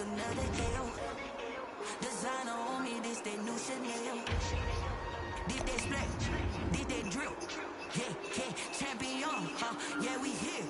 another L. Designer on me, this they new Chanel. Did they split? Did they drill? Yeah, yeah, champion, huh? Yeah, we here.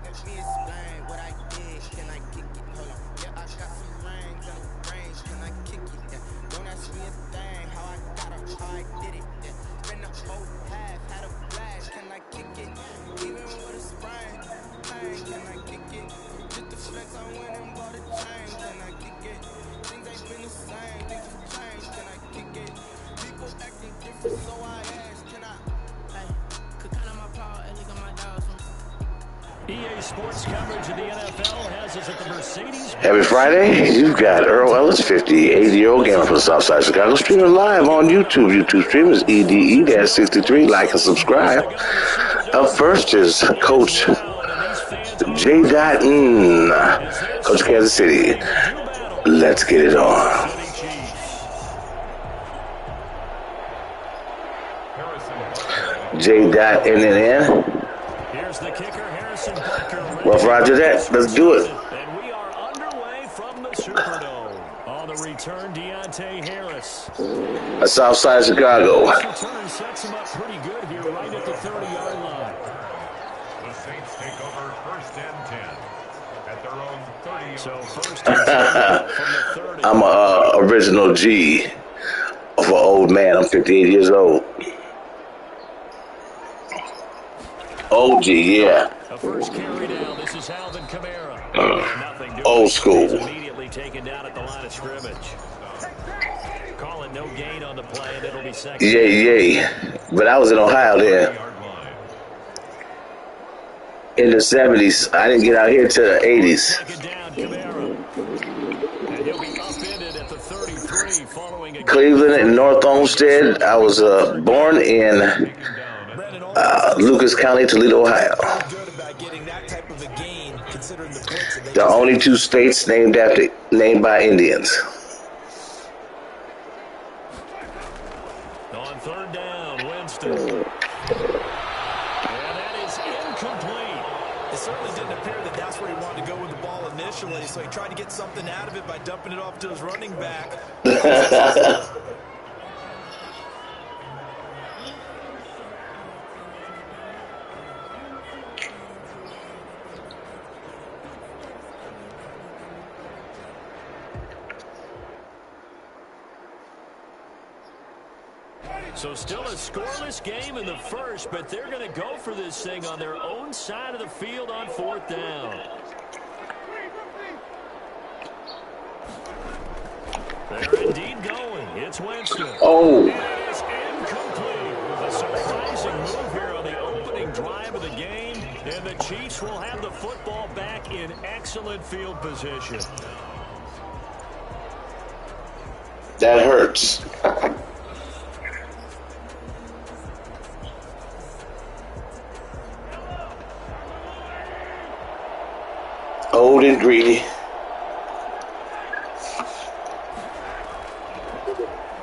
Let me explain what I did. Can I kick it? Hold on. Yeah, I got some rings and a range. Can I kick it? Yeah. Don't ask me a thing. How I got up, how I did it. Yeah. Spend the whole half, had a flash. Can I kick it? Even with a sprain, pain. Can I kick it? Just the flex, I went and bought a chain. Can I kick it? Things ain't been the same. Things have changed. Can I kick it? People acting different, so I asked. Can I? Hey, could count on my power, and look at my dogs. EA Sports coverage of the NFL has us at the Mercedes. Every Friday, you've got Earl Ellis, 58-year-old gamer from the Southside Chicago, streaming live on YouTube. YouTube stream is EDE-63. Like and subscribe. Up first is Coach J. Coach Kansas City. Let's get it on. J.NNN. Here's the kicker, Harrison Parker. Rough Roger that. Let's do it. And we are underway from the Superdome. On the return, Deontay Harris. A Southside Chicago. This return sets him up pretty good here, right at the 30-yard line. The Saints take over 1st and 10 at their own 30. So 1st and 10 from the 30. I'm a original G of an old man. I'm 58 years old. OG, yeah. A first carry down. This is Alvin Kamara. Old school. Immediately taken down at the line of scrimmage. Calling no gain on the play, and it'll be second. Yay. But I was in Ohio then. In the 70s. I didn't get out here till the 80s. Second down, Kamara. And he'll be upended at the 33 following a Cleveland and North Olmsted. I was born in Lucas County, Toledo, Ohio. The only two states named by Indians. On third down, Winston. And that is incomplete. It certainly didn't appear that that's where he wanted to go with the ball initially, so he tried to get something out of it by dumping it off to his running back. So still a scoreless game in the first, but they're going to go for this thing on their own side of the field on 4th down. They're indeed going. It's Winston. Oh. It is incomplete. A surprising move here on the opening drive of the game, and the Chiefs will have the football back in excellent field position. That hurts. Old and greedy.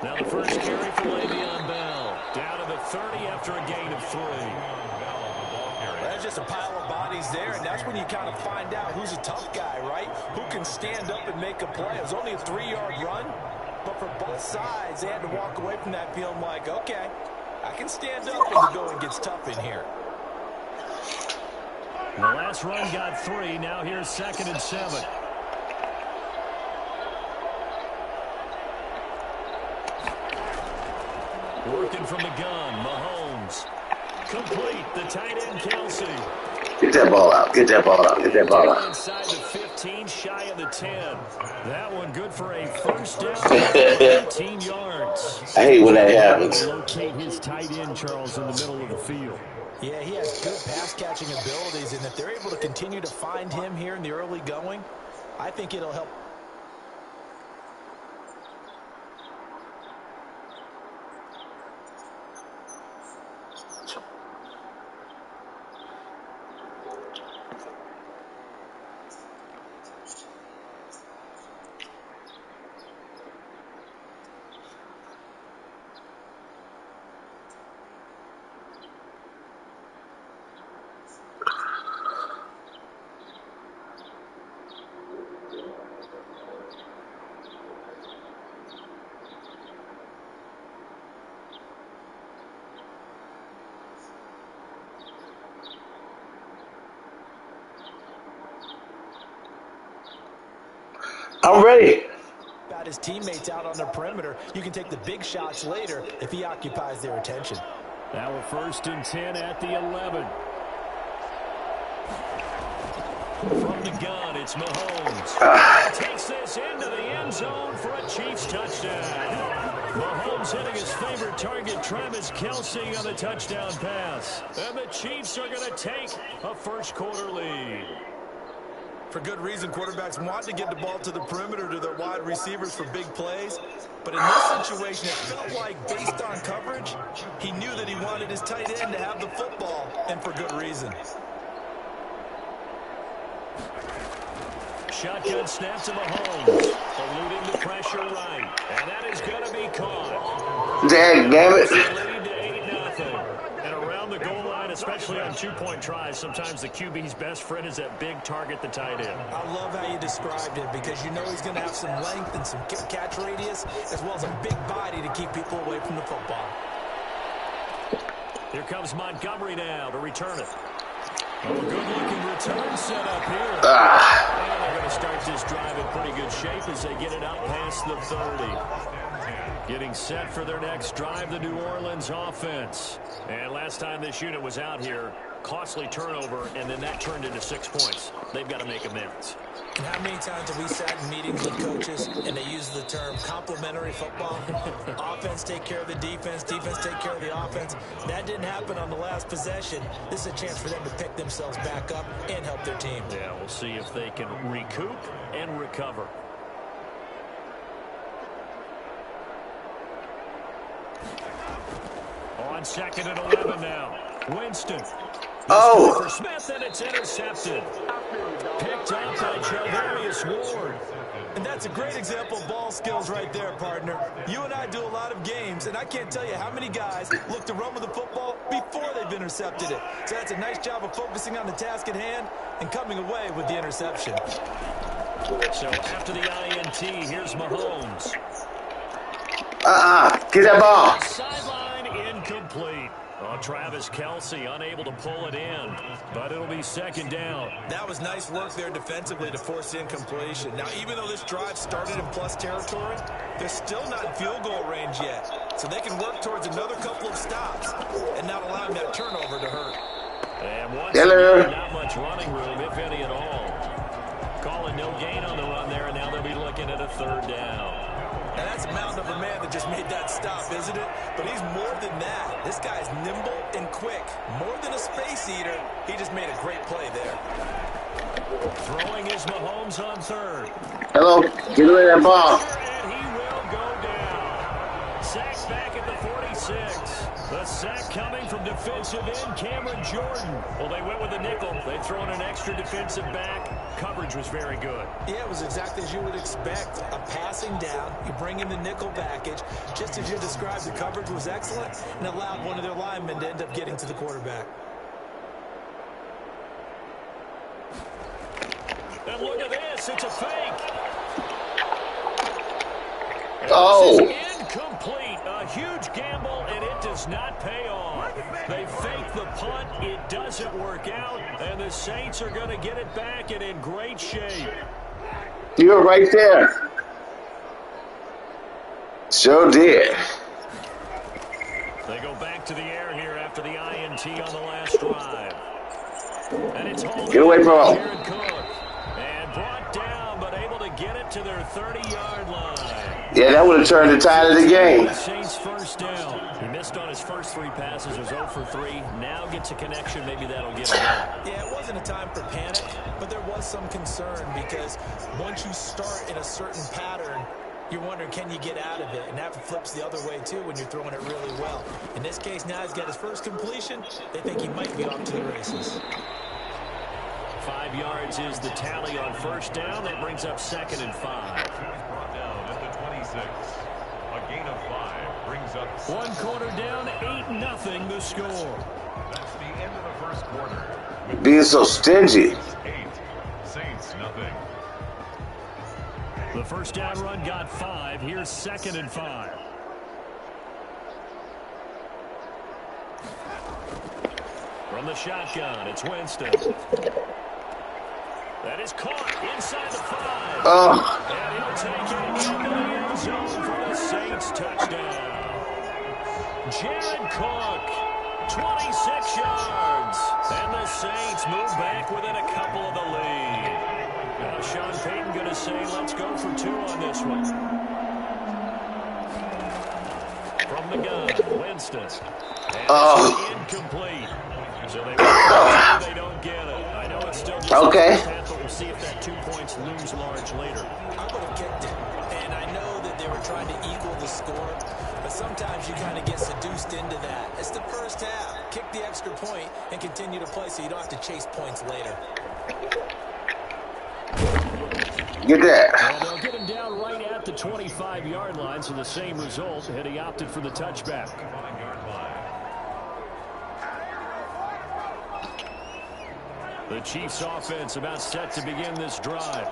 Now the first carry for Le'Veon Bell. Down to the 30 after a gain of 3. That's just a pile of bodies there, and that's when you kind of find out who's a tough guy, right? Who can stand up and make a play. It was only a 3-yard run, but for both sides, they had to walk away from that feeling like, okay, I can stand up when the going gets tough in here. The last run got 3. Now here's 2nd and 7. Working from the gun, Mahomes. Complete, the tight end, Kelsey. Get that ball out. Get that ball out. Get that ball out. Inside the 15, shy of the 10. That one good for a first down, 18 yards. I hate when that happens. Locate his tight end, Charles, in the middle of the field. Yeah, he has good pass-catching abilities, and if they're able to continue to find him here in the early going, I think it'll help. I'm ready. Got his teammates out on the perimeter. You can take the big shots later if he occupies their attention. Now we're 1st and 10 at the 11. From the gun, it's Mahomes. Takes this into the end zone for a Chiefs touchdown. Mahomes hitting his favorite target, Travis Kelce, on the touchdown pass. And the Chiefs are going to take a first-quarter lead. For good reason, quarterbacks want to get the ball to the perimeter to their wide receivers for big plays. But in this situation, it felt like, based on coverage, he knew that he wanted his tight end to have the football, and for good reason. Shotgun snap to Mahomes, eluding the pressure right, and that is going to be caught. Dang, damn it. Lead to 8-0. And around the goal line, especially on two-point tries, sometimes the QB's best friend is that big target, the tight end. I love how you described it, because you know he's going to have some length and some catch radius, as well as a big body to keep people away from the football. Here comes Montgomery now to return it. Oh, good-looking return set up here. And they're going to start this drive in pretty good shape as they get it up past the 30. Getting set for their next drive, the New Orleans offense. And last time this unit was out here, costly turnover, and then that turned into 6 points. They've got to make amends. And how many times have we sat in meetings with coaches and they use the term complementary football? Offense take care of the defense, defense take care of the offense. That didn't happen on the last possession. This is a chance for them to pick themselves back up and help their team. Yeah, we'll see if they can recoup and recover. On 2nd and 11 now. Winston. Oh. For Smith, and it's intercepted. Picked up by Charvarius Ward. And that's a great example of ball skills right there, partner. You and I do a lot of games, and I can't tell you how many guys look to run with the football before they've intercepted it. So that's a nice job of focusing on the task at hand and coming away with the interception. So after the INT, here's Mahomes. Get that ball. Sideline incomplete. Oh, Travis Kelce unable to pull it in, but it'll be 2nd down. That was nice work there defensively to force incompletion. Now, even though this drive started in plus territory, they're still not in field goal range yet. So they can work towards another couple of stops and not allowing that turnover to hurt. And once again, not much running room, if any at all. Calling no gain on the run there, and now they'll be looking at a 3rd down. And that's a mountain of a man that just made that stop, isn't it? But he's more than that. This guy's nimble and quick. More than a space eater, he just made a great play there. Throwing is Mahomes on 3rd. Hello, get away that ball. And he will go down. Sacked back at the 46. The sack coming from defensive end Cameron Jordan. Well, they went with the nickel. They throw in an extra defensive back. Coverage was very good. Yeah, it was exactly as you would expect. A passing down, you bring in the nickel package. Just as you described, the coverage was excellent and allowed one of their linemen to end up getting to the quarterback. And look at this, it's a fake. And Oh. this is incomplete. A huge gamble, and it does not pay off. They fake the punt, it doesn't work out, and the Saints are going to get it back and in great shape. You were right there. Sure did. They go back to the air here after the INT on the last drive. And it's holding. Get away from him. Jared Cook. And brought down, but able to get it to their 30-yard line. Yeah, that would have turned the tide of the game. Saints 1st down. He missed on his first 3 passes, was 0 for 3. Now gets a connection. Maybe that'll get him going. Yeah, it wasn't a time for panic, but there was some concern because once you start in a certain pattern, you're wondering, can you get out of it? And that flips the other way, too, when you're throwing it really well. In this case, now he's got his first completion. They think he might be off to the races. 5 yards is the tally on 1st down. That brings up 2nd and 5. Brought down at the 26. A gain of 5 brings up 1 quarter down, 8-0 the score. That's the end of the 1st quarter. Being so stingy. 8, Saints nothing. The 1st down run got 5. Here's 2nd and 5. From the shotgun, it's Winston. That is caught inside the 5. Oh. And take it into the end zone for the Saints touchdown. Jared Cook, 26 yards. And the Saints move back within a couple of the lead. Now Sean Payton going to say, let's go for 2 on this one. From the gun, Winston. And incomplete. So they don't get it. I know it's still just okay. But we'll see if that 2 points looms large later. I would have kicked it. And I know that they were trying to equal the score, but sometimes you kind of get seduced into that. It's the first half. Kick the extra point and continue to play so you don't have to chase points later. Get that. Well, they'll get him down right at the 25-yard line, so the same result, and he opted for the touchback. The Chiefs' offense about set to begin this drive.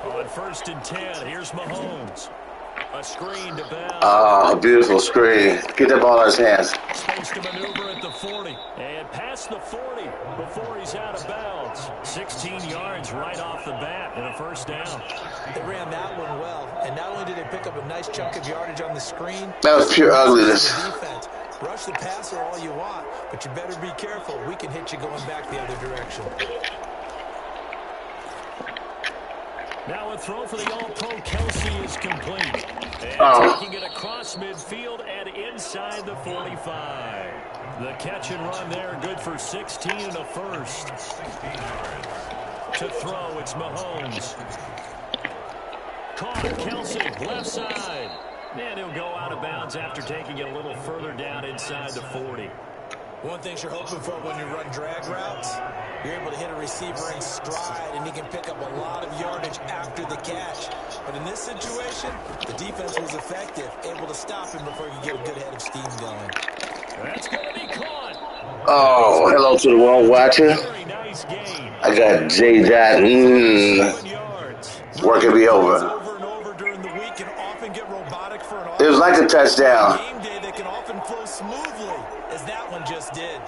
On 1st and 10, here's Mahomes. A screen to bounds. Oh, beautiful screen. Get that ball in his hands. Space to maneuver at the 40. And past the 40 before he's out of bounds. 16 yards right off the bat and a first down. They ran that one well, and not only did they pick up a nice chunk of yardage on the screen. That was pure ugliness. Defense. Rush the passer all you want, but you better be careful. We can hit you going back the other direction. Now a throw for the All-Pro Kelsey is complete. And taking it across midfield and inside the 45. The catch and run there, good for 16 and a first. To throw, it's Mahomes. Caught, Kelsey, left side. And he'll go out of bounds after taking it a little further down inside the 40. One thing you're hoping for when you run drag routes, you're able to hit a receiver in stride, and he can pick up a lot of yardage after the catch. But in this situation, the defense was effective, able to stop him before he could get a good head of steam going. That's going to be caught. Oh, hello to the world watching. Very nice game. I got J. Dot. 7 yards. Work will be over. Over and over during the week and often get robotic for an It was like a touchdown. game day that can often flow smoothly, as that one just did.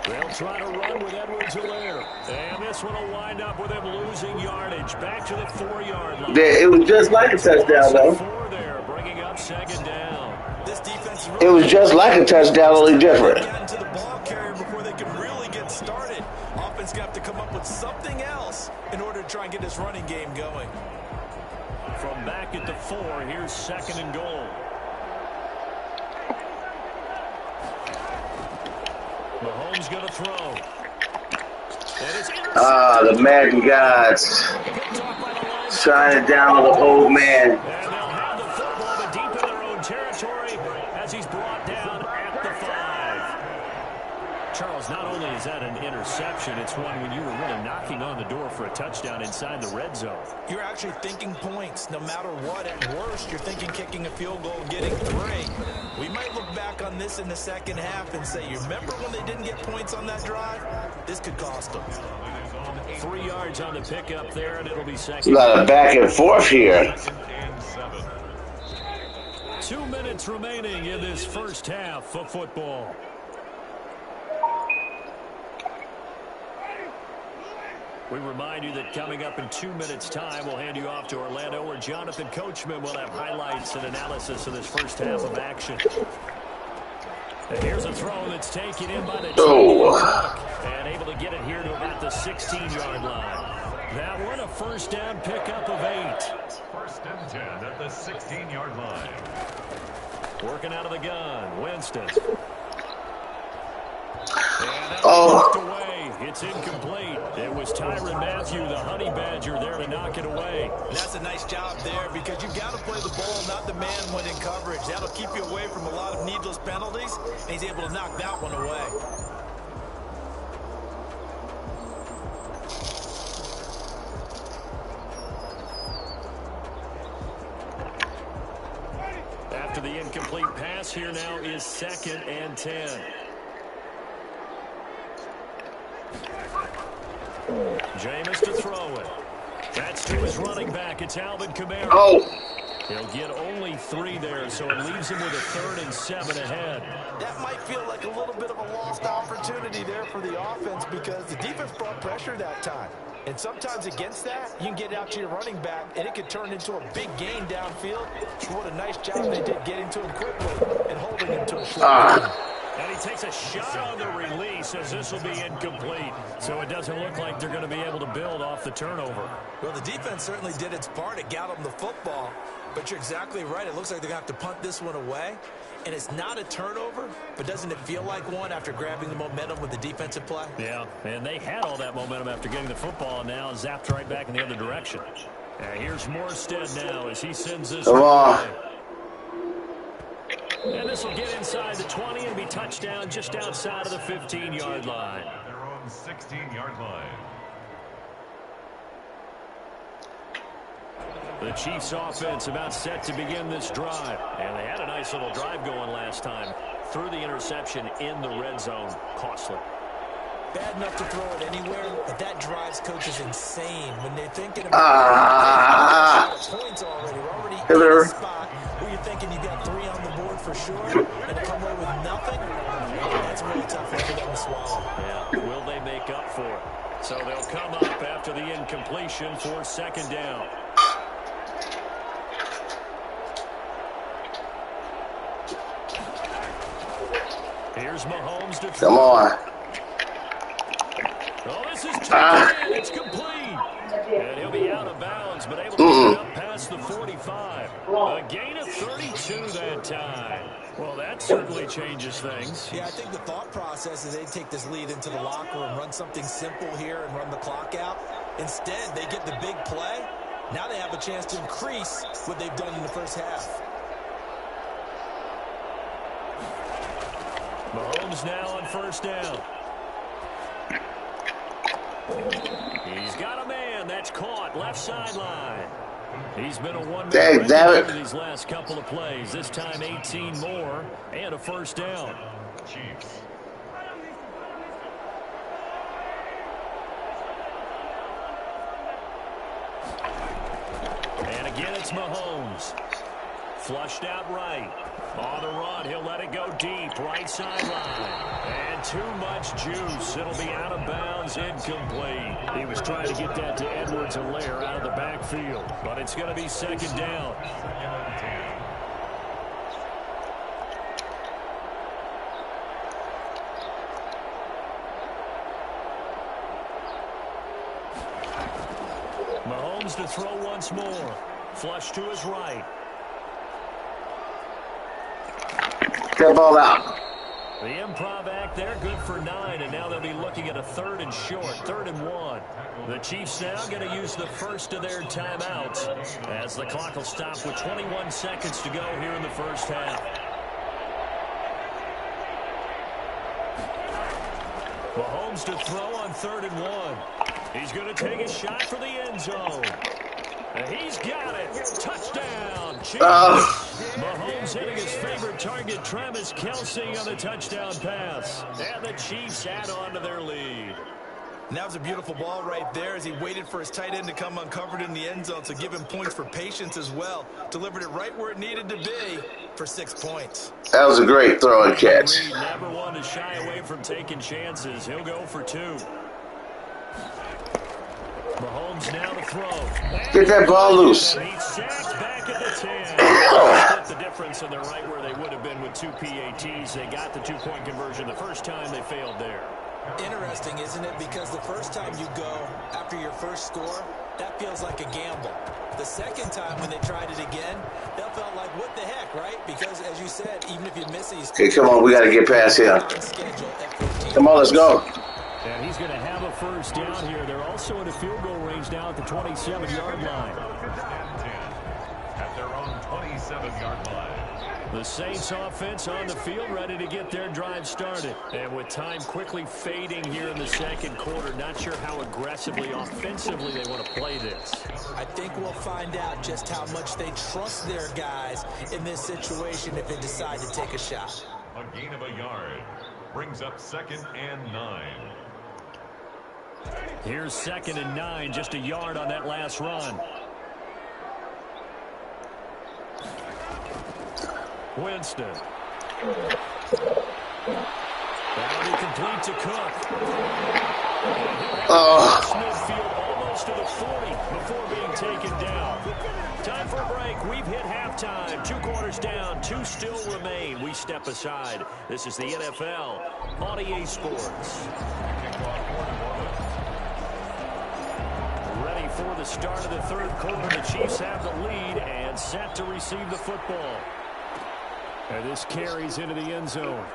They'll try to run with Edwards-Helaire. And this one will wind up with him losing yardage. Back to the 4-yard line. It was just like a touchdown, though. 4 there, bringing up 2nd down. This defense It was just like a touchdown, only different. get into the ball carrier before they can really get started. Offense got to come up with something else in order to try and get this running game going. From back at the 4, here's 2nd and goal. Mahomes going to throw. And it's The Madden gods trying it down with the old man. And they'll have the football but deep in their own territory as he's brought down at the 5. Charles, not only is that an interception, it's one when you were really knocking on the door for a touchdown inside the red zone. You're actually thinking points no matter what. At worst, you're thinking kicking a field goal and getting 3. We might look back on this in the second half and say, you remember when they didn't get points on that drive? This could cost them. 3 yards on the pickup there, and it'll be 2nd. A lot of back and forth here. 2 minutes remaining in this first half of football. We remind you that coming up in 2 minutes' time, we'll hand you off to Orlando, where Jonathan Coachman will have highlights and analysis of this first half of action. And here's a throw that's taken in by the Oh. and able to get it here to about the 16-yard line. That one a first down pickup of 8. 1st and 10 at the 16-yard line. Working out of the gun, Winston. And Oh. away. It's incomplete. It was Tyrann Mathieu, the Honey Badger, there to knock it away. That's a nice job there because you've got to play the ball, not the man when in coverage. That'll keep you away from a lot of needless penalties, and he's able to knock that one away. After the incomplete pass, here now is 2nd and 10. Jameis to throw it. That's to his running back. It's Alvin Kamara. Oh. He'll get only 3 there, so it leaves him with a 3rd and 7 ahead. That might feel like a little bit of a lost opportunity there for the offense because the defense brought pressure that time. And sometimes against that, you can get out to your running back, and it could turn into a big gain downfield. What a nice job they did getting to him quickly and holding him to a short gain. And he takes a shot on the release as this will be incomplete. So it doesn't look like they're going to be able to build off the turnover. Well, the defense certainly did its part. It got them the football. But you're exactly right. It looks like they're going to have to punt this one away. And it's not a turnover, but doesn't it feel like one after grabbing the momentum with the defensive play? Yeah, and they had all that momentum after getting the football, and now zapped right back in the other direction. Here's Morstead now as he sends this away. And this will get inside the 20 and be touchdown just outside of the 15-yard line. Their own 16-yard line. The Chiefs offense about set to begin this drive. And they had a nice little drive going last time. Threw the interception in the red zone. Costly. Bad enough to throw it anywhere, but that drives coaches insane when they're thinking about points already. We're already in a spot where you're thinking you've got 3 on the board for sure, and to come away with nothing, that's a really tough one for them to swallow. Yeah, will they make up for it? So they'll come up after the incompletion for 2nd down. Here's Mahomes to throw. Come on. Oh, this is taken in. It's complete. And he'll be out of bounds, but able to get up past the 45. A gain of 32 that time. Well, that certainly changes things. Yeah, I think the thought process is they take this lead into the locker room, run something simple here and run the clock out. Instead, they get the big play. Now they have a chance to increase what they've done in the first half. Mahomes now on 1st down. He's got a man that's caught left sideline. He's been a one-man these last couple of plays. This time 18 more and a 1st down. Chiefs. And again it's Mahomes. Flushed out right. On the run, he'll let it go deep, right sideline. And too much juice. It'll be out of bounds, incomplete. He was trying to get that to Edwards and Lair out of the backfield. But it's going to be 2nd down. 2nd and 10. Mahomes to throw once more. Flush to his right. Get the ball out. The improv act there, good for 9, and now they'll be looking at a 3rd and short, 3rd and 1. The Chiefs now going to use the first of their timeouts as the clock will stop with 21 seconds to go here in the first half. Mahomes to throw on 3rd and 1. He's going to take a shot for the end zone. He's got it. Touchdown, Chiefs. Mahomes hitting his favorite target, Travis Kelce, on the touchdown pass. And the Chiefs add on to their lead. And that was a beautiful ball right there as he waited for his tight end to come uncovered in the end zone, so give him points for patience as well. Delivered it right where it needed to be for 6 points. That was a great throw and catch. Never one to shy away from taking chances. He'll go for 2. Mahomes now to throw. Get that ball loose. He's sacked back at the 10. Split the difference, and they're right where they would have been with 2 PATs. They got the 2-point conversion the first time. They failed there. Interesting, isn't it? Because the first time you go after your first score, that feels like a gamble. The second time when they tried it again, that felt like, what the heck, right? Because, as you said, even if you miss it, Okay, come on. We got to get past here. Come on, let's go. And he's going to have a 1st down here. They're also in a field goal range now at the 27-yard line. At their own 27-yard line. The Saints offense on the field, ready to get their drive started. And with time quickly fading here in the 2nd quarter, not sure how aggressively, offensively they want to play this. I think we'll find out just how much they trust their guys in this situation if they decide to take a shot. A gain of a yard brings up 2nd and 9. Here's 2nd and 9, just a yard on that last run. Winston. That'll be complete to Cook. Midfield almost to the 40 before being taken down. Time for a break. We've hit halftime. 2 quarters down. 2 still remain. We step aside. This is the NFL on EA Sports. Ready for the start of the third quarter. The Chiefs have the lead and set to receive the football. And this carries into the end zone.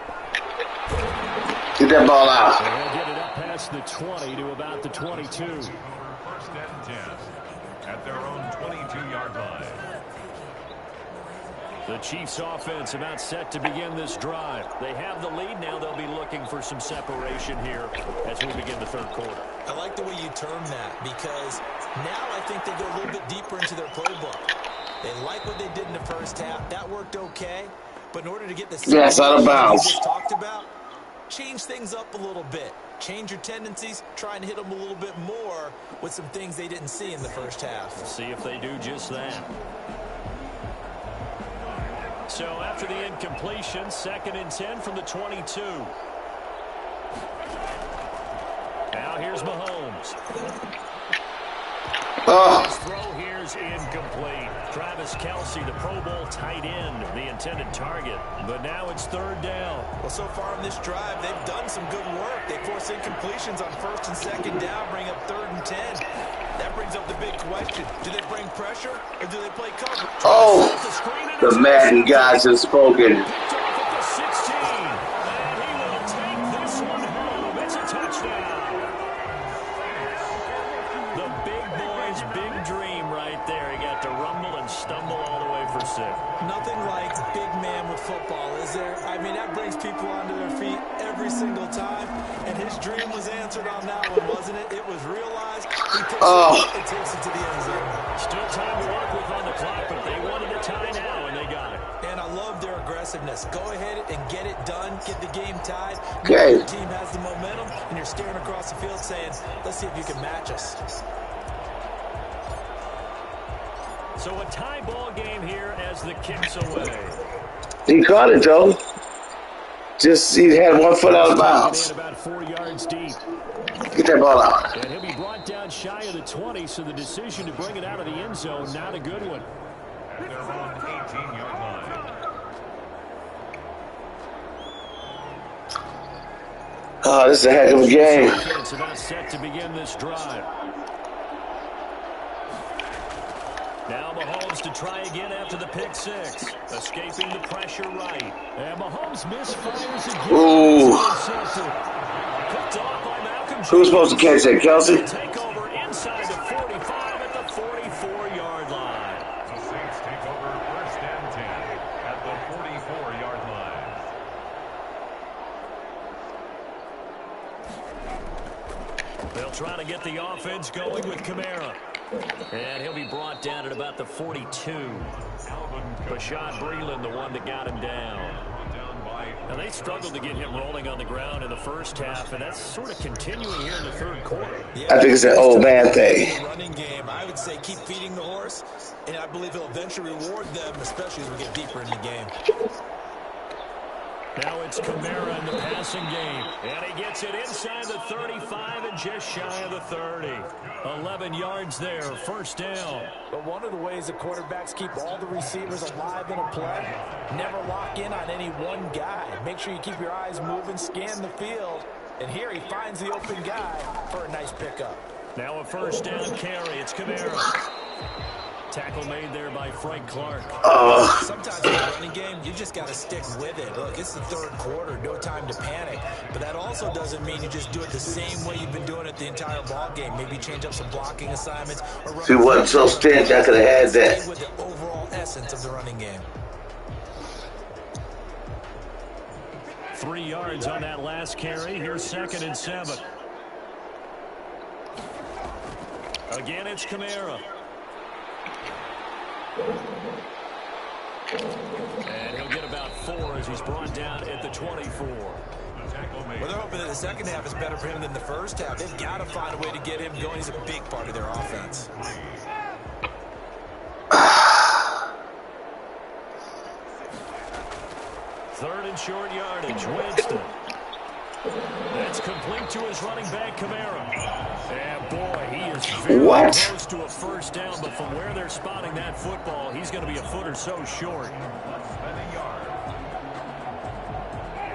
Get that ball out. And they'll get it up past the 20 to about the 22. First and 10 at their own 22-yard line. The Chiefs offense about set to begin this drive. They have the lead now. They'll be looking for some separation here as we begin the third quarter. I like the way you term that because now I think they go a little bit deeper into their playbook. They like what they did in the first half. That worked okay. But in order to get the out of bounds. we just talked about, change things up a little bit. Change your tendencies. Try and hit them a little bit more with some things they didn't see in the first half. We'll see if they do just that. So after the incompletion, 2nd and 10 from the 22. Now here's Mahomes. His throw here's incomplete. Travis Kelce, the Pro Bowl tight end, the intended target. But now it's 3rd down. Well, so far in this drive, they've done some good work. They force incompletions on 1st and 2nd down, bring up 3rd and 10. That brings up the big question. Do they bring pressure or do they play cover? Oh, the Madden guys have spoken. Picked off at the 16. And he will take this one home. It's a touchdown. The big boy's big dream right there. He got to rumble and stumble all the way for 6. Nothing like big man with football, is there? I mean, that brings people onto their feet every single time. And his dream was answered on that one, wasn't it? It was realized. He picks it takes it to the end zone. Still time to work with on the clock, but they wanted a tie now, and they got it. And I love their aggressiveness. Go ahead and get it done. Get the game tied. Okay. Your team has the momentum, and you're staring across the field saying, let's see if you can match us. So a tie ball game here as the kick's away. He caught it, though. Just he had 1 foot out of bounds. About 4 yards deep. Get that ball out. And he'll be brought down shy of the 20, so the decision to bring it out of the end zone, not a good one. At their own 18-yard line. Oh, this is a heck of a game. It's about set to begin this drive. Now Mahomes to try again after the pick 6. Escaping the pressure right. And Mahomes misfires again. Ooh. Picked off by Malcolm. Who's supposed to catch that, Kelce? Take over inside the 45 at the 44-yard line. The Saints take over 1st and 10 at the 44-yard line. They'll try to get the offense going with Kamara. And he'll be brought down at about the 42. Bashad Breeland, the one that got him down. Now, they struggled to get him rolling on the ground in the first half, and that's sort of continuing here in the third quarter. I think it's an old man thing. Running game, I would say keep feeding the horse, and I believe he'll eventually reward them, especially as we get deeper in the game. Now it's Kamara in the passing game. And he gets it inside the 35 and just shy of the 30. 11 yards there, 1st down. But one of the ways the quarterbacks keep all the receivers alive in a play, never lock in on any one guy. Make sure you keep your eyes moving, scan the field. And here he finds the open guy for a nice pickup. Now a 1st down carry. It's Kamara. Tackle made there by Frank Clark. Sometimes in the running game, you just got to stick with it. Look, it's the third quarter, no time to panic. But that also doesn't mean you just do it the same way you've been doing it the entire ball game. Maybe change up some blocking assignments. Or If he wasn't so stench, I could have had that. With the overall essence of the running game. 3 yards on that last carry. Here's 2nd and 7. Again, it's Kamara. And he'll get about 4 as he's brought down at the 24. Well, they're hoping that the second half is better for him than the first half. They've got to find a way to get him going. He's a big part of their offense. short yardage. Winston. That's complete to his running back, Kamara. And boy, he is very close to a first down, but from where they're spotting that football, he's going to be a foot or so short.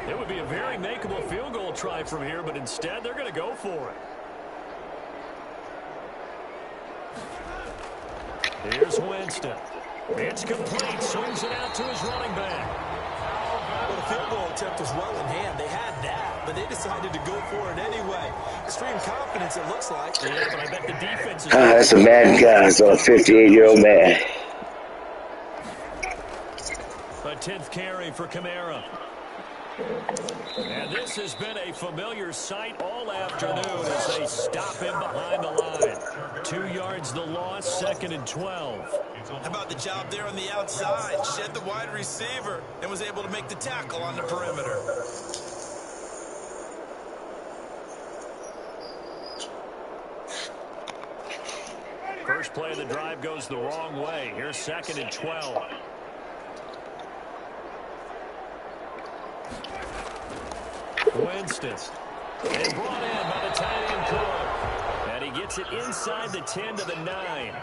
It would be a very makeable field goal try from here, but instead they're going to go for it. Here's Winston. It's complete. Swings it out to his running back. Well, the field goal attempt was well in hand. They had that, but they decided to go for it anyway. Extreme confidence, it looks like. Yeah, but I bet the defense is... That's a Madden guy. So a 58-year-old man. A 10th carry for Kamara. And this has been a familiar sight all afternoon as they stop him behind the line. 2 yards the loss, 2nd and 12. How about the job there on the outside? Shed the wide receiver and was able to make the tackle on the perimeter. First play of the drive goes the wrong way. Here's 2nd and 12. Winston. And brought in by the tight end Cook. And he gets it inside the 10 to the 9.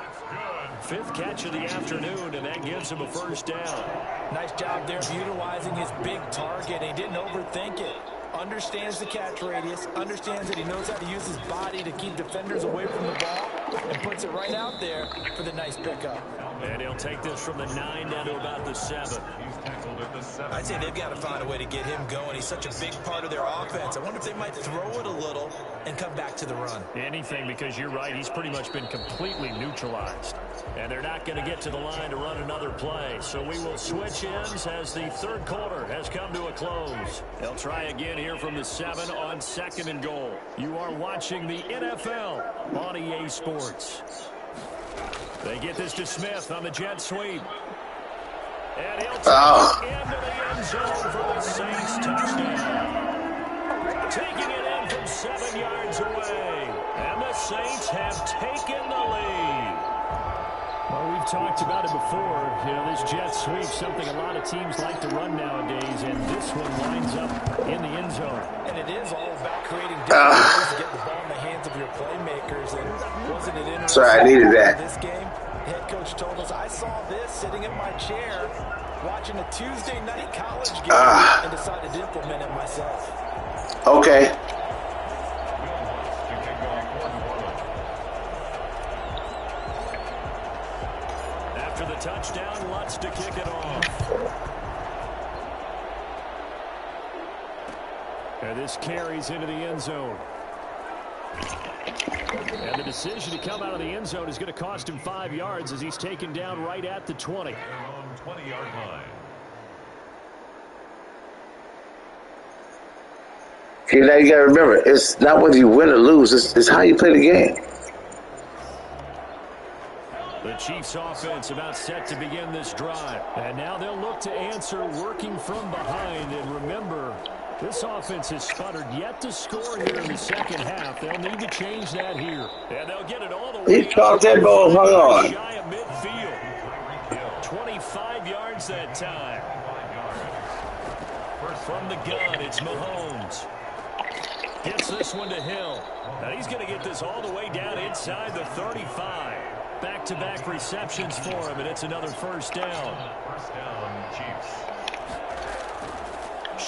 5th catch of the afternoon, and that gives him a first down. Nice job there of utilizing his big target. He didn't overthink it. Understands the catch radius, understands that he knows how to use his body to keep defenders away from the ball, and puts it right out there for the nice pickup. And he'll take this from the 9 down to about the 7. I'd say they've got to find a way to get him going. He's such a big part of their offense. I wonder if they might throw it a little and come back to the run. Anything, because you're right, he's pretty much been completely neutralized. And they're not going to get to the line to run another play. So we will switch ends as the third quarter has come to a close. They'll try again here from the 7 on 2nd and goal. You are watching the NFL on EA Sports. They get this to Smith on the jet sweep. And he'll take it into the end zone for the Saints touchdown. Taking it in from 7 yards away. And the Saints have taken the lead. Well, we've talked about it before. You know, this jet sweep, something a lot of teams like to run nowadays, and this one winds up in the end zone. And it is all about creating different ways to get the ball in the hands of your playmakers. And wasn't it interesting? Sorry, I needed that. This game, the head coach told us, I saw this sitting in my chair, watching a Tuesday night college game, and decided to implement it myself. Okay. After the touchdown, Lutz to kick it off. And this carries into the end zone. And the decision to come out of the end zone is going to cost him 5 yards as he's taken down right at the 20. 20-yard line. Okay, now you got to remember, it's not whether you win or lose, it's how you play the game. The Chiefs offense about set to begin this drive. And now they'll look to answer working from behind. And remember, this offense has sputtered yet to score here in the second half. They'll need to change that here. And they'll get it all the way. He caught that ball, hung on. Shy of midfield. 25 yards that time. From the gun, it's Mahomes. Gets this one to Hill. Now he's going to get this all the way down inside the 35. Back-to-back receptions for him, and it's another first down. First down, Chiefs.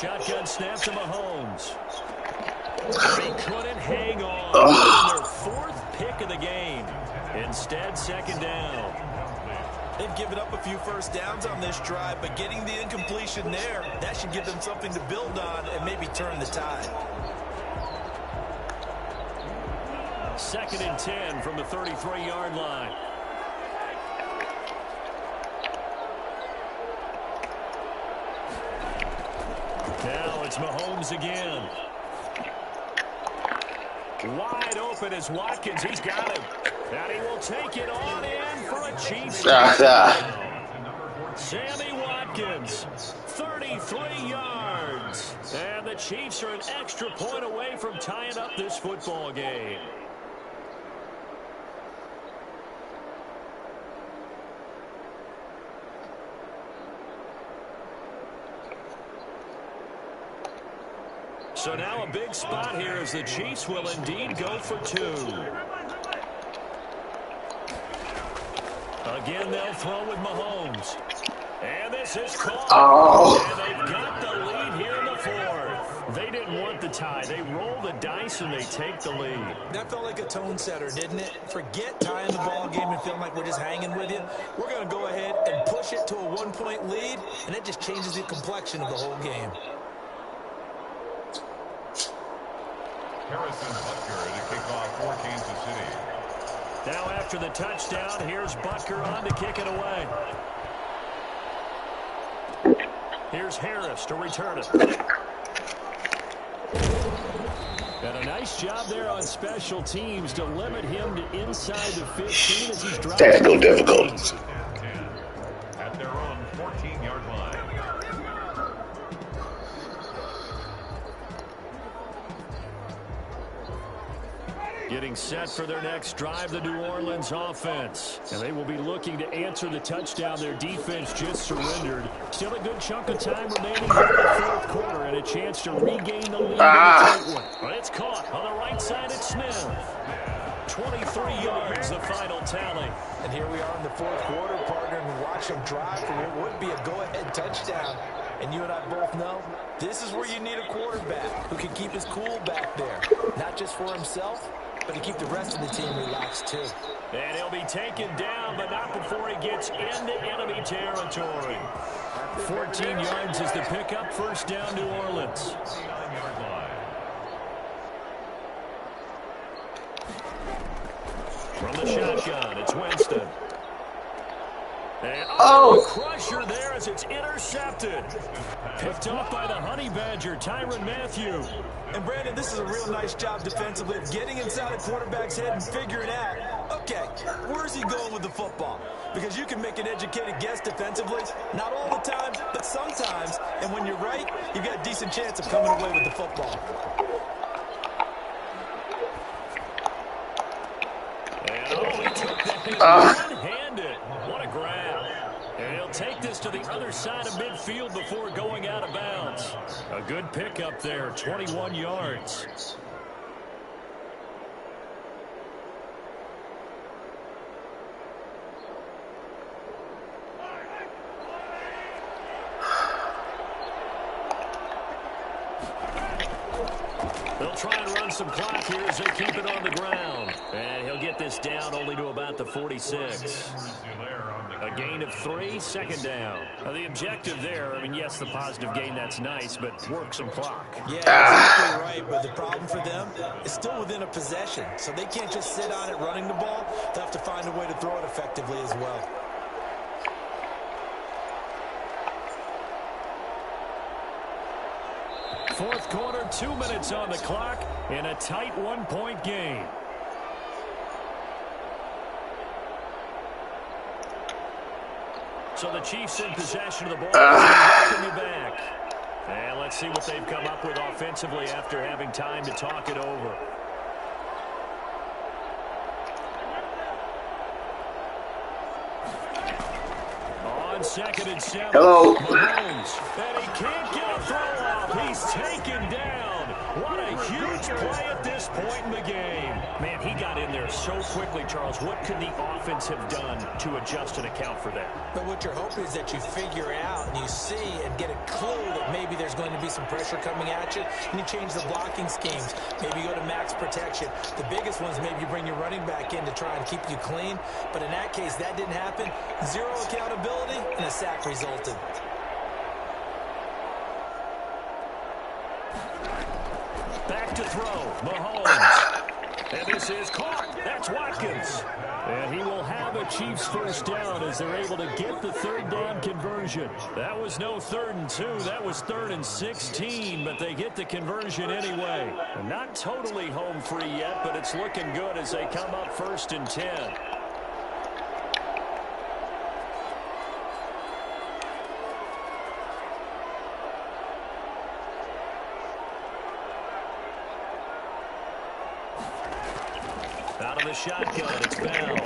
Shotgun snap to Mahomes. They couldn't hang on. Their 4th pick of the game. Instead, 2nd down. They've given up a few first downs on this drive, but getting the incompletion there, that should give them something to build on and maybe turn the tide. 2nd and 10 from the 33-yard line. Now it's Mahomes again. Wide open is Watkins. He's got him. And he will take it on in for a Chiefs. Sammy Watkins, 33 yards. And the Chiefs are an extra point away from tying up this football game. So now a big spot here as the Chiefs will indeed go for 2. Again, they'll throw with Mahomes. And this is caught. Oh. And they've got the lead here in the 4th. They didn't want the tie. They roll the dice and they take the lead. That felt like a tone setter, didn't it? Forget tying the ball game and feeling like we're just hanging with you. We're going to go ahead and push it to a 1-point lead, and it just changes the complexion of the whole game. Harrison Butker to kick off for Kansas City. Now after the touchdown, here's Butker on to kick it away. Here's Harris to return it. And a nice job there on special teams to limit him to inside the 15 as he's driving. Technical difficulties. At their own 14-yard line. Getting set for their next drive, the New Orleans offense. And they will be looking to answer the touchdown their defense just surrendered. Still a good chunk of time remaining in the 4th quarter and a chance to regain the lead. But it's caught on the right side at Smith. 23 yards, the final tally. And here we are in the 4th quarter, partner, and watch them drive for what would be a go-ahead touchdown. And you and I both know this is where you need a quarterback who can keep his cool back there. Not just for himself, but to keep the rest of the team relaxed, too. And he'll be taken down, but not before he gets into enemy territory. 14 yards is the pickup. First down, New Orleans. From the shotgun, it's Winston. And crusher there as it's intercepted. Picked off by the Honey Badger, Tyrann Mathieu. And, Brandon, this is a real nice job defensively of getting inside a quarterback's head and figuring out, okay, where's he going with the football? Because you can make an educated guess defensively, not all the time, but sometimes. And when you're right, you've got a decent chance of coming away with the football. And, he took that one-handed. What a grab. And he'll take this to the other side of midfield before going out of bounds. A good pickup there, 21 yards. They'll try and run some clock here as they keep it on the ground. And he'll get this down only to about the 46. A gain of 3, second down. Now the objective there, I mean, yes, the positive gain, that's nice, but work some clock. Yeah, exactly right, but the problem for them is still within a possession, so they can't just sit on it running the ball. They'll have to find a way to throw it effectively as well. Fourth quarter, 2 minutes on the clock in a tight 1-point game. So the Chiefs in possession of the ball. Welcome you back. And let's see what they've come up with offensively after having time to talk it over. On 2nd and 7. Hello. Mahomes, and he can't get a throw off. He's taken down. What a huge play at this point in the game. Man, he got in there so quickly, Charles. What could the offense have done to adjust and account for that? But what you're hoping is that you figure out and you see and get a clue that maybe there's going to be some pressure coming at you, and you change the blocking schemes. Maybe you go to max protection. The biggest ones, maybe you bring your running back in to try and keep you clean. But in that case, that didn't happen. Zero accountability, and a sack resulted. Back to throw, Mahomes. And this is caught. That's Watkins. And he will have a Chiefs first down as they're able to get the third down conversion. That was no 3rd and 2. That was 3rd and 16, but they get the conversion anyway. And not totally home free yet, but it's looking good as they come up 1st and 10. Out of the shotgun, it's Bell.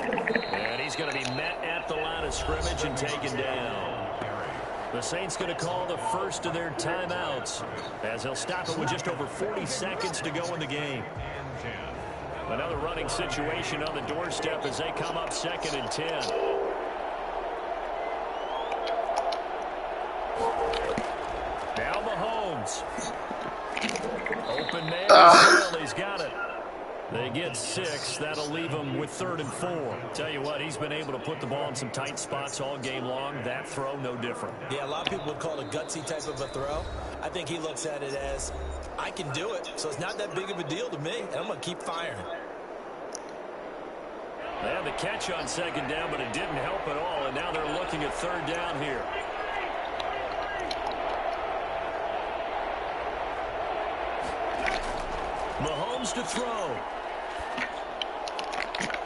And he's going to be met at the line of scrimmage and taken down. The Saints going to call the first of their timeouts as they'll stop it with just over 40 seconds to go in the game. Another running situation on the doorstep as they come up 2nd and 10. Now Mahomes. Open man. He's got it. They get 6. That'll leave him with 3rd and 4. Tell you what, he's been able to put the ball in some tight spots all game long. That throw, no different. Yeah, a lot of people would call it a gutsy type of a throw. I think he looks at it as, I can do it, so it's not that big of a deal to me, and I'm going to keep firing. They had the catch on 2nd down, but it didn't help at all, and now they're looking at 3rd down here. Mahomes to throw.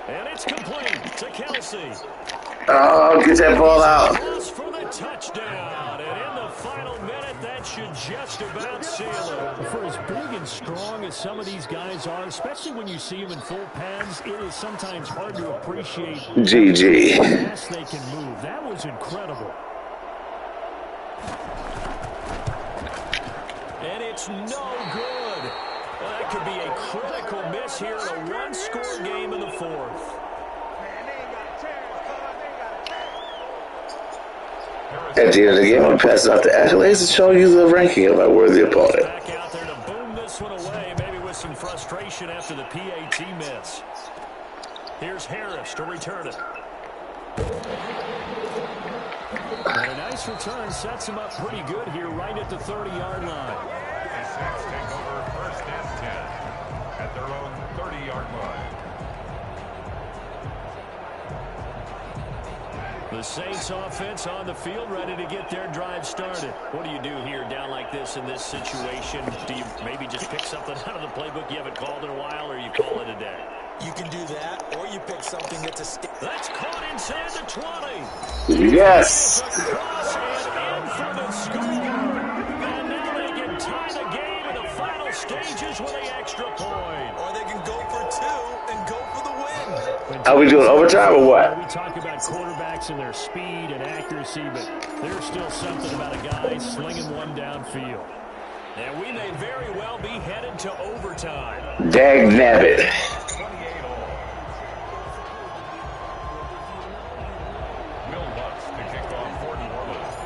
And it's complete to Kelsey. Oh, get that ball out. For the touchdown. And in the final minute, that should just about seal it. For as big and strong as some of these guys are, especially when you see them in full pads, it is sometimes hard to appreciate GG. how fast they can move. That was incredible. And it's no good. Well, that could be a critical miss here in a one-score game in the 4th. At the end of the game, I'm passing out the accolades and showing you the ranking of my worthy opponent. Back out there to boom this one away, maybe with some frustration after the PAT miss. Here's Harris to return it. And a nice return sets him up pretty good here right at the 30-yard line. The Saints take over 1st and 10 at their own 30-yard line. The Saints offense on the field, ready to get their drive started. What do you do here down like this in this situation? Do you maybe just pick something out of the playbook you haven't called in a while, or you call it a day? You can do that, or you pick something that's a stick. That's caught inside the 20. Yes. Cross and in for the score. And now they can tie the game in the final stages with the extra point. Or they can go for 2 and go for the win. Are we doing overtime or what? We talk about quarterbacks and their speed and accuracy, but there's still something about a guy slinging one downfield. And we may very well be headed to overtime. Dag nabbit. 28 all. Will Lutz to kick off for New Orleans.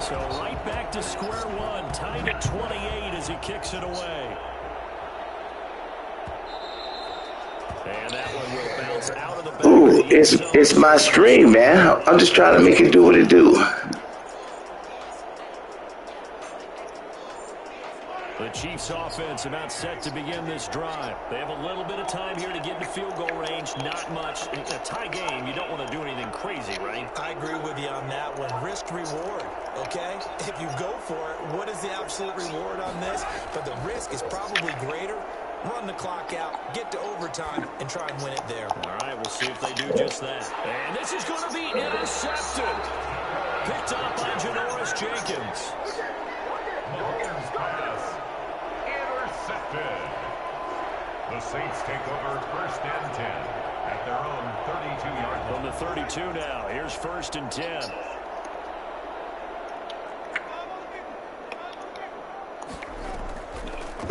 So right back to square one, tied at 28 as he kicks it away. And that one will bounce out of the back. Ooh, it's my stream, man. I'm just trying to make it do what it do. The Chiefs offense about set to begin this drive. They have a little bit of time here to get into field goal range. Not much. In a tie game, you don't want to do anything crazy, right? I agree with you on that one. Risk reward, okay? If you go for it, what is the absolute reward on this? But the risk is probably greater. Run the clock out, get to overtime, and try and win it there. All right, we'll see if they do just that. And this is going to be intercepted. Picked up by Janoris Jenkins. Mahomes pass. Intercepted. The Saints take over 1st and 10 at their own 32-yard line. From the 32 now, here's 1st and 10.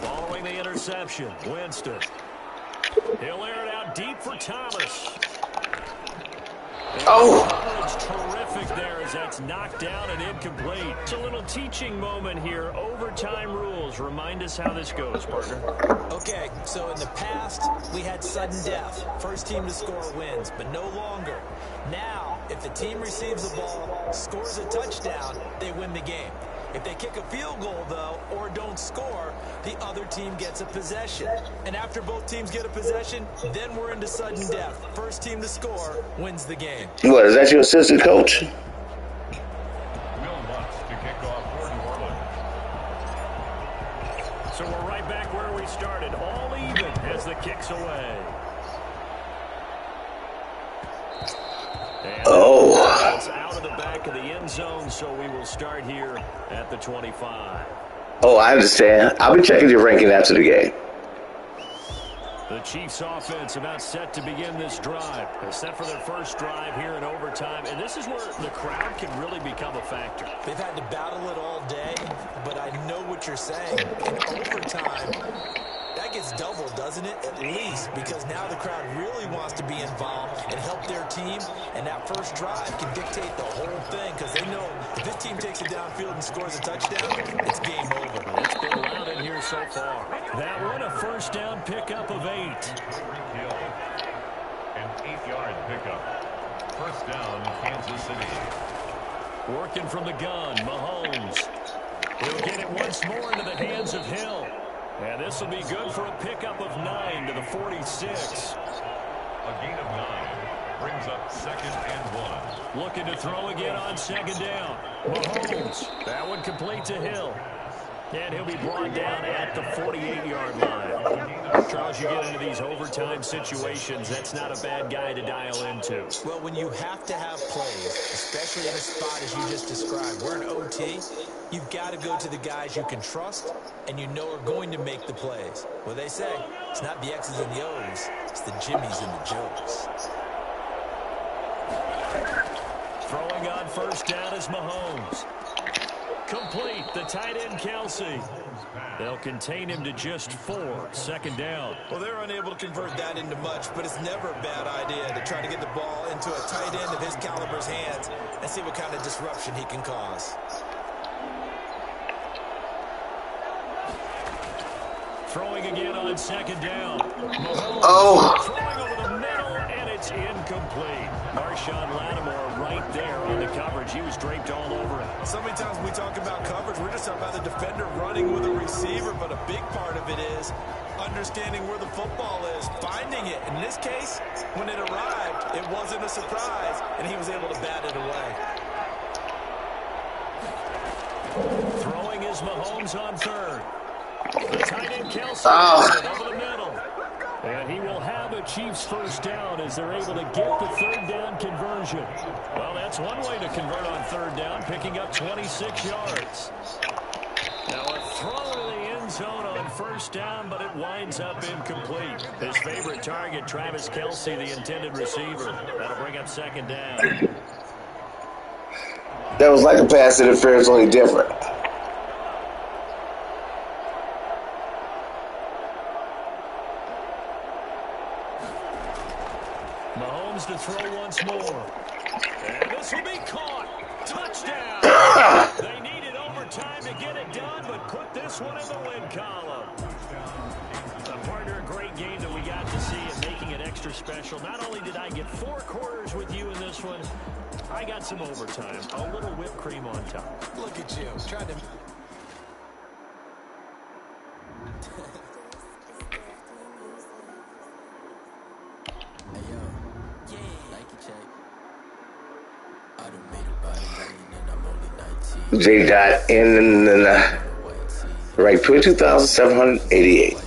Following the interception, Winston. He'll air it out deep for Thomas. Oh. It's terrific there as that's knocked down and incomplete. It's a little teaching moment here. Overtime rules. Remind us how this goes, partner. Okay, so in the past, we had sudden death. First team to score wins, but no longer. Now, if the team receives the ball, scores a touchdown, they win the game. If they kick a field goal, though, or don't score, the other team gets a possession. And after both teams get a possession, then we're into sudden death. First team to score wins the game. What, is that your assistant coach? Will Lutz to kick off for New Orleans. So we're right back where we started, all even as the kick's away. And it's out of the back of the end zone, so we will start here at the 25. Oh, I understand. I'll be checking your ranking after the game. The Chiefs offense about set to begin this drive. They're set for their first drive here in overtime, and this is where the crowd can really become a factor. They've had to battle it all day, but I know what you're saying. In overtime, that gets doubled, doesn't it? At least, because now the crowd really wants to be involved and help their team, and that first drive can dictate the whole thing because they know if this team takes it downfield and scores a touchdown, it's game over. It's been loud in here so far. That one, a first down pickup of 8. An 8-yard pickup. First down, Kansas City. Working from the gun, Mahomes. He'll get it once more into the hands of Hill. And this will be good for a pickup of 9 to the 46. A gain of 9 brings up 2nd and 1. Looking to throw again on 2nd down. Mahomes. That one complete to Hill. And he'll be brought down at the 48-yard line. Charles, you get into these overtime situations, that's not a bad guy to dial into. Well, when you have to have plays, especially in a spot as you just described, we're in OT, you've got to go to the guys you can trust and you know are going to make the plays. Well, they say it's not the X's and the O's, it's the Jimmies and the Joes. Throwing on first down is Mahomes. Complete, the tight end Kelsey. They'll contain him to just 4, 2nd down. Well, they're unable to convert that into much, but it's never a bad idea to try to get the ball into a tight end of his caliber's hands and see what kind of disruption he can cause. Throwing again on 2nd down. Mahomes throwing over the middle, and it's incomplete. Marshawn Lattimore right there on the coverage. He was draped all over it. So many times when we talk about coverage, we're just talking about the defender running with a receiver, but a big part of it is understanding where the football is, finding it. In this case, when it arrived, it wasn't a surprise, and he was able to bat it away. Throwing is Mahomes on 3rd. The tight end Kelsey over the middle. And he will have a Chiefs first down as they're able to get the 3rd down conversion. Well, that's one way to convert on 3rd down, picking up 26 yards. Now a throw to the end zone on first down, but it winds up incomplete. His favorite target, Travis Kelce, the intended receiver. That'll bring up 2nd down. That was like a pass interference, only different. Mahomes to throw once more. And this will be caught. Touchdown. They needed overtime to get it done, but put this one in the win column. Partner, a great game that we got to see and making it extra special. Not only did I get 4 quarters with you in this one, I got some overtime. A little whipped cream on top. Look at you. Trying to... J. Dot in right 22,788.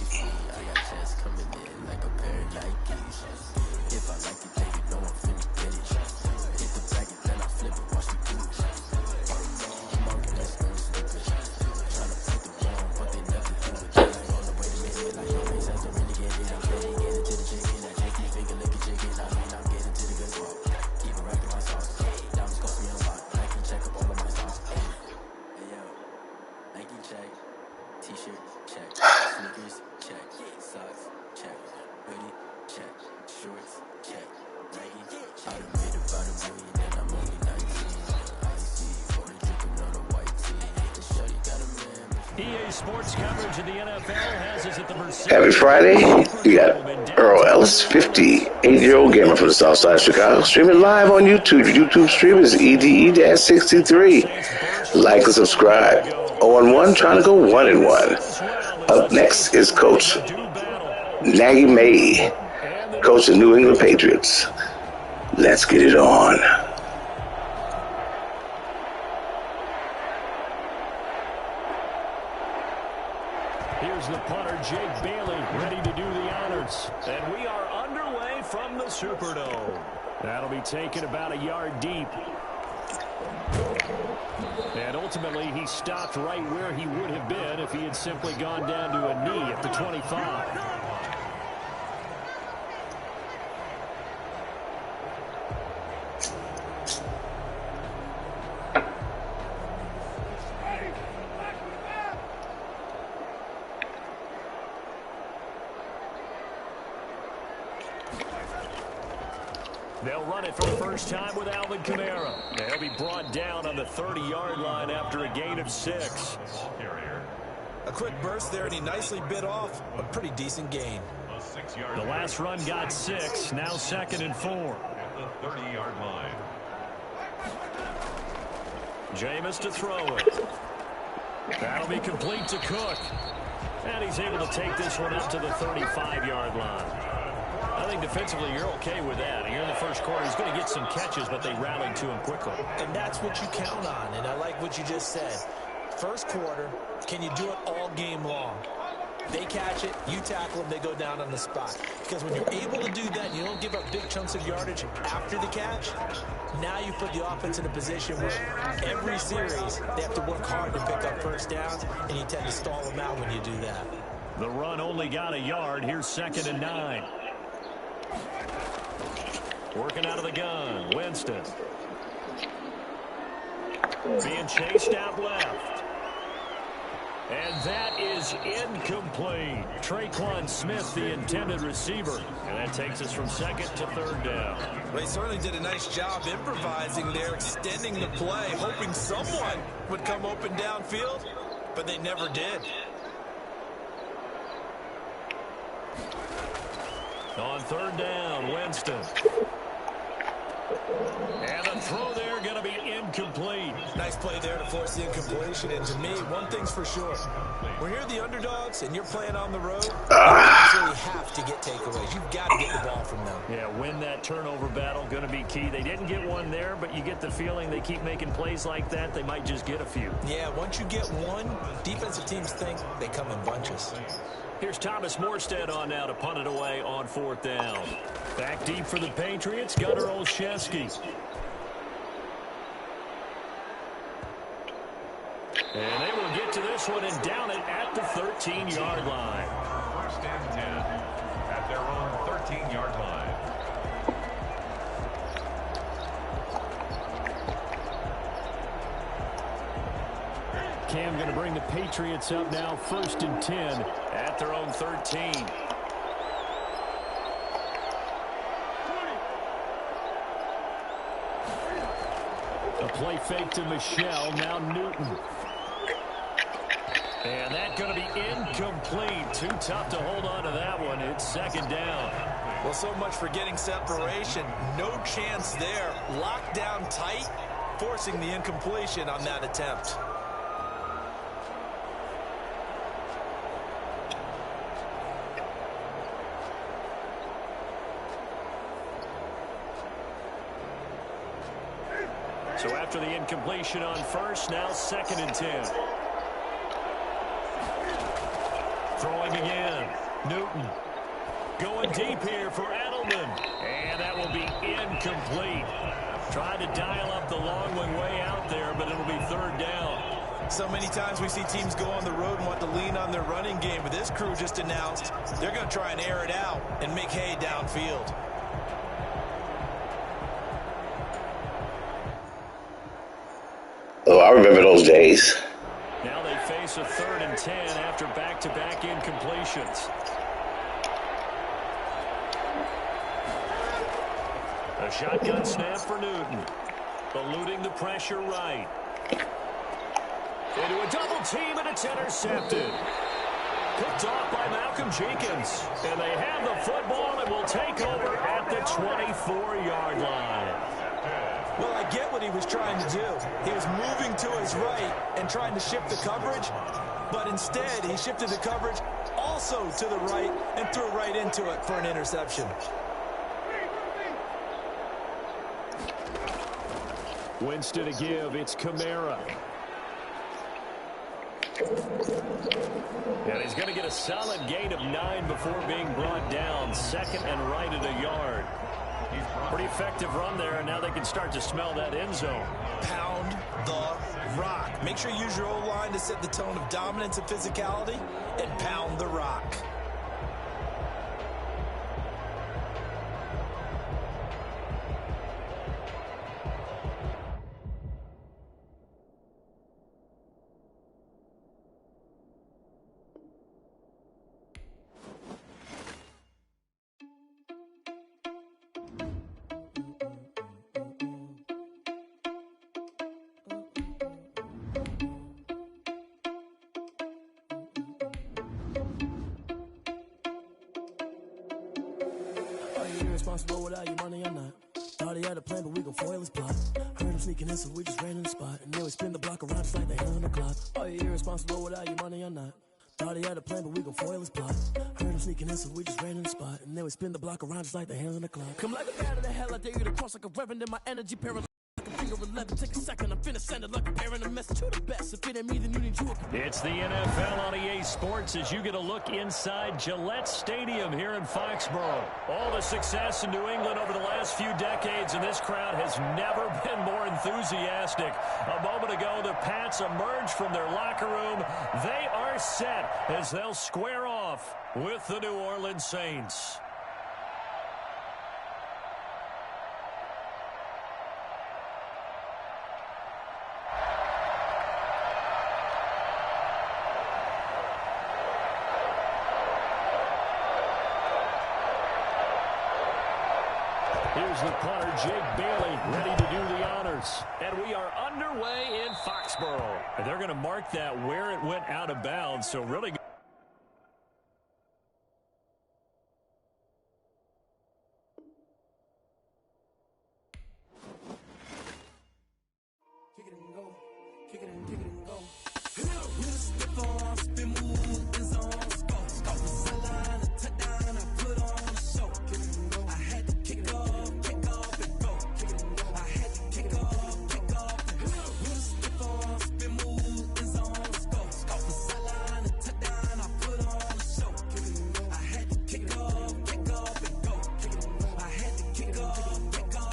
EA Sports coverage of the NFL has us at the Mercedes. Happy Friday. You got Earl Ellis, 58-year-old gamer from the south side of Chicago, streaming live on YouTube. Your YouTube stream is EDE-63. Like and subscribe. 0-1, trying to go 1-1. Up next is Coach Nagy May, coach of New England Patriots. Let's get it on. Here's the punter, Jake Bailey, ready to do the honors. And we are underway from the Superdome. That'll be taken about a yard deep. And ultimately, he stopped right where he would have been if he had simply gone down to a knee at the 25. They'll run it for the first time with Alvin Kamara. They'll be brought down on the 30-yard line after a gain of 6. A quick burst there, and he nicely bit off a pretty decent gain. The last run got 6, now 2nd and 4. At the 30-yard line. Jameis to throw it. That'll be complete to Cook. And he's able to take this one up to the 35-yard line. I think defensively you're okay with that. Here in the first quarter, he's going to get some catches, but they rallied to him quickly. And that's what you count on, and I like what you just said. First quarter, can you do it all game long? They catch it, you tackle them, they go down on the spot. Because when you're able to do that, you don't give up big chunks of yardage after the catch, now you put the offense in a position where every series they have to work hard to pick up first downs, and you tend to stall them out when you do that. The run only got a yard. Here's 2nd and 9. Working out of the gun, Winston. Being chased out left. And that is incomplete. Traquan Smith, the intended receiver. And that takes us from 2nd to 3rd down. Well, he certainly did a nice job improvising there, extending the play, hoping someone would come open downfield, but they never did. On 3rd down, Winston. And the throw there going to be incomplete. Nice play there to force the incompletion. And to me, one thing's for sure. When you're the underdogs and you're playing on the road, you actually have to get takeaways. You've got to get the ball from them. Yeah, win that turnover battle, going to be key. They didn't get one there, but you get the feeling they keep making plays like that, they might just get a few. Yeah, once you get one, defensive teams think they come in bunches. Here's Thomas Morstead on now to punt it away on 4th down. Back deep for the Patriots, Gunnar Olszewski. And they will get to this one and down it at the 13-yard line. 1st and 10 at their own 13-yard line. Cam going to bring the Patriots up now, 1st and 10 at their own 13. A play fake to Michelle, now Newton. And that's going to be incomplete. Too tough to hold on to that one. It's 2nd down. Well, so much for getting separation. No chance there. Locked down tight, forcing the incompletion on that attempt. So after the incompletion on 1st, now 2nd and 10. Throwing again. Newton. Going deep here for Edelman. And that will be incomplete. Tried to dial up the long one way out there, but it'll be 3rd down. So many times we see teams go on the road and want to lean on their running game, but this crew just announced they're going to try and air it out and make hay downfield. Oh, I remember those days. Now they face a 3rd and 10 after back-to-back incompletions. A shotgun snap for Newton. Eluding the pressure right. Into a double team, and it's intercepted. Picked off by Malcolm Jenkins. And they have the football and will take over at the 24-yard line. Well, I get what he was trying to do. He was moving to his right and trying to shift the coverage, but instead he shifted the coverage also to the right and threw right into it for an interception. Winston to give. It's Kamara. And he's going to get a solid gain of 9 before being brought down. 2nd and right at a yard. Pretty effective run there, and now they can start to smell that end zone. Pound the rock. Make sure you use your O-line to set the tone of dominance and physicality, and pound the rock. you irresponsible without your money or not? Thought he had a plan, but we gon' foil his plot. Heard him sneaking in, so we just ran in the spot. And then we spin the block around just like the hand on the clock. Are you irresponsible without your money or not? Thought he had a plan, but we gon' foil his plot. Heard him sneaking in, so we just ran in the spot. And then we spin the block around just like the hands on the clock. Come like a bat of the hell, I dare you to cross like a reverend in my energy paralyzed. Finger 11, take a second, I'm finna send it like a parent, a message to the best. If it ain't me, then you need you. It's the NFL on EA Sports as you get a look inside Gillette Stadium here in Foxborough. All the success in New England over the last few decades, and this crowd has never been more enthusiastic. A moment ago, the Pats emerged from their locker room. They are set as they'll square off with the New Orleans Saints. Here's the punter, Jake Bailey, ready to do the honors. And we are underway in Foxborough. And they're going to mark that where it went out of bounds, so really good. Kick it and go. Kick it and go. With a stiff arm, spin move, is on scope. Scope the sideline, a touchdown, I put on a show. Kick it and go. I had to kick off and go. Kick it and go. I had to kick off and go. With a stiff arm, spin move, is on scope. Scope the sideline, a touchdown, I put on a show. Kick it and go. I had to kick off and go. Kick it and go. I had to kick off and go.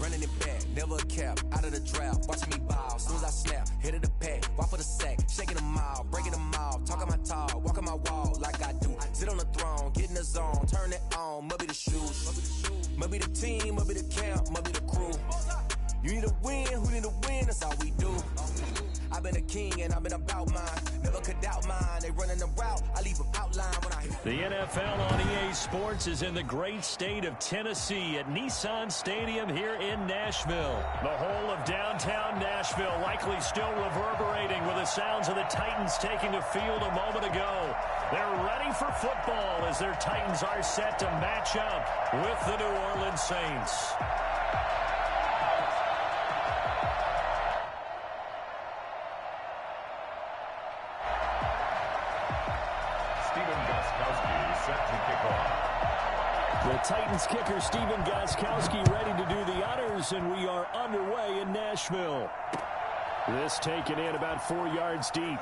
Running it back, never a cap, out of the drought, watching me ball, soon as I snap, hit of the pack, walk for the sack, shaking them out, breaking them out, talking my talk, walking my wall like I do, sit on the throne, get in the zone, turn it on, must be the shoes, must be the team, must be the camp, must be the crew, you need a win, who need a win, that's all we do. I've been a king and I've been about mine. Never could doubt mine. They running the route. I leave them outline when I hit. The NFL on EA Sports is in the great state of Tennessee at Nissan Stadium here in Nashville. The whole of downtown Nashville likely still reverberating with the sounds of the Titans taking the field a moment ago. They're ready for football as their Titans are set to match up with the New Orleans Saints. The Titans kicker Stephen Gostkowski ready to do the honors, and we are underway in Nashville. This taken in about 4 yards deep.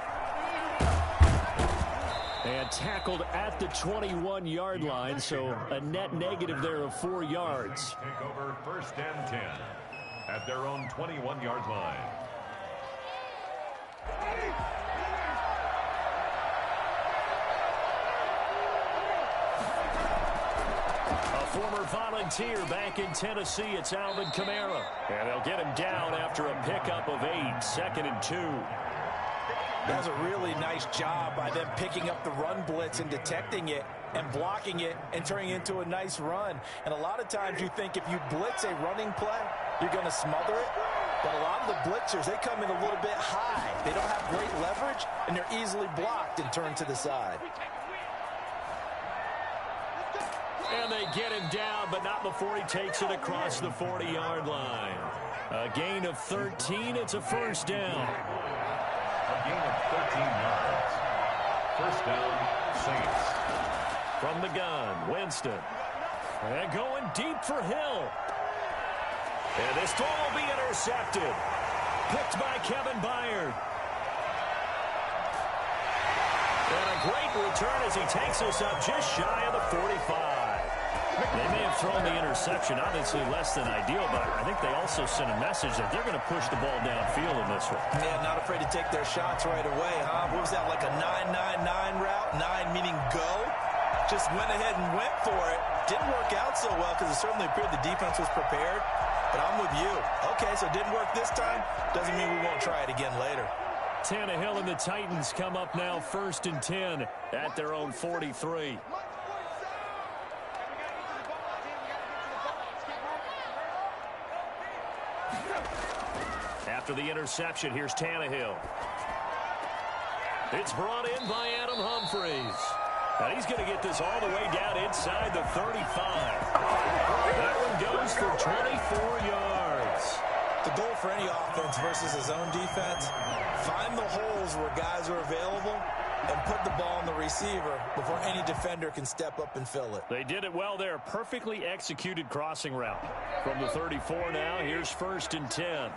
And tackled at the 21-yard line, so a net negative there of 4 yards. Take over 1st and 10 at their own 21-yard line. Former Volunteer back in Tennessee, it's Alvin Kamara. And they'll get him down after a pickup of 8, 2nd and 2. That was a really nice job by them picking up the run blitz and detecting it and blocking it and turning it into a nice run. And a lot of times you think if you blitz a running play, you're going to smother it. But a lot of the blitzers, they come in a little bit high. They don't have great leverage, and they're easily blocked and turned to the side. And they get him down, but not before he takes it across the 40-yard line. A gain of 13. It's a first down. A gain of 13 yards. First down, Saints. From the gun, Winston. And going deep for Hill. And this throw will be intercepted. Picked by Kevin Byard. And a great return as he takes us up just shy of the 45. They may have thrown the interception, obviously less than ideal, but I think they also sent a message that they're going to push the ball downfield in this one. Yeah, not afraid to take their shots right away, huh? What was that, like a 9-9-9 route? 9 meaning go? Just went ahead and went for it. Didn't work out so well because it certainly appeared the defense was prepared. But I'm with you. Okay, so it didn't work this time. Doesn't mean we won't try it again later. Tannehill and the Titans come up now 1st and 10 at their own 43. After the interception, here's Tannehill. It's brought in by Adam Humphries. And he's going to get this all the way down inside the 35. for any offense versus his own defense. Find the holes where guys are available and put the ball on the receiver before any defender can step up and fill it. They did it well there. Perfectly executed crossing route. From the 34 now, here's 1st and 10.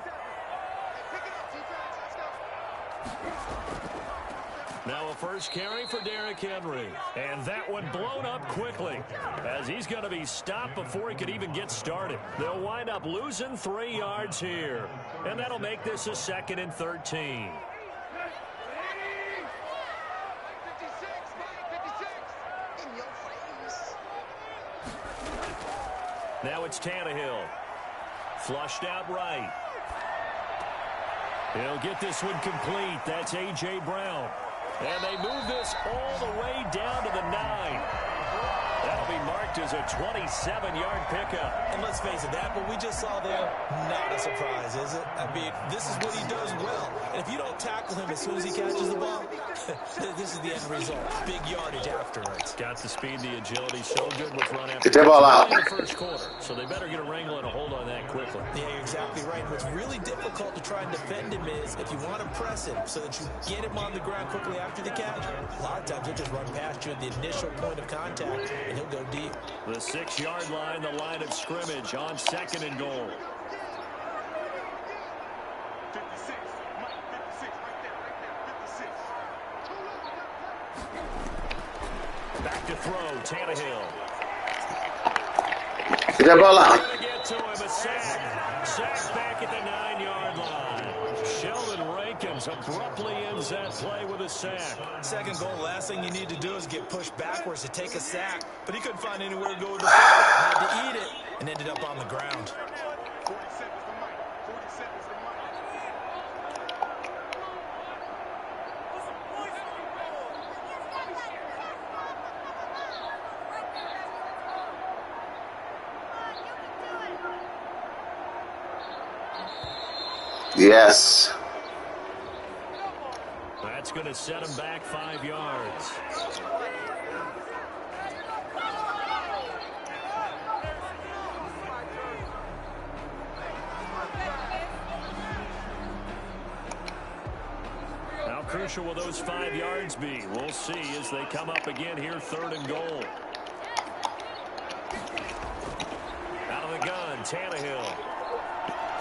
Now a first carry for Derrick Henry. And that one blown up quickly, as he's going to be stopped before he could even get started. They'll wind up losing 3 yards here. And that'll make this a 2nd and 13. Now it's Tannehill. Flushed out right. He'll get this one complete. That's A.J. Brown. And they move this all the way down to the 9. That'll be marked as a 27-yard pickup. And let's face it, that what we just saw there, not a surprise, is it? I mean, this is what he does well. And if you don't tackle him as soon as he catches the ball, this is the end result. Big yardage afterwards. Got the speed, the agility, so good with run after. Get that ball out. In the first quarter, so they better get a wrangle and a hold on that quickly. Yeah, you're exactly right. And what's really difficult to try and defend him is if you want to press him so that you get him on the ground quickly after the catch, a lot of times he'll just run past you at the initial point of contact, and he'll go deep. The 6-yard line, the line of scrimmage on 2nd and goal. 56. Back to throw, Tannehill. Get that ball out. Gonna get to him, a sack. Sack back at the 9-yard line. Sheldon Rankins abruptly ends that play with a sack. 2nd goal, last thing you need to do is get pushed backwards to take a sack. But he couldn't find anywhere to go with the football. Had to eat it and ended up on the ground. 47 is the mic. 47 is the mic. Yes. That's going to set him back 5 yards. How crucial will those 5 yards be? We'll see as they come up again here, 3rd and goal. Out of the gun, Tannehill.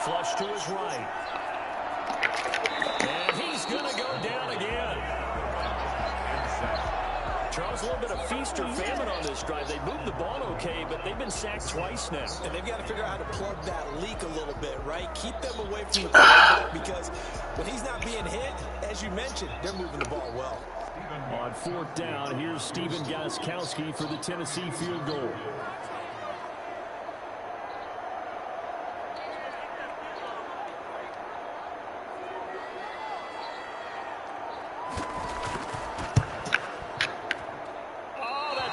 Flush to his right. And he's going to go down again. Charles, a little bit of feast or famine on this drive. They moved the ball okay, but they've been sacked twice now. And they've got to figure out how to plug that leak a little bit, right? Keep them away from the quarterback because when he's not being hit, as you mentioned, they're moving the ball well. On 4th down, here's Stephen Gostkowski for the Tennessee field goal.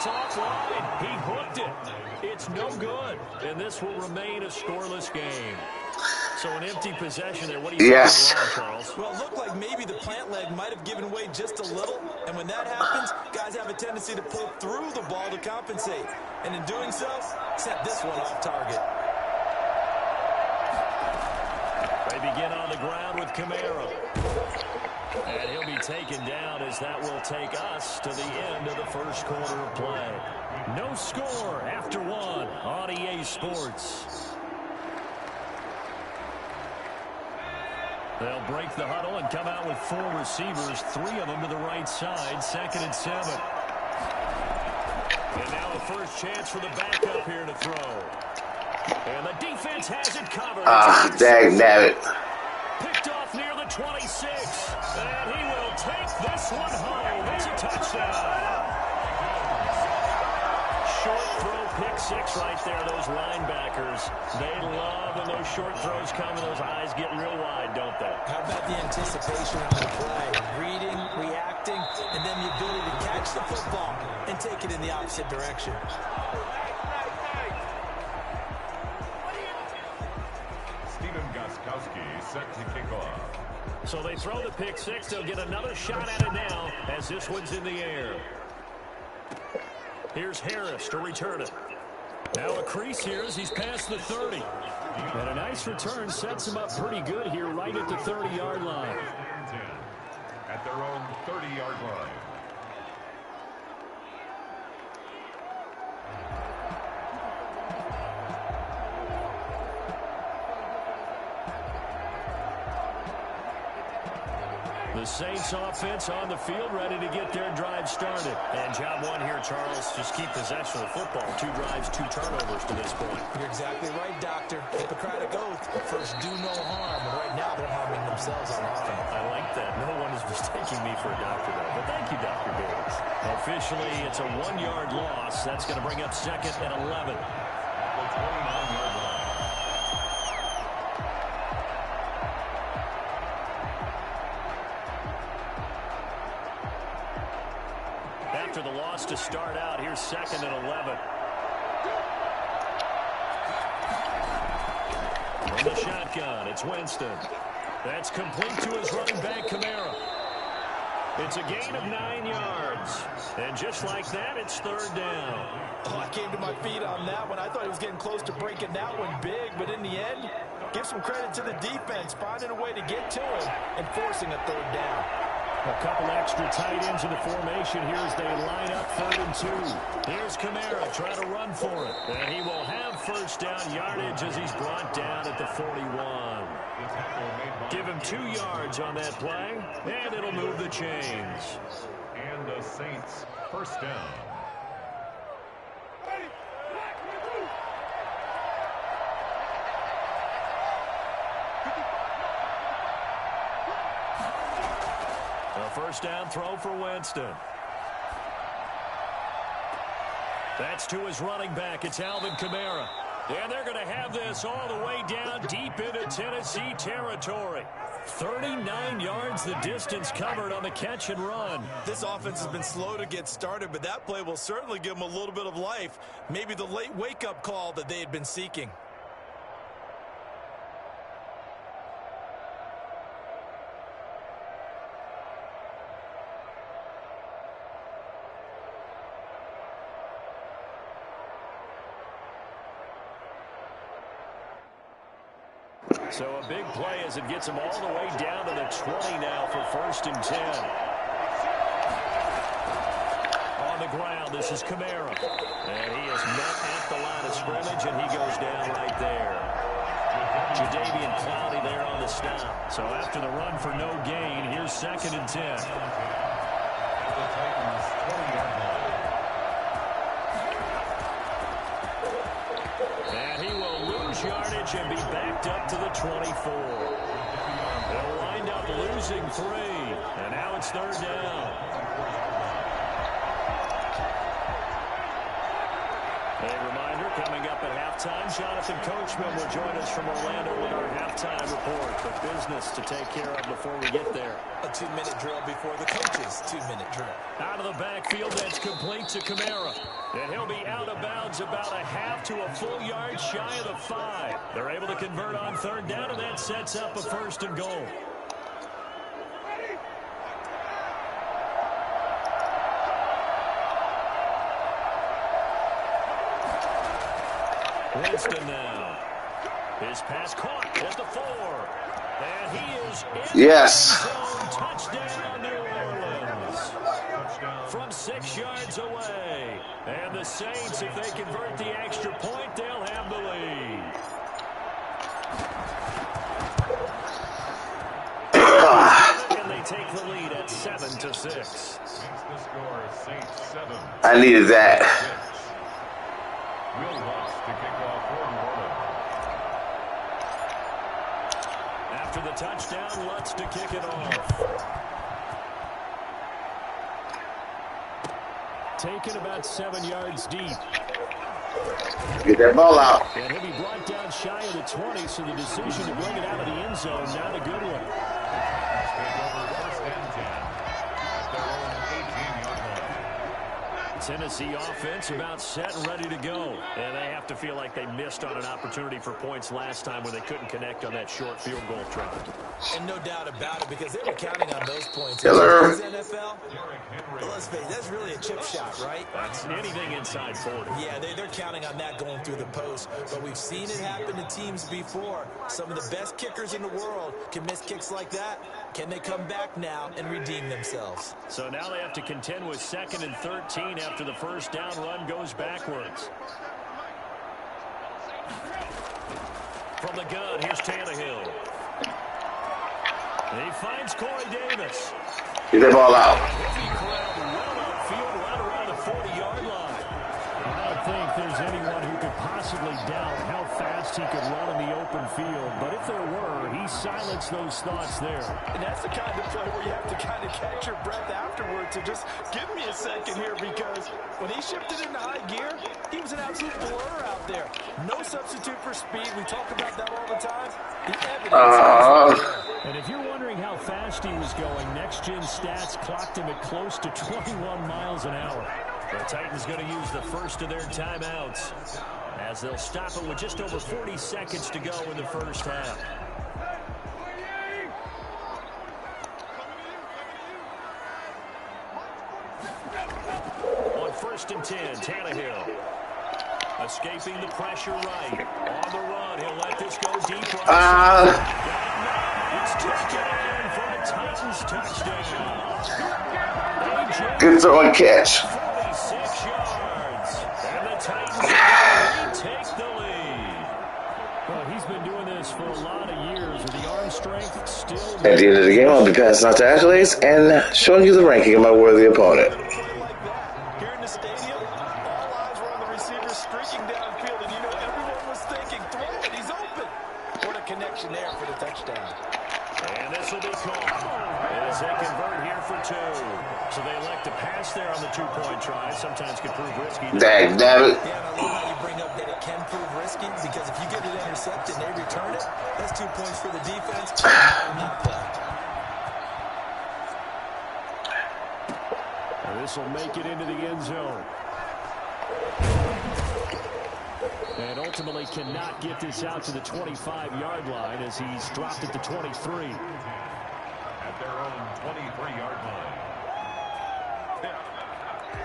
Offline. He hooked it. It's no good. And this will remain a scoreless game. So an empty possession there. What do you think wrong, Charles? Well, it looked like maybe the plant leg might have given way just a little. And when that happens, guys have a tendency to pull through the ball to compensate. And in doing so, set this one off target. They begin on the ground with Camaro. And he'll be taken down as that will take us to the end of the first quarter of play. No score after 1 on EA Sports. They'll break the huddle and come out with 4 receivers, 3 of them to the right side, 2nd and 7. And now a first chance for the backup here to throw. And the defense has it covered. Dang nabbit. Picked off near the 26. And he will take this one home. It's a touchdown. Short throw, pick 6 right there. Those linebackers, they love when those short throws come and those eyes get real wide, don't they? How about the anticipation of the play? Reading, reacting, and then the ability to catch the football and take it in the opposite direction. Stephen Gostkowski set to kick off. So they throw the pick 6. They'll get another shot at it now as this one's in the air. Here's Harris to return it. Now a crease here as he's past the 30. And a nice return sets him up pretty good here right at the 30-yard line. At their own 30-yard line. The Saints offense on the field, ready to get their drive started. And job one here, Charles. Just keep possession of the football. 2 drives, 2 turnovers to this point. You're exactly right, Doctor. Hippocratic oath. First, do no harm. And right now, they're harming themselves on offense. I like that. No one is mistaking me for a doctor, though. But thank you, Dr. Davis. Officially, it's a 1-yard loss. That's going to bring up 2nd and 11. The 29-yard line. After the loss to start out, here's 2nd and 11. From the shotgun, it's Winston. That's complete to his running back, Kamara. It's a gain of 9 yards. And just like that, it's 3rd down. Oh, I came to my feet on that one. I thought he was getting close to breaking that one big, but in the end, give some credit to the defense, finding a way to get to him and forcing a 3rd down. A couple extra tight ends in the formation here as they line up 3rd and 2. Here's Kamara trying to run for it. And he will have 1st down yardage as he's brought down at the 41. Give him 2 yards on that play, and it'll move the chains. And the Saints 1st down. A 1st down throw for Winston. That's to his running back. It's Alvin Kamara. And they're going to have this all the way down deep into Tennessee territory. 39 yards the distance covered on the catch and run. This offense has been slow to get started, but that play will certainly give them a little bit of life. Maybe the late wake-up call that they had been seeking. So a big play as it gets him all the way down to the 20 now for 1st and 10. On the ground, this is Kamara. And he is met at the line of scrimmage, and he goes down right there. Jadeveon Clowney there on the stop. So after the run for no gain, here's 2nd and 10. And he will lose yardage and be backed up to the 24. They'll wind up losing 3. And now it's 3rd down. A reminder, coming up at halftime, Jonathan Coachman will join us from Orlando with our halftime report. But business to take care of before we get there. A 2-minute drill before the coach's 2-minute drill. Out of the backfield, that's complete to Kamara. And he'll be out of bounds about a half to a full yard shy of the 5. They're able to convert on 3rd down, and that sets up a 1st and goal. Winston now. His pass caught at the 4. And he is in Yes. the zone. Touchdown, New Orleans. From 6 yards away. And the Saints, if they convert the extra point, they'll have the lead. And they take the lead at 7-6. I needed that. Will Lutz to kick off for New Orleans. After the touchdown, Lutz to kick it off. Taken about 7 yards deep. Get that ball out. And he'll be brought down shy of the 20, so the decision to bring it out of the end zone, not a good one. Tennessee offense about set and ready to go. And they have to feel like they missed on an opportunity for points last time when they couldn't connect on that short field goal try. And no doubt about it, because they were counting on those points. Killer. In today's NFL, well, let's face it, that's really a chip shot, right? That's anything inside 40. Yeah, they're counting on that going through the post. But we've seen it happen to teams before. Some of the best kickers in the world can miss kicks like that. Can they come back now and redeem themselves? So now they have to contend with 2nd and 13 after the first down run goes backwards. From the gun, here's Tannehill. He finds Corey Davis. Get that ball out. Well upfield, right around the 40-yard line. I don't think there's anyone who could possibly doubt how fast he could run in the open field. But if there were, he silenced those thoughts there. And that's the kind of play where you have to kind of catch your breath afterwards and just give me a second here, because when he shifted into high gear, he was an absolute blur out there. No substitute for speed. We talk about that all the time. The evidence is and if you're wondering how fast he was going, next-gen stats clocked him at close to 21 miles an hour. The Titans going to use the first of their timeouts as they'll stop it with just over 40 seconds to go in the first half. On 1st and 10, Tannehill. Escaping the pressure right. On the run, he'll let this go deep. It's taken in for a Titans touchdown. Good throw and catch. 46 yards. And the Titans are going to retake the lead. Well, he's been doing this for a lot of years with the arm strength still. At the end of the game, I'll be passing out the accolades and showing you the ranking of my worthy opponent. Here in the stadium, all eyes were on the receiver streaking downfield, and everyone was thinking, throw it, he's open. What a connection there for the touchdown. And this will be caught as they convert here for 2. So they elect to pass there on the 2-point try. Sometimes can prove risky. Dang, damn it. Yeah, and I love how you bring up that it can prove risky, because if you get it intercepted and they return it, that's 2 points for the defense. And this will make it into the end zone. And ultimately cannot get this out to the 25-yard line as he's dropped at the 23. At their own 23-yard line.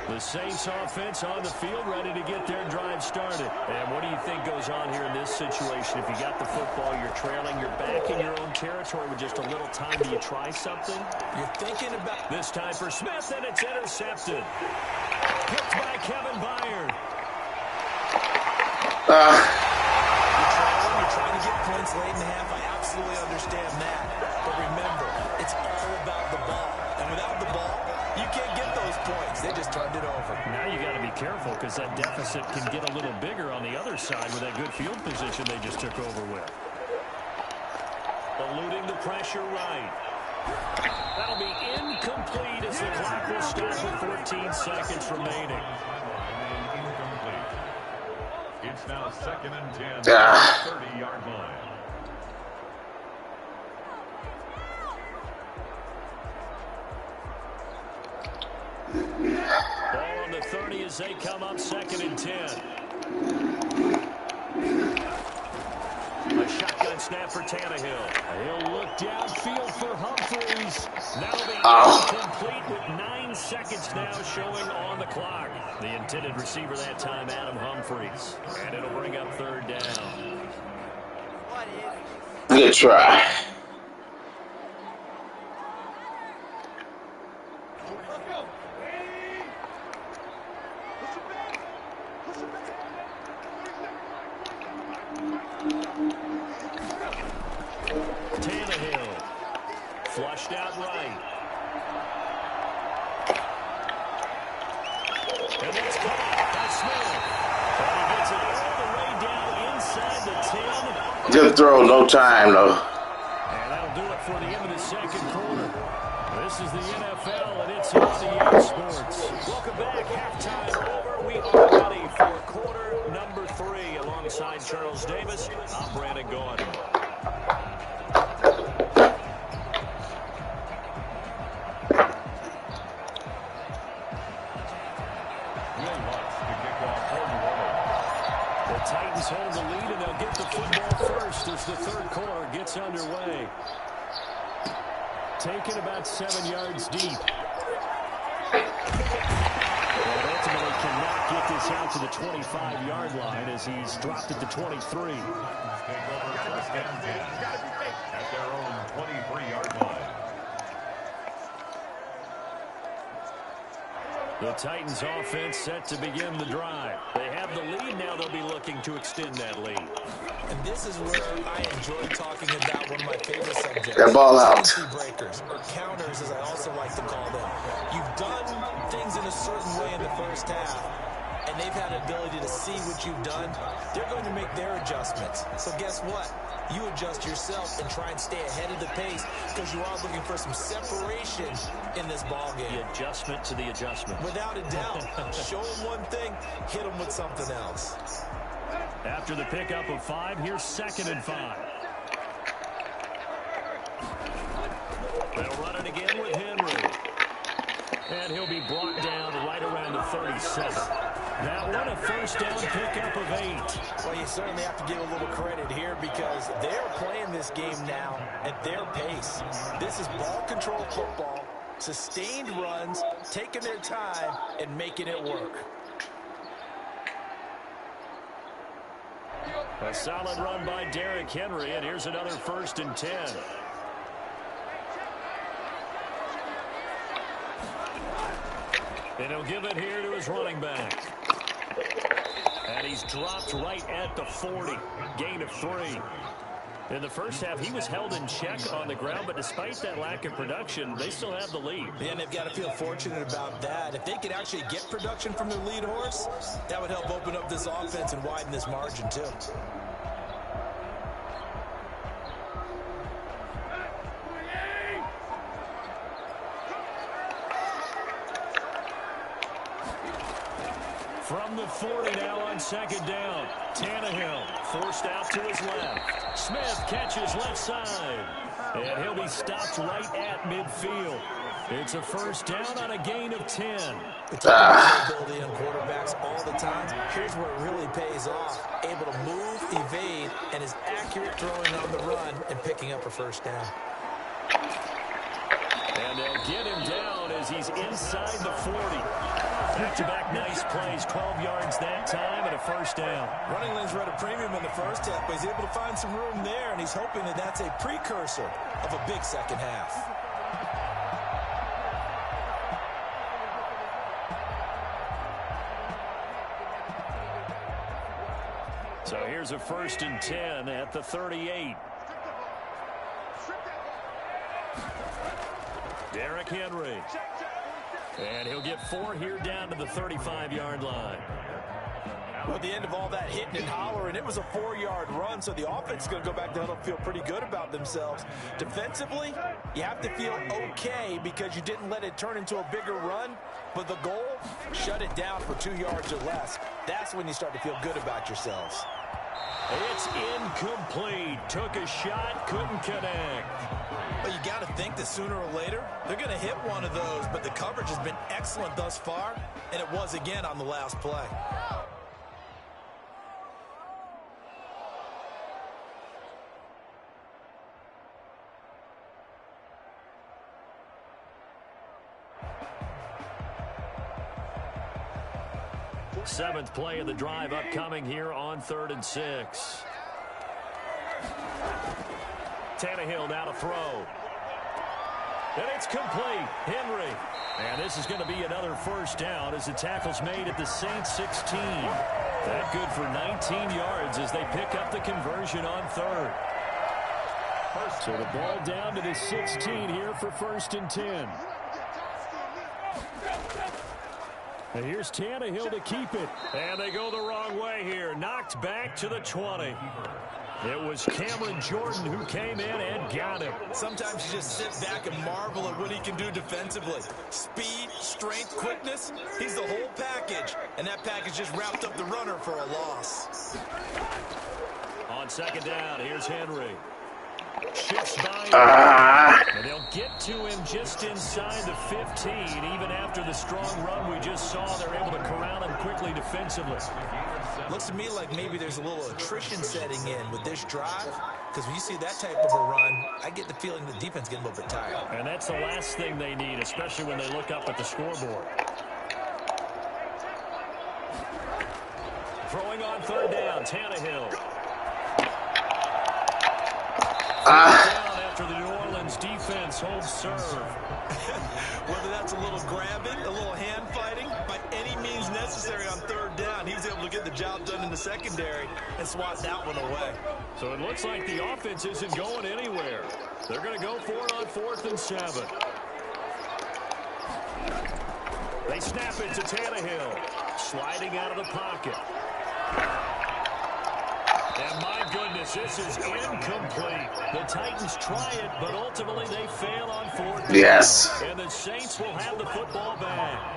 The Saints offense on the field, ready to get their drive started. And what do you think goes on here in this situation? If you got the football, you're trailing, you're back in your own territory with just a little time. Do you try something? You're thinking about this time for Smith, and it's intercepted. Picked by Kevin Byard. You're trying to get points late in the half. I absolutely understand that. But remember, it's all about the ball. And without the ball, you can't get those points. They just turned it over. Now you got to be careful, because that deficit can get a little bigger on the other side with that good field position they just took over with. Eluding the pressure right. That'll be incomplete as the clock will stop with 14 seconds remaining. It's now 2nd and 10 at the 30-yard line. Ball on the 30 as they come up 2nd and 10. A shotgun snap for Tannehill. He'll look downfield for Humphreys. That'll be incomplete with 9 seconds now showing on the clock. The intended receiver that time, Adam Humphreys. And it'll bring up 3rd down. Good try. Tannehill. Flushed out right. And that's caught by Smith. And he gets it all the way down inside the 10. Good throw, no time though. And that'll do it for the end of the 2nd quarter. This is the NFL, and it's on the EA Sports. Welcome back. Halftime over. We are ready for quarter number 3. Alongside Charles Davis, I'm Brandon Gordon. get the football first as the third quarter gets underway. Taken about 7 yards deep. And ultimately cannot get this out to the 25-yard line as he's dropped at the 23. Take over first and 10 at their own 23-yard line. The Titans offense set to begin the drive. They have the lead now. They'll be looking to extend that lead. And this is where I enjoy talking about one of my favorite subjects. That ball out. Tendency breakers, or counters as I also like to call them. You've done things in a certain way in the first half, and they've had an ability to see what you've done. They're going to make their adjustments. So guess what? You adjust yourself and try and stay ahead of the pace because you are looking for some separation in this ball game. The adjustment to the adjustment. Without a doubt. Show them one thing, hit them with something else. After the pickup of 5, here's 2nd and 5. They'll run it again with Henry. And he'll be brought down right around the 37. That one a first down pickup of 8. Well, you certainly have to give a little credit here because they're playing this game now at their pace. This is ball control football, sustained runs, taking their time, and making it work. A solid run by Derrick Henry, and here's another 1st and 10. And he'll give it here to his running back. And he's dropped right at the 40. Gain of 3. In the first half, he was held in check on the ground, but despite that lack of production, they still have the lead. Yeah, and they've got to feel fortunate about that. If they could actually get production from their lead horse, that would help open up this offense and widen this margin, too. From the 40 now on 2nd down. Tannehill forced out to his left. Smith catches left side. And he'll be stopped right at midfield. It's a first down on a gain of 10. It's ability on quarterbacks all the time. Here's where it really pays off. Able to move, evade, and is accurate throwing on the run and picking up a first down. And they'll get him down as he's inside the 40. Back-to-back nice plays, 12 yards that time and a first down. Running lanes were at a premium in the first half, but he's able to find some room there, and he's hoping that that's a precursor of a big second half. So here's a 1st and 10 at the 38. Derrick Henry. And he'll get 4 here down to the 35-yard line. Well, at the end of all that hitting and hollering, it was a 4-yard run, so the offense is going to go back down and feel pretty good about themselves. Defensively, you have to feel okay because you didn't let it turn into a bigger run, but the goal, shut it down for 2 yards or less. That's when you start to feel good about yourselves. It's incomplete. Took a shot, couldn't connect. But you got to think that sooner or later, they're going to hit one of those, but the coverage has been excellent thus far, and it was again on the last play. Seventh play of the drive upcoming here on 3rd and 6. Tannehill now to throw. And it's complete. Henry. And this is going to be another first down as the tackle's made at the Saints 16. That good for 19 yards as they pick up the conversion on 3rd. So the ball down to the 16 here for 1st and 10. And here's Tannehill to keep it. And they go the wrong way here. Knocked back to the 20. It was Cameron Jordan who came in and got him. Sometimes you just sit back and marvel at what he can do defensively. Speed, strength, quickness. He's the whole package. And that package just wrapped up the runner for a loss. On 2nd down, here's Henry. Shifts by and they'll get to him just inside the 15. Even after the strong run we just saw, they're able to corral him quickly defensively. Looks to me like maybe there's a little attrition setting in with this drive, because when you see that type of a run, I get the feeling the defense getting a little bit tired. And that's the last thing they need, especially when they look up at the scoreboard. Throwing on third down, Tannehill. Down after the New Orleans defense holds serve. Whether that's a little grabbing, a little hand fighting, by any means necessary on third down, he's able to get the job done in the secondary and swat that one away. So it looks like the offense isn't going anywhere. They're going to go for it on 4th and 7. They snap it to Tannehill, sliding out of the pocket. And my goodness, this is incomplete. The Titans try it, but ultimately they fail on 4th down. Yes. And the Saints will have the football back.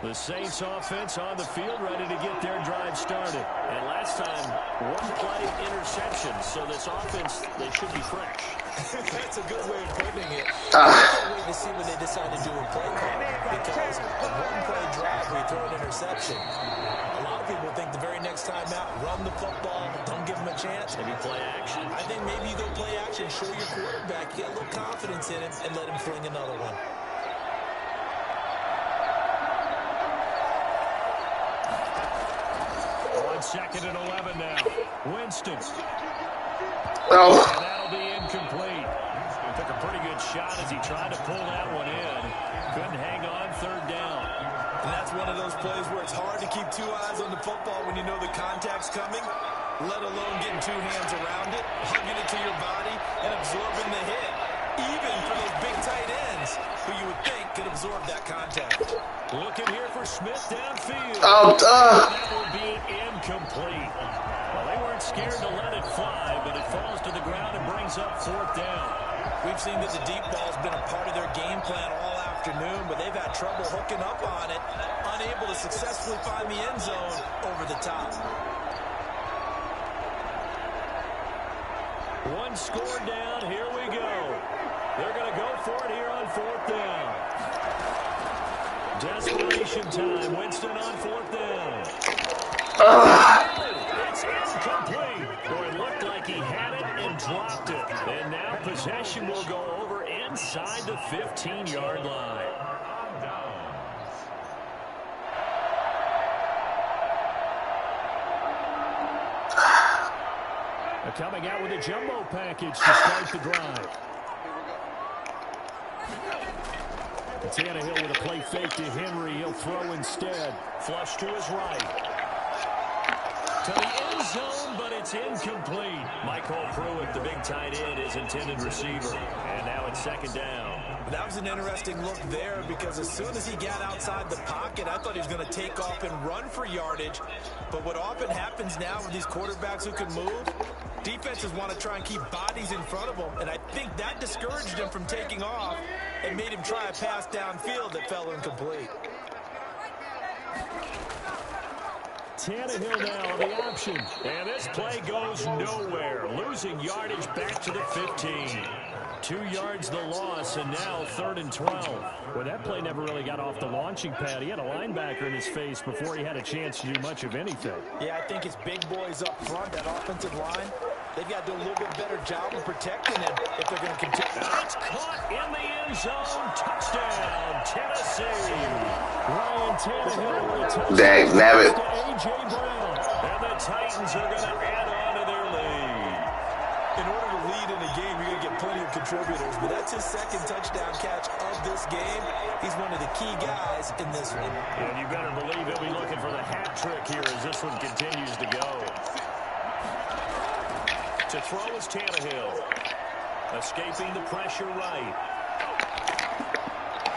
The Saints offense on the field ready to get their drive started. And last time, one play interception. So this offense, they should be fresh. That's a good way of putting it. I can't wait to see what they decide to do in play calling, because a one-play drive where you throw an interception, a lot of people think the very next time out, run the football, don't give them a chance. Maybe play action. I think maybe you go play action, show your quarterback, get a little confidence in him, and let him fling another one. On 2nd and 11 now. Winston. Oh. And that'll be incomplete. He took a pretty good shot as he tried to pull that one in. Couldn't hang on 3rd down. And that's one of those plays where it's hard to keep 2 eyes on the football when you know the contact's coming, let alone getting 2 hands around it, hugging it to your body, and absorbing the hit. Even for those big tight ends, who you would think could absorb that contact. Looking here for Smith downfield. Oh, That will be incomplete. Well, they weren't scared to let it fly, but it falls to the ground and brings up 4th down. We've seen that the deep ball's been a part of their game plan all afternoon, but they've had trouble hooking up on it, unable to successfully find the end zone over the top. One score down, here we go. They're going to go for it here on 4th down. Desperation time, Winston on 4th down. It's incomplete. Boy, it looked like he had it and dropped it. And now possession will go over inside the 15-yard line. They're coming out with a jumbo package to start the drive. Tannehill with a play fake to Henry. He'll throw instead. Flush to his right. To the end zone, but it's incomplete. Michael Pruitt, the big tight end, is intended receiver. And now it's 2nd down. That was an interesting look there, because as soon as he got outside the pocket, I thought he was going to take off and run for yardage. But what often happens now with these quarterbacks who can move, defenses want to try and keep bodies in front of them, and I think that discouraged him from taking off and made him try a pass downfield that fell incomplete. Tannehill now on the option. And this play goes nowhere. Losing yardage back to the 15. 2 yards the loss, and now 3rd and 12. Well, that play never really got off the launching pad. He had a linebacker in his face before he had a chance to do much of anything. Yeah, I think it's big boys up front, that offensive line. They've got to do a little bit better job of protecting him if they're going to continue. It's caught in the end zone. Touchdown, Tennessee. Ryan Tannehill with a touchdown. Dang, nabbit. To A.J. Brown. And the Titans are going to add on to their lead. In order to lead in a game, you're going to get plenty of contributors, but that's his 2nd touchdown catch of this game. He's one of the key guys in this one. And you better believe he'll be looking for the hat trick here as this one continues to go. To throw is Tannehill. Escaping the pressure right.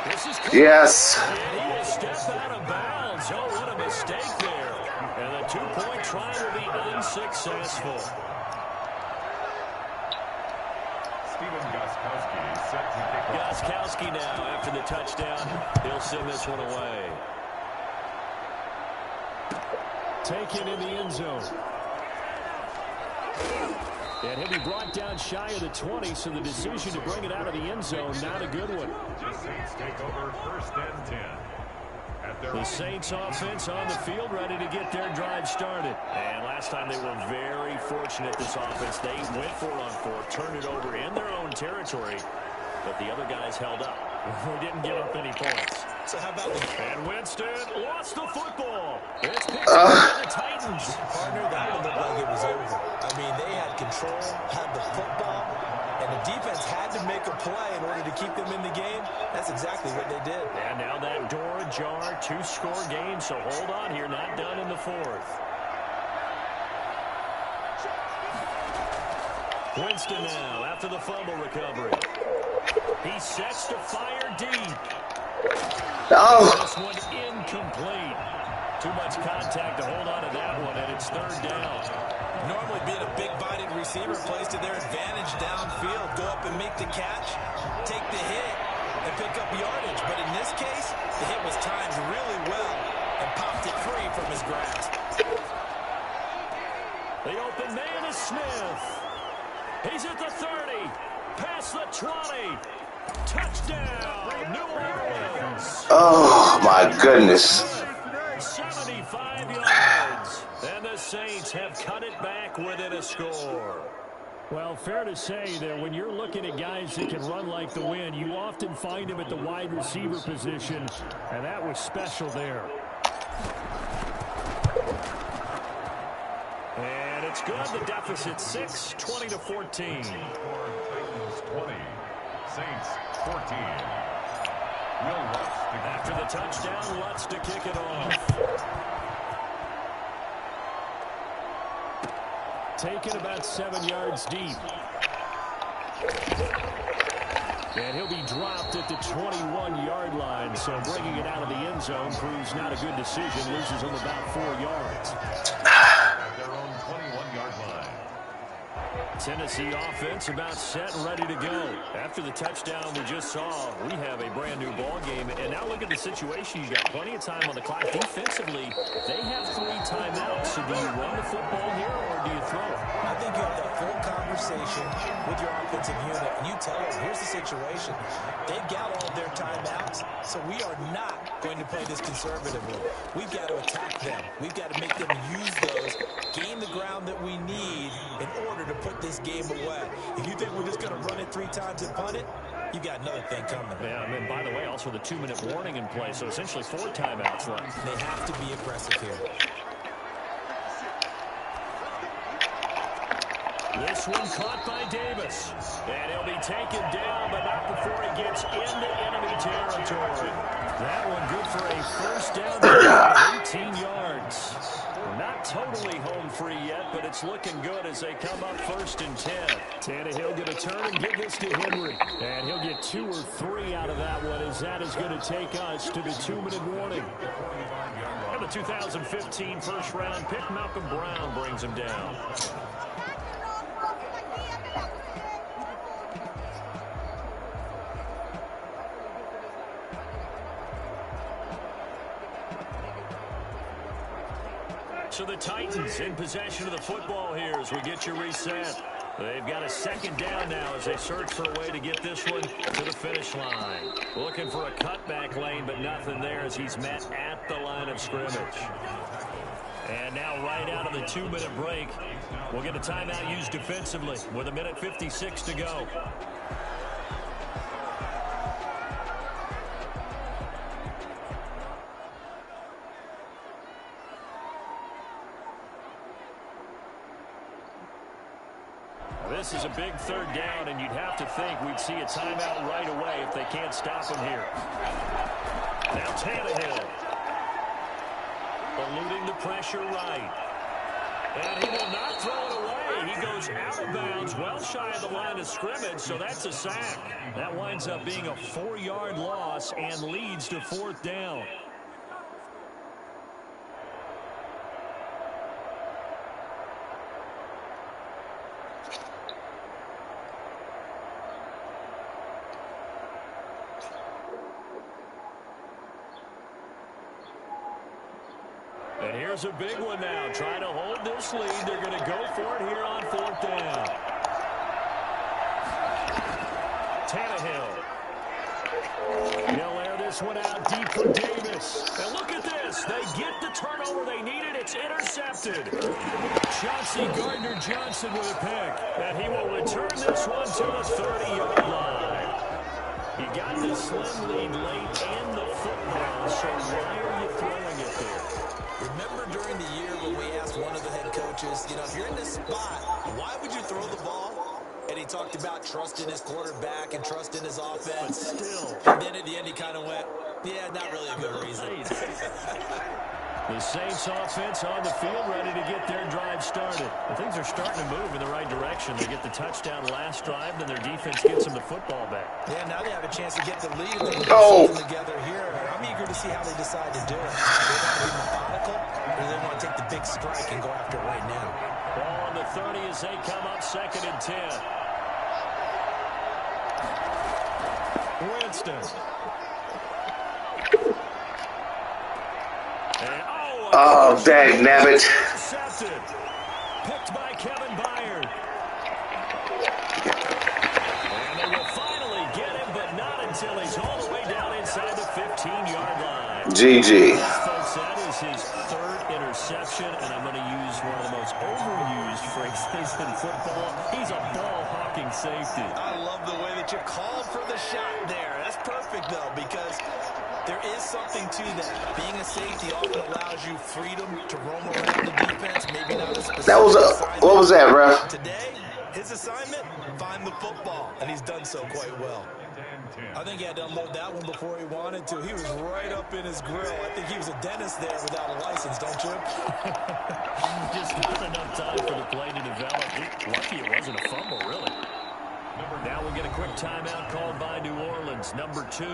This is cool. Yes. And he will step out of bounds. Oh, what a mistake there. And the 2-point try will be unsuccessful. Steven Gostkowski set to kick off. Gostkowski now after the touchdown. He'll send this one away. Taken in the end zone. And he'll be brought down shy of the 20, so the decision to bring it out of the end zone, not a good one. The Saints take over 1st and 10 at The Saints offense on the field, ready to get their drive started. And last time they were very fortunate, this offense. They went for it on fourth, turned it over in their own territory, but the other guys held up. They didn't give up any points. So how about the... And Winston lost the football. It's picked up by the Titans. Partner, that one looked like it was over. I mean, they had control, had the football, and the defense had to make a play in order to keep them in the game. That's exactly what they did. And now that door ajar, two-score game, so hold on here, not done in the fourth. Winston now after the fumble recovery. He sets to fire deep. Oh. This one incomplete. Too much contact to hold on to that one, and it's third down. Normally being a big-bodied receiver plays to their advantage downfield. Go up and make the catch, take the hit, and pick up yardage. But in this case, the hit was timed really well and popped it free from his grasp. The open man is Smith. He's at the 30, past the 20. Touchdown, New Orleans. Oh, my goodness. 75 yards. And the Saints have cut it back within a score. Well, fair to say that when you're looking at guys that can run like the wind, you often find them at the wide receiver position, and that was special there. And it's good. The deficit 6, 20-14. Titans 20, Saints 14. Will Lutz After the touchdown, Lutz to kick it off. Taken about 7 yards deep. And he'll be dropped at the 21-yard line, so bringing it out of the end zone proves not a good decision. Loses him about 4 yards. at their own 21-yard line. Tennessee offense about set and ready to go. After the touchdown we just saw, we have a brand new ball game. And now look at the situation. You got plenty of time on the clock. Defensively, they have 3 timeouts. So do you run the football here or do you throw it? I think you have that full conversation with your offensive unit, and you tell them, here's the situation. They've got all of their timeouts, so we are not going to play this conservatively. We've got to attack them. We've got to make them use those, gain the ground that we need in order to put this game away. If you think we're just going to run it 3 times and punt it, you got another thing coming. Yeah, and then, by the way, also the 2-minute warning in play, so essentially 4 timeouts left. They have to be aggressive here. This one caught by Davis. And he'll be taken down, but not before he gets into enemy territory. That one good for a first down, 18 yards. Not totally home free yet, but it's looking good as they come up 1st and 10. Tannehill going to turn and give this to Henry. And he'll get 2 or 3 out of that one, as that is going to take us to the 2-minute warning. And the 2015 first-round pick, Malcolm Brown, brings him down. So the Titans in possession of the football here as we get you reset. They've got a 2nd down now as they search for a way to get this one to the finish line. Looking for a cutback lane, but nothing there as he's met at the line of scrimmage. And now right out of the 2-minute break, we'll get a timeout used defensively with 1:56 to go. This is a big 3rd down, and you'd have to think we'd see a timeout right away if they can't stop him here. Now Tannehill. Eluding the pressure right. And he will not throw it away. He goes out of bounds, well shy of the line of scrimmage, so that's a sack. That winds up being a 4-yard loss and leads to 4th down. And here's a big one now. Trying to hold this lead. They're going to go for it here on 4th down. Tannehill. He'll air this one out deep for Davis. And look at intercepted. Chauncey Gardner-Johnson with a pick. And he will return this one to the 30-yard line. You got the slim lead late and the football, so why are you throwing it there? Remember during the year when we asked one of the head coaches, you know, if you're in this spot, why would you throw the ball? And he talked about trusting his quarterback and trusting his offense. But still. And then at the end he kind of went, yeah, not really a good reason. The Saints offense on the field ready to get their drive started. Well, things are starting to move in the right direction. They get the touchdown last drive, then their defense gets them the football back. Yeah, now they have a chance to get the lead. They can put something together here. I'm eager to see how they decide to do it. Do they want to be methodical, or do they want to take the big strike and go after it right now? Ball on the 30 as they come up 2nd and 10. Winston. Oh, dang nabbit. Intercepted. Picked by Kevin Byard. And they will finally get him, but not until he's all the way down inside the 15-yard line. GG. Folks, that is his 3rd interception, and I'm going to use one of the most overused phrases in football. He's a ball-hawking safety. I love the way that you called for the shot there. That's perfect, though, because there is something to that. Being a safety often allows you freedom to roam around the defense, maybe not a specific That was what was that, bro? Today, his assignment, find the football, and he's done so quite well. I think he had to unload that one before he wanted to. He was right up in his grill. I think he was a dentist there without a license, don't you? Just not enough time for the play to develop. Lucky it wasn't a fumble, really. Now we'll get a quick timeout called by New Orleans, number 2,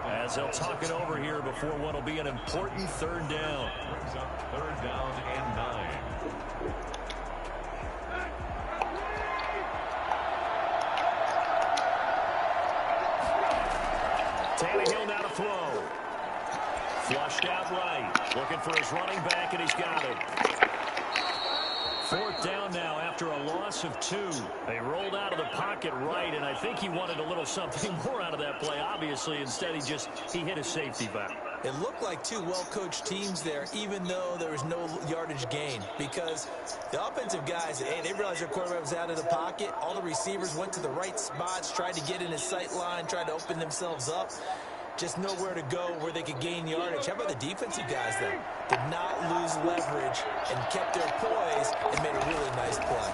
as they'll talk it over here before what will be an important 3rd down. Brings up 3rd down and 9. Tannehill now to throw. Flushed out right. Looking for his running back, and he's got him. 4th down now after a loss of 2. They rolled out of the pocket right, and I think he wanted a little something more out of that play. Obviously, instead he hit a safety back. It looked like 2 well-coached teams there, even though there was no yardage gain, because the offensive guys, hey, they realized their quarterback was out of the pocket. All the receivers went to the right spots, tried to get in his sight line, tried to open themselves up. Just nowhere to go where they could gain yardage. How about the defensive guys, though? Did not lose leverage and kept their poise and made a really nice play.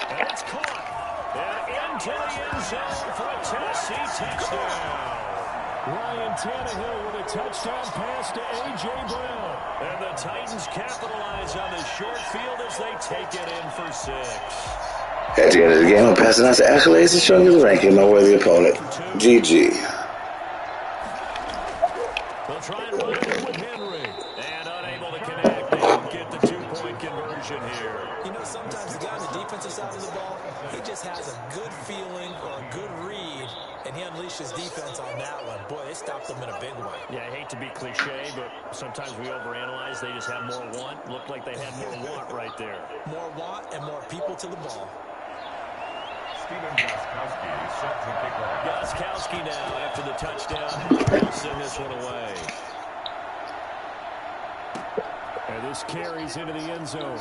And it's caught. And into the end zone for a Tennessee touchdown. Ryan Tannehill with a touchdown pass to A.J. Brown. And the Titans capitalize on the short field as they take it in for 6. At the end of the game, I'm passing out the accolades and showing you the ranking of my worthy opponent. GG. They'll try and run it with Henry. And unable to connect. They don't get the 2-point conversion here. You know, sometimes the guy on the defensive side of the ball, he just has a good feeling or a good read, and he unleashed his defense on that one. Boy, they stopped them in a big way. Yeah, I hate to be cliche, but sometimes we overanalyze. They just have more want. Looked like they had more want right there. More want and more people to the ball. Steven Gostkowski is set to kick off. Gostkowski now after the touchdown. He'll send this one away. And this carries into the end zone.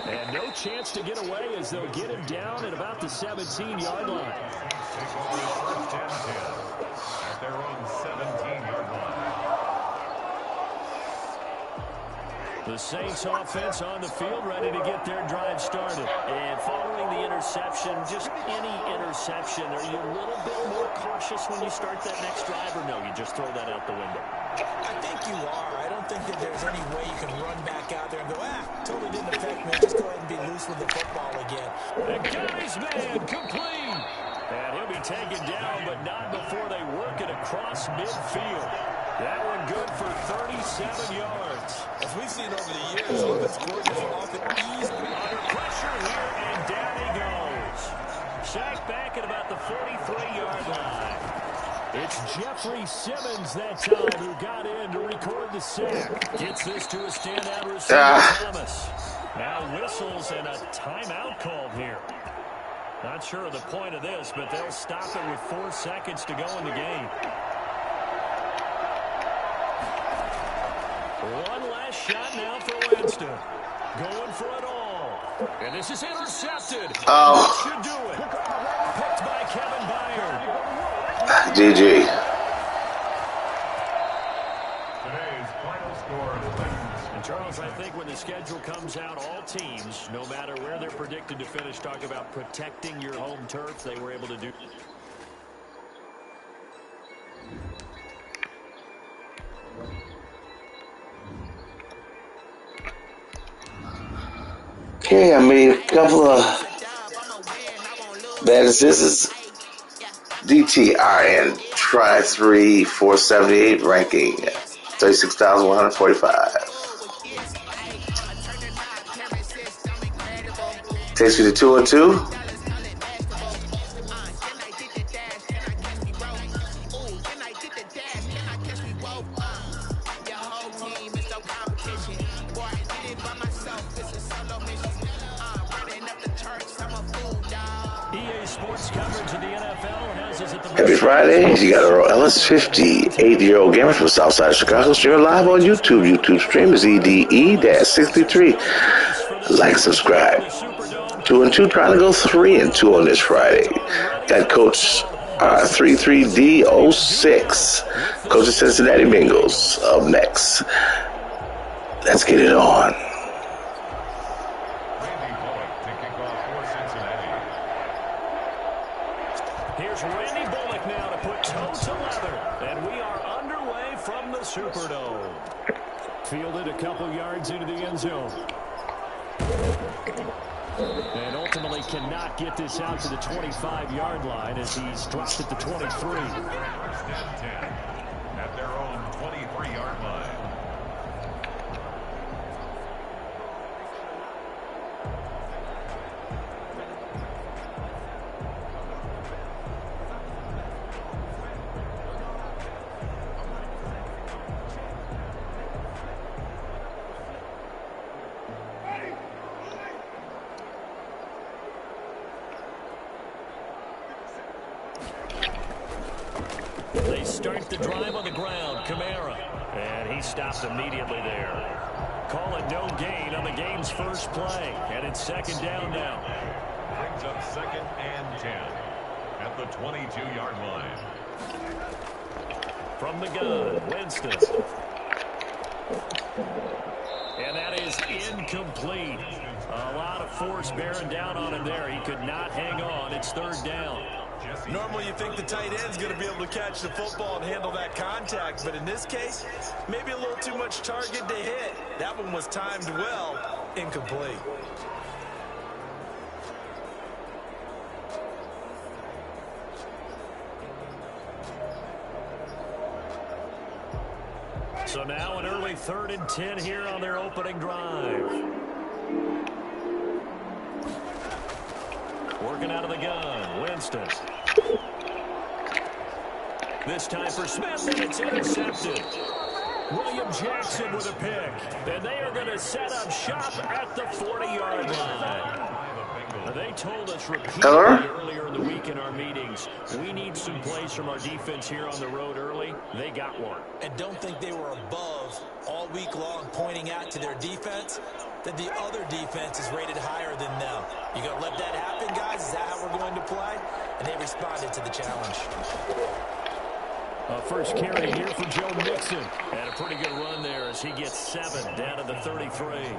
And no chance to get away as they'll get him down at about the 17-yard line. Take over 1st and 10 at their own 17-yard line. The Saints offense on the field ready to get their drive started. And following the interception, just any interception, are you a little bit more cautious when you start that next drive, or no, you just throw that out the window? I think you are. I don't think that there's any way you can run back out there and go, totally didn't affect me. Just go ahead and be loose with the football again. And Gary's man complete. And he'll be taken down, but not before they work it across midfield. That one good for 37 yards. As we've seen over the years, offense coordinators are often eased under pressure here, and down he goes. Sacked back at about the 43-yard line. It's Jeffrey Simmons that time who got in to record the sack. Gets this to a standout receiver, Thomas. Now whistles and a timeout called here. Not sure of the point of this, but they'll stop it with 4 seconds to go in the game. One last shot now for Winston. Going for it all. And this is intercepted. Oh. That should do it. Picked by Kevin Byard. GG. And Charles, I think when the schedule comes out, all teams, no matter where they're predicted to finish, talk about protecting your home turf. They were able to do. Okay, I made a couple of bad assists. DTRN Try 3 478 ranking 36,145. Takes me to 2 and 2. EA Sports coverage of the NFL has us at the Every Friday, you got Earl Ellis, 58-year-old gamer from Southside Chicago, streaming live on YouTube. YouTube stream is EDE-63. Like, subscribe. 2 and 2, trying to go 3 and 2 on this Friday. Got Coach 33D06, Coach of Cincinnati Bengals, up next. Let's get it on. Here's Randy Bullock now to put toe to leather. And we are underway from the Superdome. Fielded a couple yards into the end zone. And ultimately cannot get this out to the 25-yard line as he's dropped at the 23. First and 10 at their own 23-yard line. They start the drive on the ground. Kamara. And he stopped immediately there. Call it no gain on the game's first play. And it's second down now. Brings up second and 10 at the 22-yard line. From the gun, Winston. And that is incomplete. A lot of force bearing down on him there. He could not hang on. It's third down. Normally you think the tight end's going to be able to catch the football and handle that contact, but in this case, maybe a little too much target to hit. That one was timed well, incomplete. So now an early 3rd and 10 here on their opening drive. Working out of the gun, Winston. This time for Smith, and it's intercepted. William Jackson with a pick. And they are going to set up shop at the 40-yard line. They told us repeatedly earlier in the week in our meetings, we need some plays from our defense here on the road early. They got one. And don't think they were above all week long pointing out to their defense that the other defense is rated higher than them. You going to let that happen, guys? Is that how we're going to play? And they responded to the challenge. First carry here for Joe Mixon. And a pretty good run there as he gets 7 down to the 33.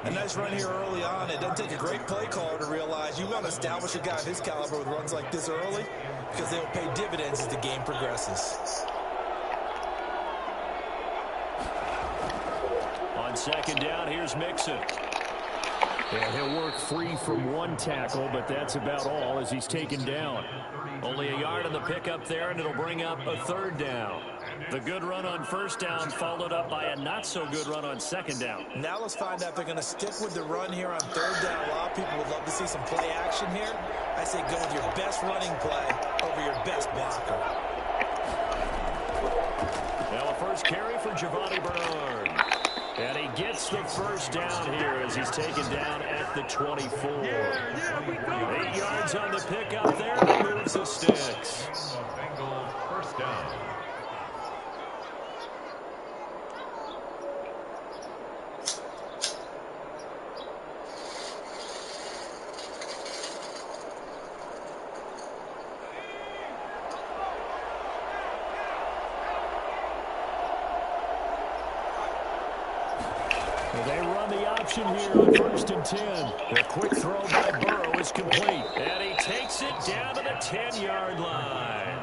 A nice run here early on. It doesn't take a great play caller to realize you want to establish a guy of his caliber with runs like this early because they'll pay dividends as the game progresses. On second down, here's Mixon. And he'll work free from one tackle, but that's about all as he's taken down. Only a yard on the pickup there, and it'll bring up a 3rd down. The good run on first down followed up by a not-so-good run on second down. Now let's find out if they're going to stick with the run here on 3rd down. A lot of people would love to see some play action here. I say go with your best running play over your best blocker. Now a first carry for Giovanni Bernard. And he gets the first down here as he's taken down at the 24. 8 yards on the pickup there, and moves the sticks. Bengals first down. They run the option here on 1st and 10. The quick throw by Burrow is complete. And he takes it down to the 10-yard line.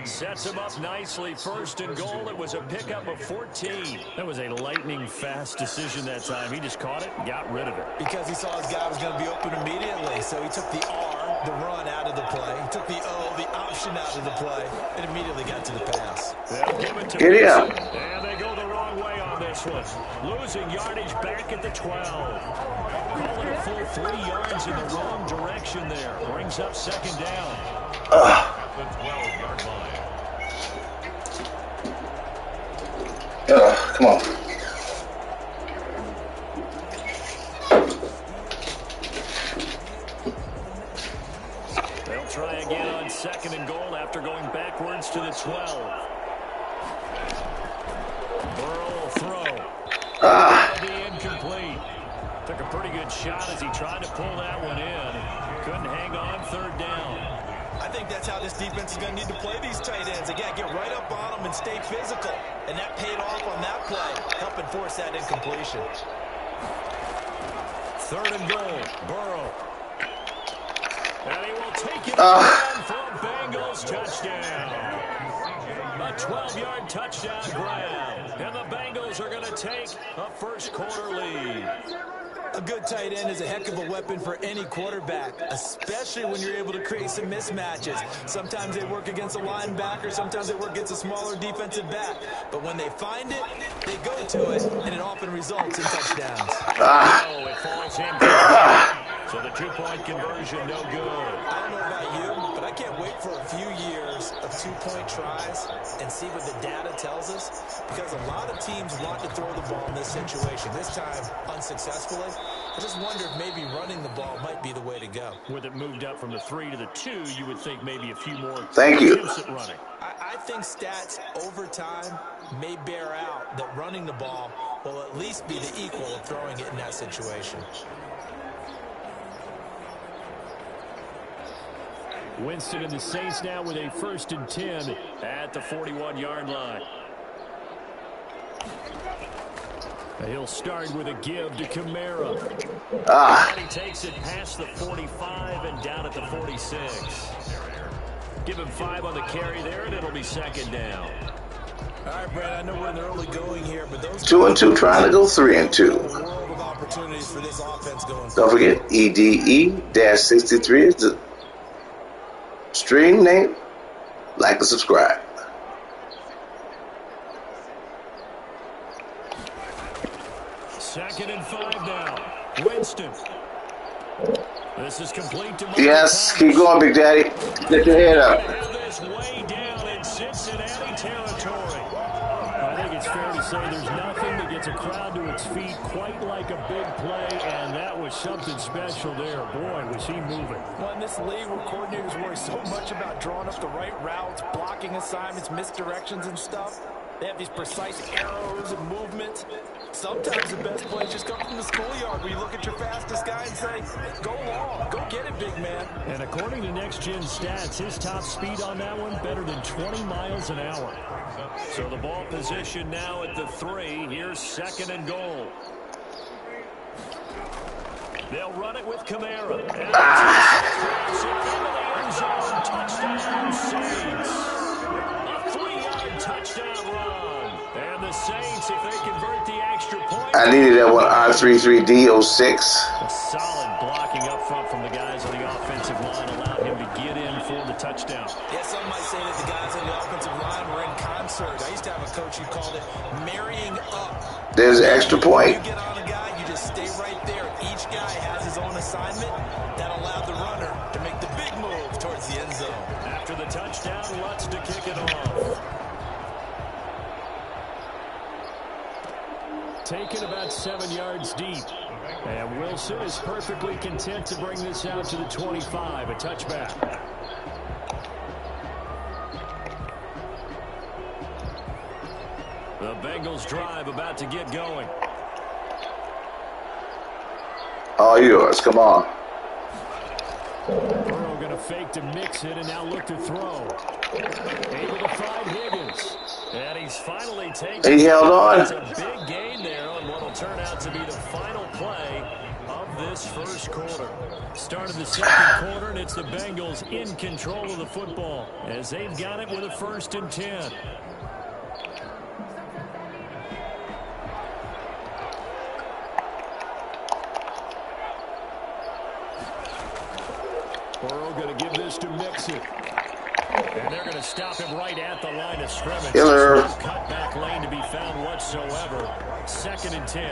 Sets him up nicely. 1st and goal. It was a pickup of 14. That was a lightning-fast decision that time. He just caught it and got rid of it. Because he saw his guy was going to be open immediately. So he took the R, the run, out of the play. He took the O, the option, out of the play, and immediately got to the pass. They'll give it to Giddy up. And they go the wrong way on this one. Losing yardage back at the 12. Call it a full 3 yards in the wrong direction there. Brings up 2nd down. The 12-yard line. Come on. They'll try again on 2nd and goal after going backwards to the 12. Burrow will throw. Be incomplete. Took a pretty good shot as he tried to pull that one in. Couldn't hang on. 3rd down. I think that's how this defense is going to need to play these tight ends. Again, get right up on them and stay physical. And that paid off on that play, helping force that incompletion. 3rd and goal. Burrow. And he will take it again for a Bengals touchdown. A 12-yard touchdown grab. And the Bengals are going to take a first-quarter lead. A good tight end is a heck of a weapon for any quarterback, especially when you're able to create some mismatches. Sometimes they work against a linebacker, sometimes they work against a smaller defensive back. But when they find it, they go to it, and it often results in touchdowns. Oh, it falls in. So the 2-point conversion, no good. I don't know about you, but I can't wait for a few years of 2-point tries and see what the data tells us, because a lot of teams want to throw the ball in this situation, this time unsuccessfully. I just wonder if maybe running the ball might be the way to go. With it moved up from the 3 to the 2, you would think maybe a few more Thank you. attempts at running. I think stats over time may bear out that running the ball will at least be the equal of throwing it in that situation. Winston and the Saints now with a 1st and 10 at the 41-yard line. He'll start with a give to Kamara. He takes it past the 45 and down at the 46. Give him 5 on the carry there, and it'll be 2nd down. All right, Brad, I know we're in the early going here, but those 2 and 2 trying to go 3 and 2. a world of opportunities for this offense going Don't forget, EDE-63 is the stream name. Like and subscribe. Second and 5 now. Winston. This is complete to Yes, keep going, Big Daddy. Get your head up. Have this way down in Cincinnati territory. I think it's fair to say there's nothing that gets a crowd to its feet quite like a big play, and that was something special there. Boy, was he moving. Well, in this league where coordinators worry so much about drawing up the right routes, blocking assignments, misdirections and stuff, they have these precise arrows and movements. Sometimes the best plays just come from the schoolyard where you look at your fastest guy and say, go long, go get it, big man. And according to Next Gen Stats, his top speed on that one better than 20 miles an hour. So the ball position now at the 3. Here's 2nd and goal. They'll run it with Kamara. And touchdown, Saints. A 3-yard touchdown run. And the Saints, if they convert the extra point. I needed that one R33D06. A solid blocking up front from the guys on the offensive line allowed him to get in for the touchdown. Yeah, some might say that the guys on the offensive line were in concert. I used to have a coach who called it marrying up. There's an extra point. You get on a guy, you just stay right there. Each guy has his own assignment. That allowed the runner to make the big move towards the end zone. After the touchdown, Lutz to kick it off. Taken about 7 yards deep. And Wilson is perfectly content to bring this out to the 25, a touchback. The Bengals drive about to get going. All yours. Come on. Burrow going to fake to mix it and now look to throw. Able to find Higgins. And he's finally taken. He held on. It's a big gain there on what will turn out to be the final play of this first quarter. Start of the second quarter, and it's the Bengals in control of the football as they've got it with a 1st and 10. Burrow going to give this to Mixon. And they're going to stop him right at the line of scrimmage. Killer. No cutback lane to be found whatsoever. 2nd and 10.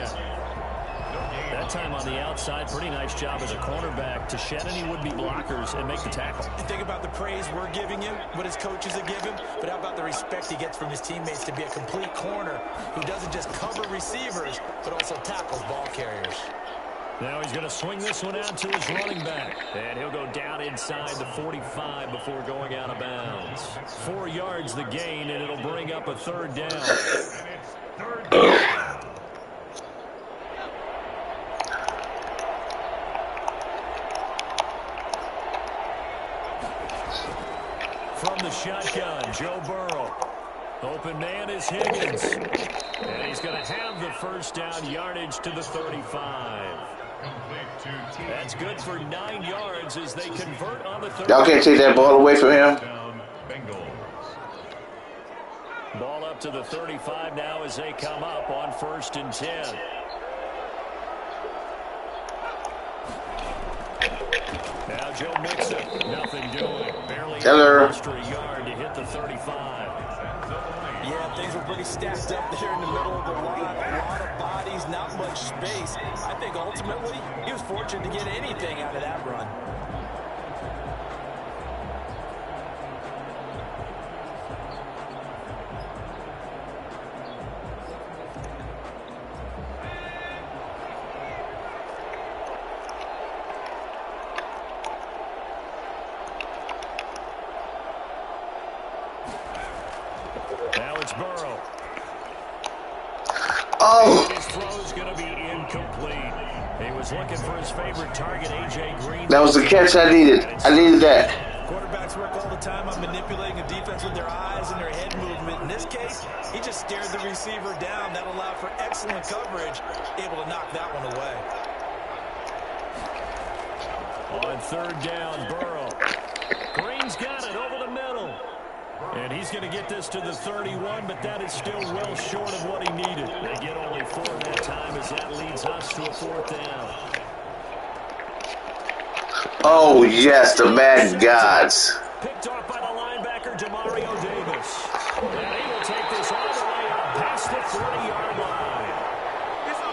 That time on the outside, pretty nice job as a cornerback to shed any would-be blockers and make the tackle. You think about the praise we're giving him, what his coaches are giving, but how about the respect he gets from his teammates to be a complete corner who doesn't just cover receivers, but also tackles ball carriers. Now he's going to swing this one out to his running back. And he'll go down inside the 45 before going out of bounds. 4 yards the gain, and it'll bring up a 3rd down. Third down. From the shotgun, Joe Burrow. Open man is Higgins. And he's going to have the 1st down yardage to the 35. That's good for 9 yards as they convert on the 30. Y'all can't take that ball away from him. Ball up to the 35 now as they come up on 1st and 10. Now Joe Mixon, nothing doing. Barely extra yard to hit the 35. Yeah, things were pretty stacked up there in the middle of the line. A lot of bodies, not much space. I think ultimately he was fortunate to get anything out of that run. Now it's Burrow. Oh! His throw's going to be incomplete. He was looking for his favorite target, A.J. Green. That was the catch I needed. I needed that. Quarterbacks work all the time on manipulating a defense with their eyes and their head movement. In this case, he just stared the receiver down. That allowed for excellent coverage, able to knock that one away. On 3rd down, Burrow. Green's got it over the middle. And he's going to get this to the 31, but that is still well short of what he needed. They get only 4 that time as that leads us to a 4th down. Oh, yes, the Madden gods. Picked off by the linebacker, Demario Davis. And he will take this all the way up past the 40-yard line.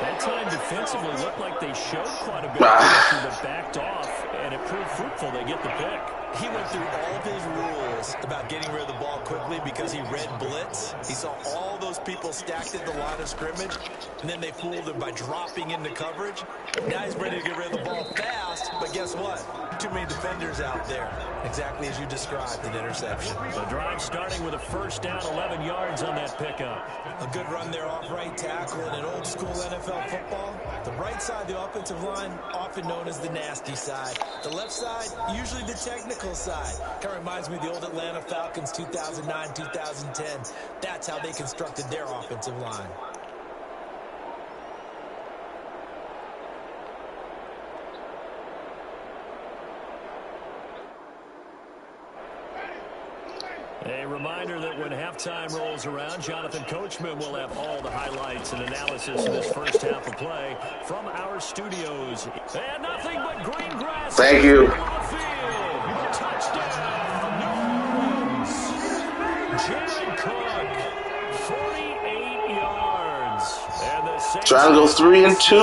That time defensively looked like they showed quite a bit of pressure, but backed off, and it proved fruitful. They get the pick. He went through all of his rules about getting rid of the ball quickly because he read blitz. He saw all those people stacked at the line of scrimmage, and then they fooled him by dropping into coverage. Now he's ready to get rid of the ball fast, but guess what? Too many defenders out there. Exactly as you described, an interception. The drive starting with a 1st down, 11 yards on that pickup. A good run there off right tackle in an old school NFL football. The right side of the offensive line, often known as the nasty side. The left side, usually the technical side. Kind of reminds me of the old Atlanta Falcons 2009, 2010. That's how they constructed their offensive line. A reminder that when halftime rolls around, Jonathan Coachman will have all the highlights and analysis of this 1st half of play from our studios. And nothing but green grass. Thank you. Touchdown, New Orleans. Jared Cook, 48 yards. And the Saints Trying to go 3 and 2.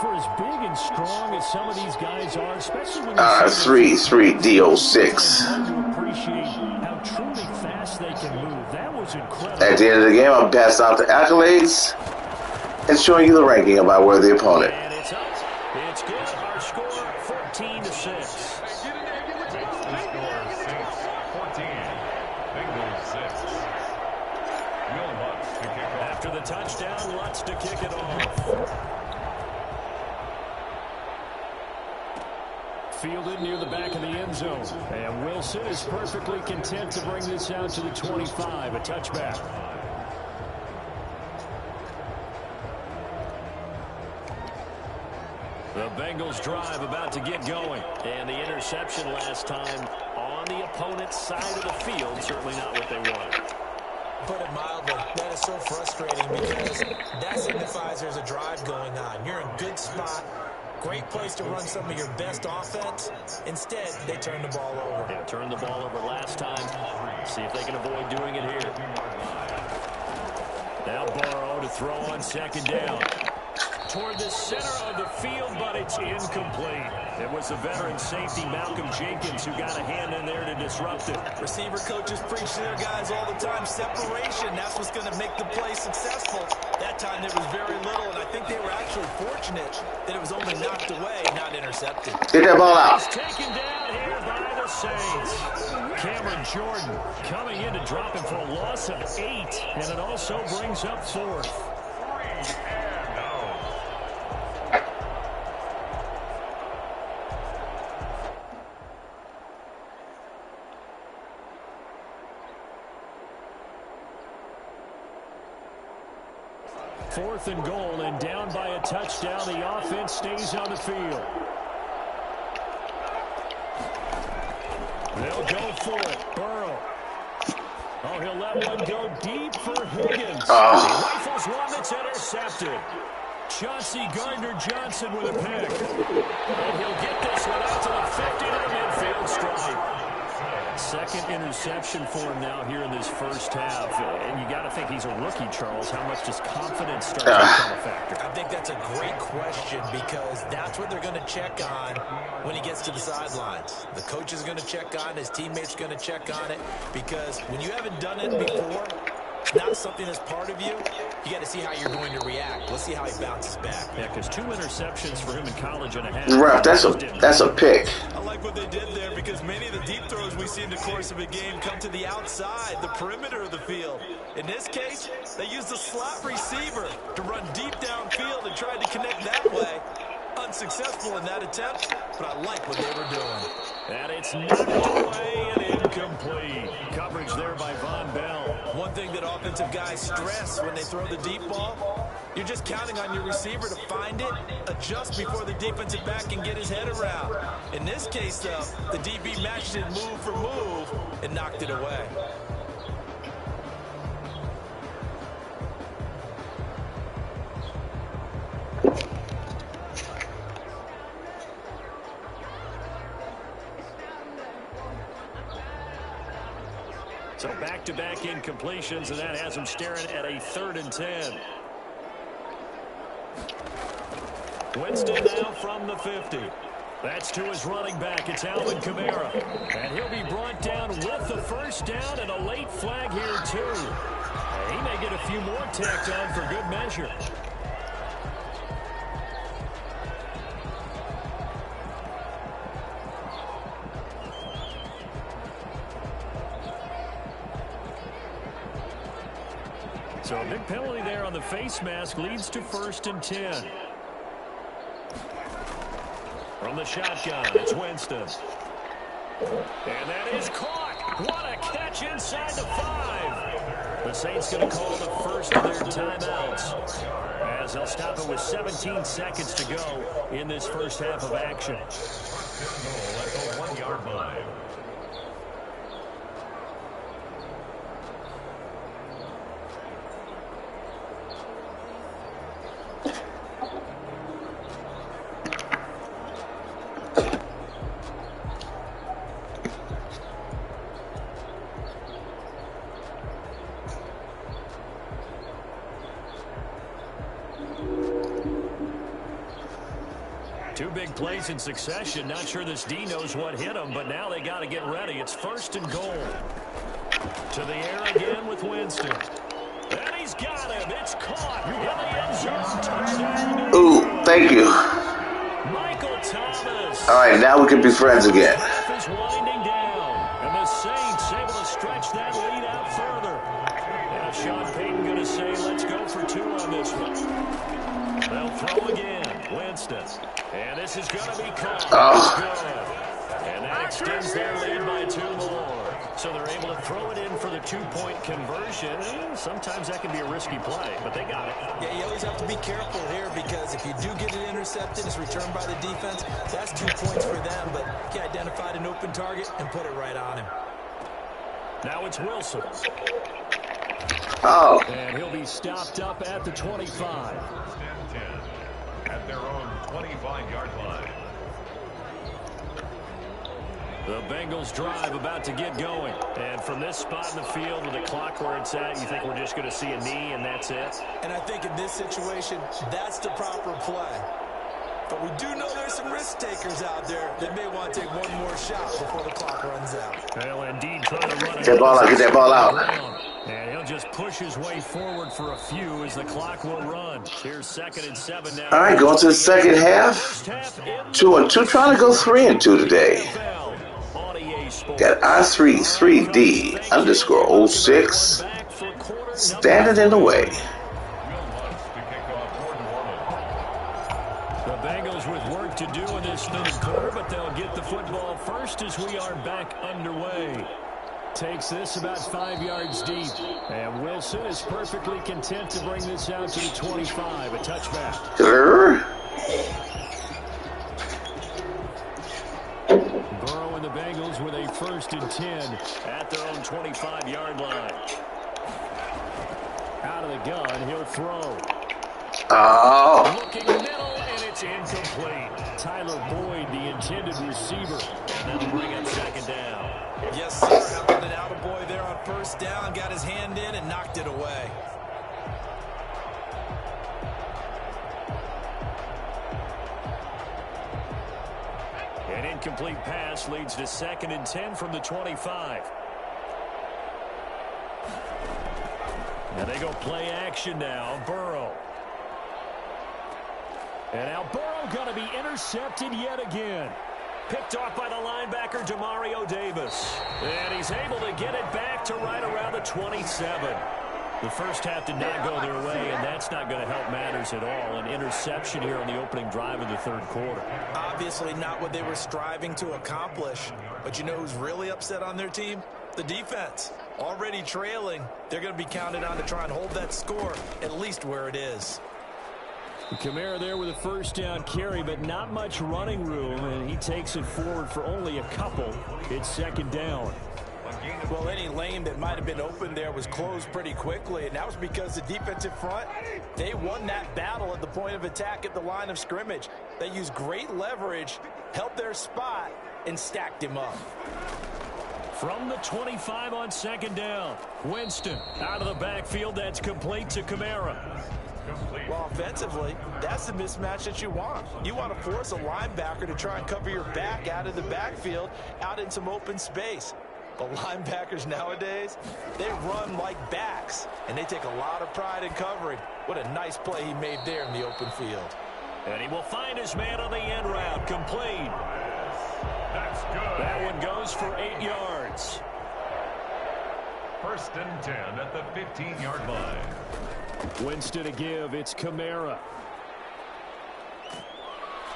For as big and strong as some of these guys are, especially when you 3 DO6. appreciate how truly fast they can move. That was incredible. At the end of the game, I'll pass out the accolades and showing you the ranking about where the opponent. And it's up. It's good. Our score 14-6. Score 6-14. Bengals 6. Will Lutz to kick off. After the touchdown, Lutz to kick it off. fielded near the back of the end zone. And Wilson is perfectly content to bring this out to the 25, a touchback. The Bengals drive about to get going. And the interception last time on the opponent's side of the field, certainly not what they wanted. Put it mildly, that is so frustrating because that signifies there's a drive going on. You're in a good spot, great place to run some of your best offense. Instead, they turn the ball over. Yeah, turned the ball over last time. See if they can avoid doing it here. Now Burrow to throw on second down. Toward the center of the field, but it's incomplete. It was the veteran safety, Malcolm Jenkins, who got a hand in there to disrupt it. Receiver coaches preach to their guys all the time. Separation, that's what's going to make the play successful. That time there was very little, and I think they were actually fortunate that it was only knocked away, not intercepted. Get that ball out. He's taken down here by the Saints. Cameron Jordan coming in to drop him for a loss of 8, and it also brings up 4th. Fourth and goal, and down by a touchdown. The offense stays on the field. They'll go for it. Burrow. Oh, he'll let one go deep for Higgins. He rifles one that's intercepted. Chauncey Gardner-Johnson with a pick. And he'll get this one out to the 50 to the midfield stripe. Second interception for him now here in this first half. And you got to think he's a rookie, Charles. How much does confidence start to become a factor? I think that's a great question because that's what they're going to check on when he gets to the sidelines. The coach is going to check on it. His teammates are going to check on it because when you haven't done it before, it's not something that's part of you. You got to see how you're going to react. Let's see how he bounces back. Yeah, because 2 interceptions for him in college and a half. Ref, that's a pick. I like what they did there because many of the deep throws we see in the course of a game come to the outside, the perimeter of the field. In this case, they used a slot receiver to run deep downfield and tried to connect that way. Unsuccessful in that attempt, but I like what they were doing. And it's knocked away and incomplete. Coverage there by Von Bell. One thing that offensive guys stress when they throw the deep ball, you're just counting on your receiver to find it, adjust before the defensive back can get his head around. In this case, though, the DB matched it move for move and knocked it away. So back-to-back incompletions, and that has him staring at a 3rd and 10. Winston now from the 50. That's to his running back. It's Alvin Kamara. And he'll be brought down with the first down and a late flag here, too. He may get a few more tacked on for good measure. So a big penalty there on the face mask leads to 1st and 10. From the shotgun, it's Winston. And that is caught. What a catch inside the 5. The Saints going to call the first of their timeouts as they'll stop it with 17 seconds to go in this first half of action. At the 1-yard line. Two big plays in succession. Not sure this D knows what hit him, but now they got to get ready. It's 1st and goal. To the air again with Winston. And he's got him. It's caught in the end zone. Touchdown. Ooh, thank you. Michael Thomas. All right, now we can be friends again. Half is winding down, and the Saints able to stretch that lead out further. Now Sean Payton going to say, let's go for 2 on this one. They'll throw again. Winston. Winston. And this is going to be caught. Oh. And that extends their lead by 2 more. So they're able to throw it in for the 2-point conversion. Sometimes that can be a risky play, but they got it. Yeah, you always have to be careful here because if you do get it intercepted, it's returned by the defense. That's 2 points for them, but he identified an open target and put it right on him. Now it's Wilson. Oh. And he'll be stopped up at the 25. 10 at their own 25-yard line. The Bengals drive about to get going. And from this spot in the field with the clock where it's at, you think we're just going to see a knee and that's it? And I think in this situation, that's the proper play. But we do know there's some risk takers out there that may want to take one more shot before the clock runs out. Well, indeed, trying to run Get that ball out. Get that ball out. And he'll just push his way forward for a few as the clock will run. Here's 2nd and 7 now. All right, going to the second half. 2-2, trying to go 3-2 today. Got I33D_06 standing in the way. The Bengals with work to do in this 3rd quarter, but they'll get the football first as we are back underway. Takes this about 5 yards deep. And Wilson is perfectly content to bring this out to the 25. A touchback. Burrow and the Bengals with a 1st and 10 at their own 25-yard line. Out of the gun, he'll throw. Oh. Looking middle, and it's incomplete. Tyler Boyd, the intended receiver. And that'll bring up 2nd down. Yes, sir. How about an attaboy there on 1st down? Got his hand in and knocked it away. An incomplete pass leads to 2nd and 10 from the 25. And they go play action now. Burrow. And now Burrow going to be intercepted yet again. Picked off by the linebacker, Demario Davis. And he's able to get it back to right around the 27. The first half did not go their way, and that's not going to help matters at all. An interception here on the opening drive of the 3rd quarter. Obviously not what they were striving to accomplish. But you know who's really upset on their team? The defense. Already trailing. They're going to be counted on to try and hold that score at least where it is. Kamara there with a 1st down carry, but not much running room, and he takes it forward for only a couple. It's 2nd down. Well, any lane that might have been open there was closed pretty quickly, and that was because the defensive front, they won that battle at the point of attack at the line of scrimmage. They used great leverage, held their spot, and stacked him up. From the 25 on 2nd down, Winston out of the backfield. That's complete to Kamara. Well, offensively, that's the mismatch that you want. You want to force a linebacker to try and cover your back out of the backfield, out in some open space. But linebackers nowadays, they run like backs, and they take a lot of pride in covering. What a nice play he made there in the open field. And he will find his man on the end route. Complete. That's good. That one goes for 8 yards. 1st and 10 at the 15-yard line. Winston to give. It's Kamara.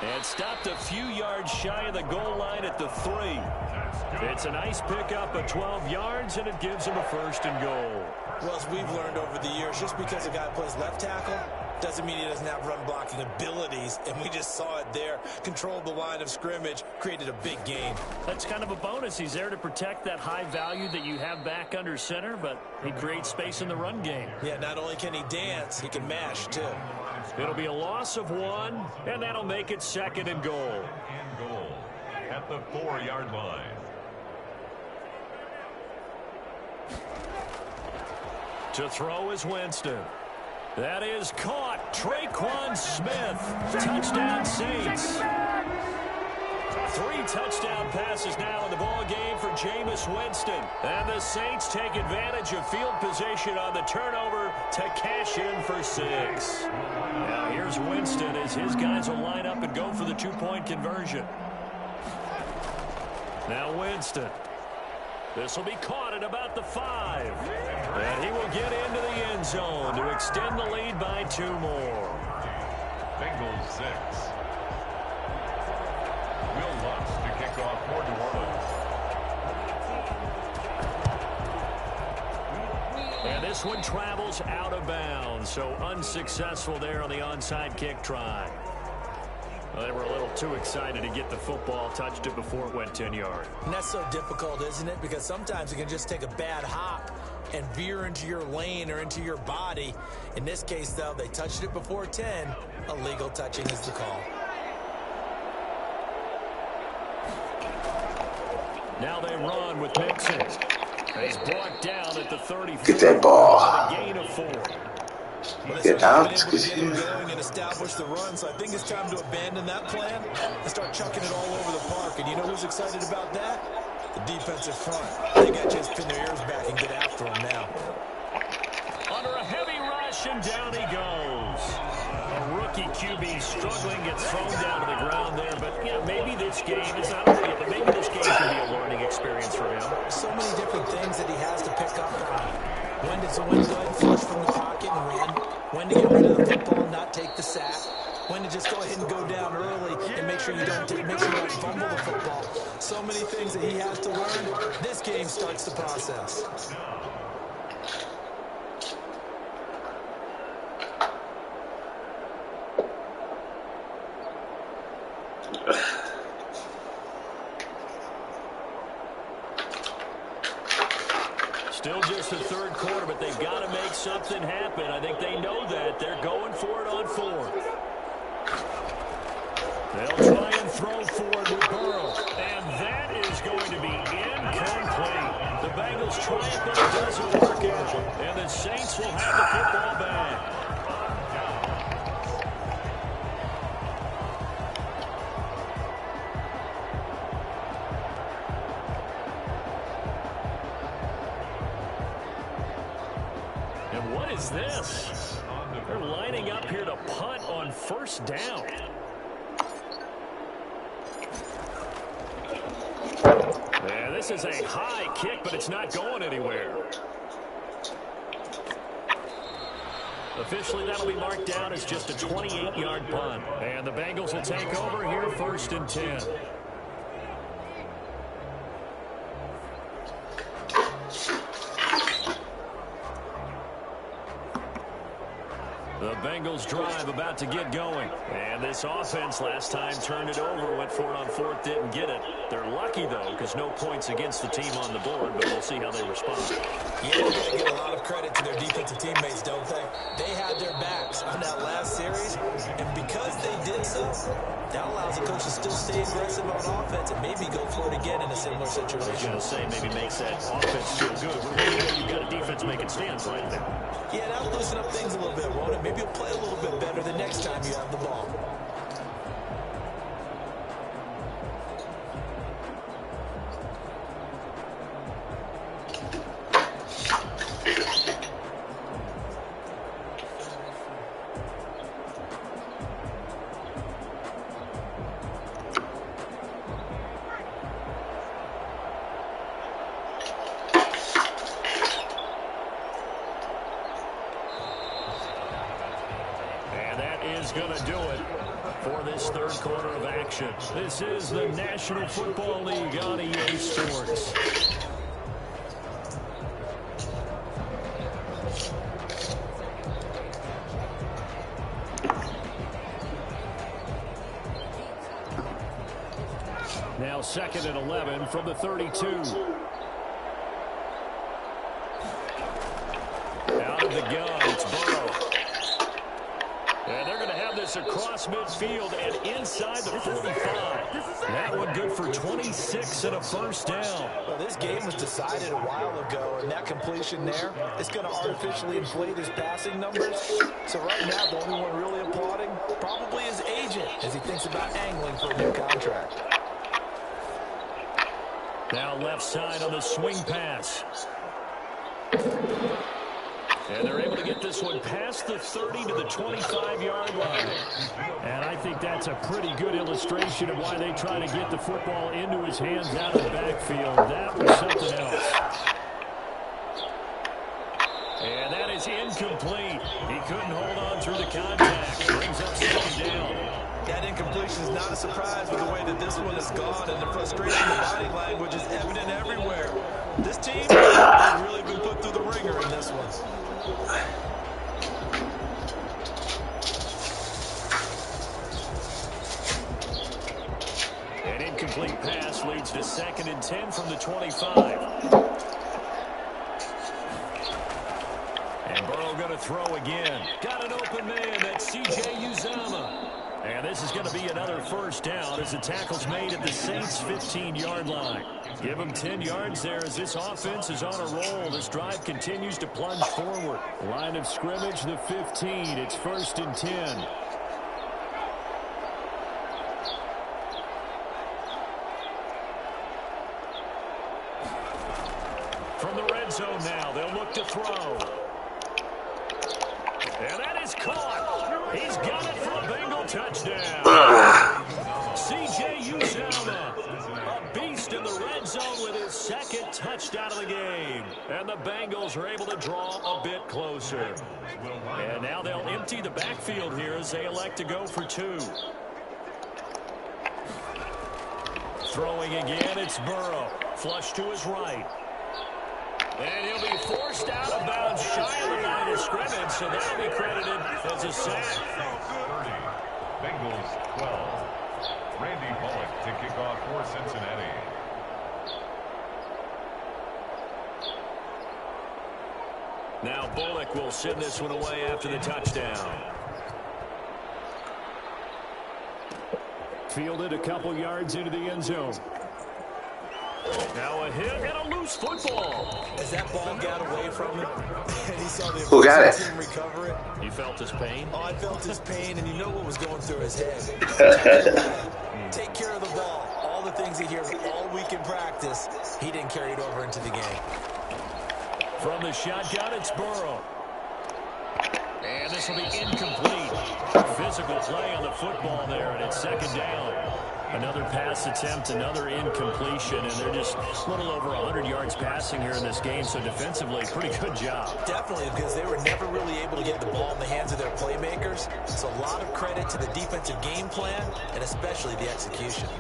And stopped a few yards shy of the goal line at the 3. It's a nice pickup of 12 yards, and it gives him a 1st and goal. Well, as we've learned over the years, just because a guy plays left tackle doesn't mean he doesn't have run blocking abilities, and we just saw it there. Controlled the line of scrimmage, created a big gain. That's kind of a bonus. He's there to protect that high value that you have back under center, but he creates space in the run game. Yeah, not only can he dance, he can mash, too. It'll be a loss of 1, and that'll make it 2nd and goal. And goal at the 4-yard line. To throw is Winston. That is caught. Traquan Smith. Touchdown Saints. 3 touchdown passes now in the ball game for Jameis Winston. And the Saints take advantage of field position on the turnover to cash in for 6. Now here's Winston as his guys will line up and go for the 2-point conversion. Now Winston. This will be caught at about the 5. And he will get into the end zone to extend the lead by 2 more. Bengals 6, this one travels out of bounds, so unsuccessful there on the onside kick try. Well, they were a little too excited to get the football, touched it before it went 10 yards. And that's so difficult, isn't it? Because sometimes you can just take a bad hop and veer into your lane or into your body. In this case, though, they touched it before 10. Illegal touching is the call. Now they run with Mixon. He's brought down at the 34. Get that ball. A gain of 4. Get out. Been able to get him going and establish the run, so I think it's time to abandon that plan and start chucking it all over the park. And you know who's excited about that? The defensive front. They got to just pin their ears back and get after him now. Under a heavy rush, and down he goes. A rookie QB struggling, gets thrown down to the ground there. But, yeah, maybe this game, it's not over yet, but maybe this game can be a learning experience for him. So many different things that he has to pick up on. When to go ahead and flush from the pocket and run. When to get rid of the football and not take the sack. When to just go ahead and go down early and make sure you don't fumble the football. So many things that he has to learn. This game starts the process. Still just the third quarter, but they've got to make something happen. I think they know that. They're going for it on 4th. They'll try and throw forward with Burrow. And that is going to be incomplete. The Bengals try it, but it doesn't work out. And the Saints will have the football back. And what is this? They're lining up here to punt on 1st down. Yeah, this is a high kick, but it's not going anywhere. Officially, that'll be marked down as just a 28-yard punt. And the Bengals will take over here 1st and 10. The Bengals drive about to get going. And this offense last time turned it over, went for it on 4th, didn't get it. They're lucky, though, because no points against the team on the board, but we'll see how they respond. Yeah, they're going to get a lot of credit to their defensive teammates, don't they? They had their backs on that last series, and because they did so, that allows the coach to still stay aggressive on offense and maybe go for it again in a similar situation. I was going to say, maybe makes that offense feel good. You've got a defense making stands right there. Yeah, that'll loosen up things a little bit, won't it? Maybe you'll play a little bit better the next time you have the ball. Going to do it for this 3rd quarter of action. This is the National Football League on EA Sports. Now 2nd and 11 from the 32. Out of the gun, it's Burrow. And they're going to have this across midfield and inside the 45. That one good for 26 and a 1st down. Well, this game was decided a while ago, and that completion there is going to artificially inflate his passing numbers. So right now, the only one really applauding probably his agent as he thinks about angling for a new contract. Now left side on the swing pass. And they're able to get this one past the 30 to the 25-yard line. And I think that's a pretty good illustration of why they try to get the football into his hands out of the backfield. That was something else. And that is incomplete. He couldn't hold on through the contact. Brings up 2nd down. That incompletion is not a surprise with the way that this one has gone, and the frustration, the body language is evident everywhere. This team has really been put through the ringer in this one. An incomplete pass leads to 2nd and 10 from the 25. And Burrow going to throw again. Got an open man. That's C.J. Uzomah. And this is going to be another first down as the tackle's made at the Saints' 15-yard line. Give them 10 yards there as this offense is on a roll. This drive continues to plunge forward. Line of scrimmage, the 15. It's 1st and 10. From the red zone now, they'll look to throw. And that is caught. He's got it for a Bengal touchdown. C.J. Uzomah, a beast in the red zone with his 2nd touchdown of the game. And the Bengals are able to draw a bit closer. And now they'll empty the backfield here as they elect to go for 2. Throwing again, it's Burrow. Flush to his right. And he'll be forced out of bounds shy of the line of scrimmage, so that'll be credited as a sack. 30, Bengals 12. Randy Bullock to kick off for Cincinnati. Now Bullock will send this one away after the touchdown. Fielded a couple yards into the end zone. Now a hit and a loose football. As that ball got away from him, and he saw the Who got it? team recover it. You felt his pain? Oh, I felt his pain, and you know what was going through his head. Take care of the ball. All the things he hears all week in practice, he didn't carry it over into the game. From the shotgun, it's Burrow. And this will be incomplete. Physical play on the football there, and it's 2nd down. Another pass attempt, another incompletion, and they're just a little over 100 yards passing here in this game, so defensively, pretty good job. Definitely, because they were never really able to get the ball in the hands of their playmakers. So a lot of credit to the defensive game plan, and especially the execution.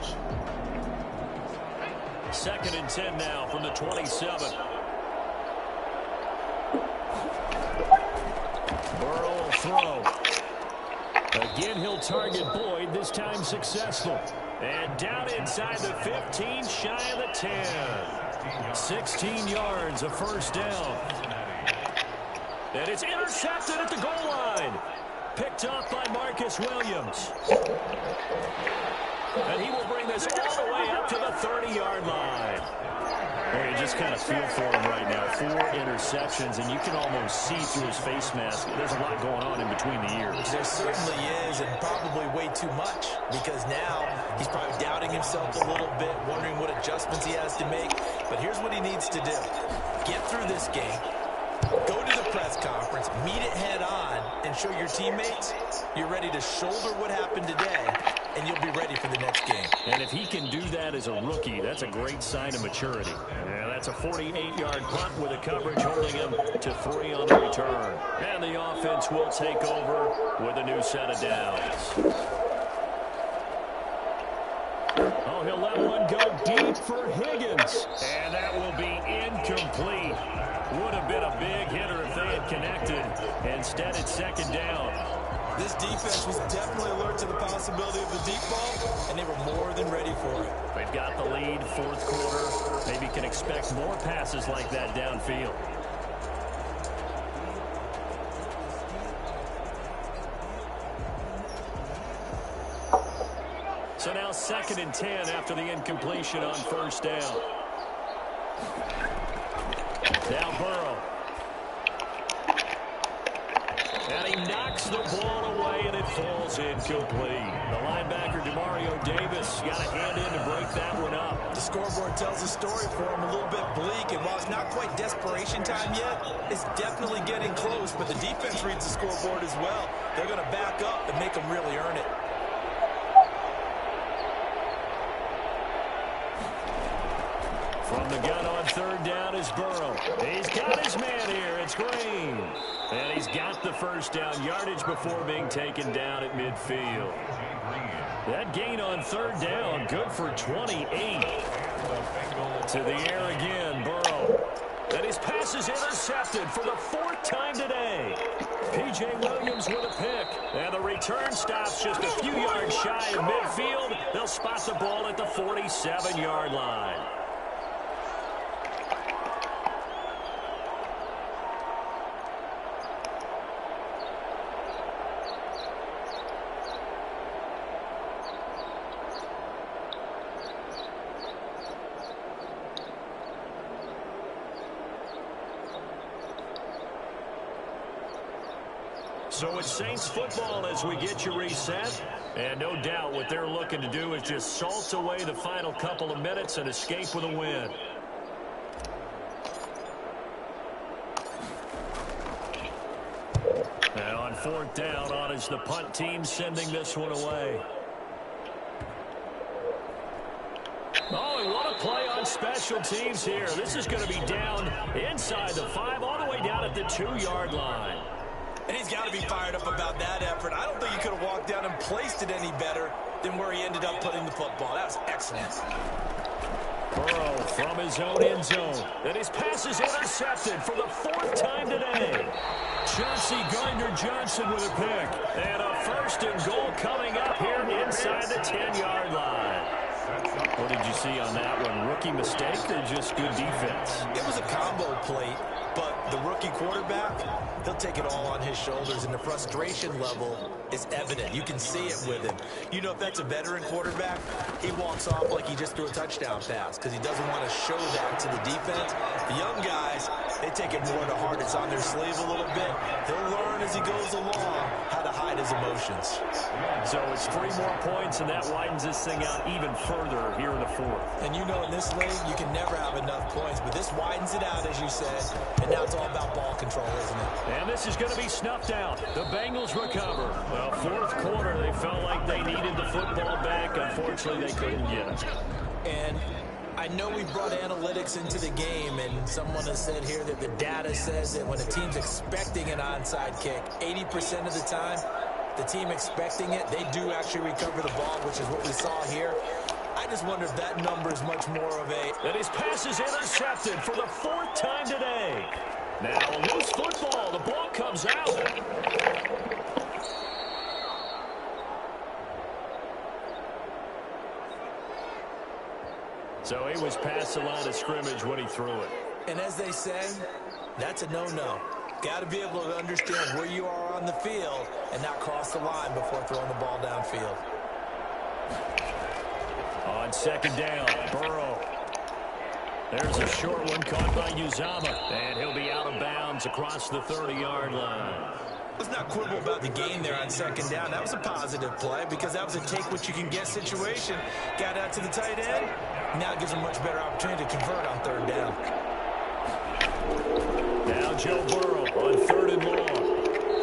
2nd and 10 now from the 27. Burrow will throw. Again, he'll target Boyd, this time successful. And down inside the 15, shy of the 10. 16 yards, a first down. And it's intercepted at the goal line. Picked up by Marcus Williams. And he will bring this all the way up to the 30-yard line. Well, you just kind of feel for him right now. 4 interceptions, and you can almost see through his face mask. There's a lot going on in between the ears. There certainly is, and probably way too much, because now he's probably doubting himself a little bit, wondering what adjustments he has to make. But here's what he needs to do. Get through this game, go to the press conference, meet it head on, and show your teammates you're ready to shoulder what happened today, and you'll be ready for the next game. And if he can do that as a rookie, that's a great sign of maturity. Yeah, that's a 48-yard punt with a coverage holding him to 3 on the return. And the offense will take over with a new set of downs. Oh, he'll let one go deep for Higgins. And that will be incomplete. Would have been a big hitter if they had connected. Instead, it's 2nd down. This defense was definitely alert to the possibility of the deep ball, and they were more than ready for it. They've got the lead, 4th quarter. Maybe can expect more passes like that downfield. So now 2nd and 10 after the incompletion on 1st down. Now Burrow. And he knocks the ball away, and it falls incomplete. The linebacker, Demario Davis, got a hand in to break that one up. The scoreboard tells a story for him, a little bit bleak, and while it's not quite desperation time yet, it's definitely getting close, but the defense reads the scoreboard as well. They're going to back up and make them really earn it. From From the gun on third down is Burrow. He's got his man here. It's Green. And he's got the first down yardage before being taken down at midfield. That gain on third down, good for 28. To the air again, Burrow. And his pass is intercepted for the fourth time today. P.J. Williams with a pick. And the return stops just a few yards shy of midfield. They'll spot the ball at the 47-yard line. So it's Saints football as we get you reset. And no doubt what they're looking to do is just salt away the final couple of minutes and escape with a win. And on fourth down, on is the punt team sending this one away. Oh, and what a play on special teams here. This is going to be down inside the 5, all the way down at the 2-yard line. And he's got to be fired up about that effort. I don't think he could have walked down and placed it any better than where he ended up putting the football. That was excellent. Burrow from his own end zone. And his pass is intercepted for the fourth time today. Chauncey Gardner-Johnson with a pick. And a first and goal coming up here inside the 10-yard line. What did you see on that one? Rookie mistake or just good defense? It was a combo plate, but the rookie quarterback, he'll take it all on his shoulders, and the frustration level is evident. You can see it with him. You know, if that's a veteran quarterback, he walks off like he just threw a touchdown pass because he doesn't want to show that to the defense. The young guys, they take it more to heart. It's on their sleeve a little bit. He'll learn as he goes along how to hide his emotions. So it's 3 more points, and that widens this thing out even further here in the fourth. And you know, in this league, you can never have enough points, but this widens it out, as you said, and now it's all about ball control, isn't it? And this is going to be snuffed out. The Bengals recover. Well, fourth quarter, they felt like they needed the football back. Unfortunately, they couldn't get it. And I know we brought analytics into the game, and someone has said here that the data says that when a team's expecting an onside kick, 80% of the time, the team expecting it, they do actually recover the ball, which is what we saw here. I just wonder if that number is much more of a... And his pass is intercepted for the fourth time today. Now a loose football. The ball comes out. So he was past the line of scrimmage when he threw it. And as they say, that's a no-no. Got to be able to understand where you are on the field and not cross the line before throwing the ball downfield. On second down, Burrow. There's a short one caught by Uzama, and he'll be out of bounds across the 30-yard line. Let's not quibble about the gain there on second down. That was a positive play because that was a take-what-you-can-get situation. Got out to the tight end. Now it gives him a much better opportunity to convert on third down. Now Joe Burrow on third and long.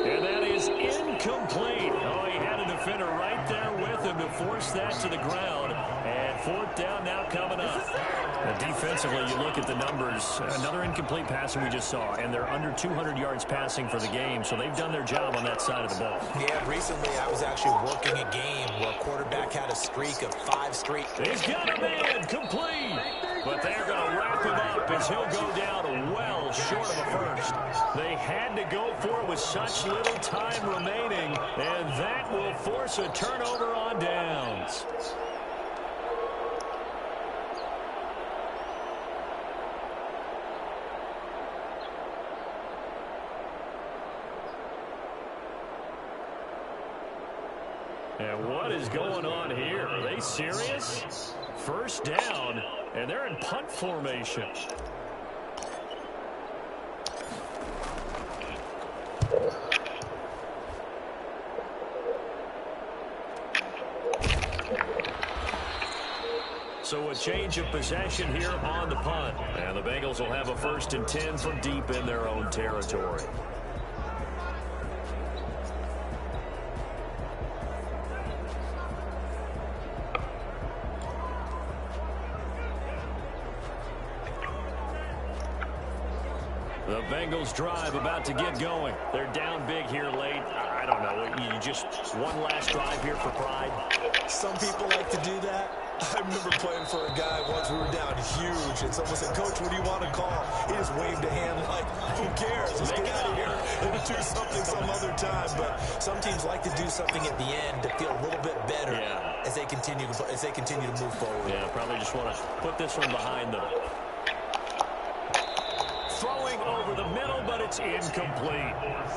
And that is incomplete. Oh, he had a defender right there with him to force that to the ground. And fourth down now coming up. Now defensively, you look at the numbers. Another incomplete passing we just saw. And they're under 200 yards passing for the game. So they've done their job on that side of the ball. Yeah, recently I was actually working a game where a quarterback had a streak of 5 straight. He's got a man complete. But they're going to wrap him up as he'll go down well short of a first. They had to go for it with such little time remaining. And that will force a turnover on downs. And what is going on here? Are they serious? First down, and they're in punt formation. So a change of possession here on the punt. And the Bengals will have a 1st and 10 from deep in their own territory. The Bengals drive about to get going. They're down big here late. I don't know. You just one last drive here for pride. Some people like to do that. I remember playing for a guy once. We were down huge, and someone said, "Coach, what do you want to call?" He just waved a hand like, "Who cares? Let's get out of here and do something some other time." But some teams like to do something at the end to feel a little bit better as they continue to move forward. Yeah, probably just want to put this one behind them. Throwing over the middle, but it's incomplete.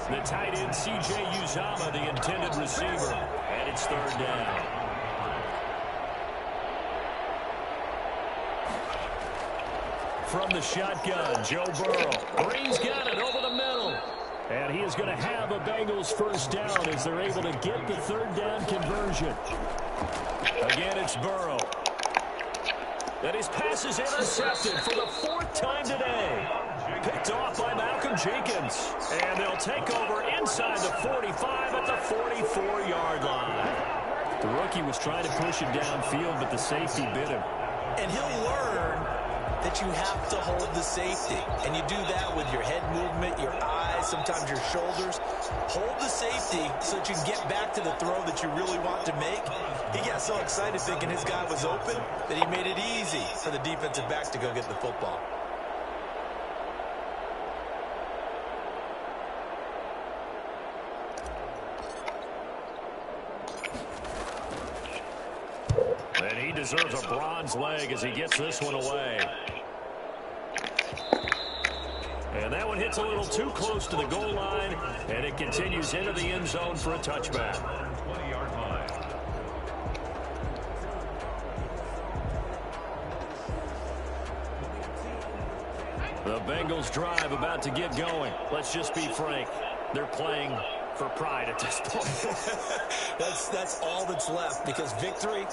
The tight end, C.J. Uzomah, the intended receiver, and it's third down. From the shotgun, Joe Burrow. Green's got it over the middle. And he is going to have a Bengals first down as they're able to get the third down conversion. Again, it's Burrow. And his pass is intercepted for the fourth time today. Picked off by Malcolm Jenkins. And they'll take over inside the 45 at the 44-yard line. The rookie was trying to push it downfield, but the safety bit him. And he'll learn that you have to hold the safety. And you do that with your head movement, your eyes, sometimes your shoulders. Hold the safety so that you can get back to the throw that you really want to make. He got so excited thinking his guy was open that he made it easy for the defensive back to go get the football. And he deserves a bronze leg as he gets this one away. And that one hits a little too close to the goal line, and it continues into the end zone for a touchback. 20-yard line. The Bengals drive about to get going. Let's just be frank. They're playing for pride at this point. That's all that's left, because victory,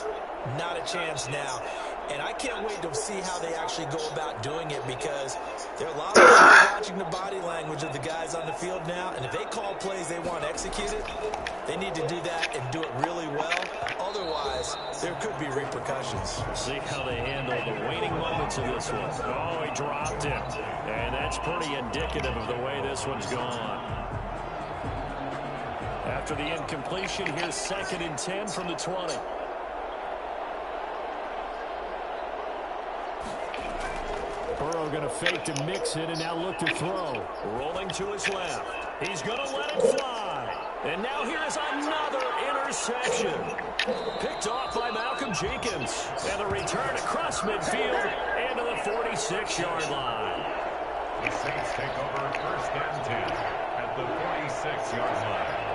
not a chance now. And I can't wait to see how they actually go about doing it, because there are a lot of people watching the body language of the guys on the field now, and if they call plays they want executed, they need to do that and do it really well. Otherwise, there could be repercussions. See how they handle the waning moments of this one. Oh, he dropped it. And that's pretty indicative of the way this one's gone. After the incompletion, here's 2nd and 10 from the 20. Burrow going to fake to mix it and now look to throw. Rolling to his left. He's going to let it fly. And now here is another interception. Picked off by Malcolm Jenkins. And the return across midfield into the 46-yard line. The Saints take over 1st and 10 at the 46-yard line.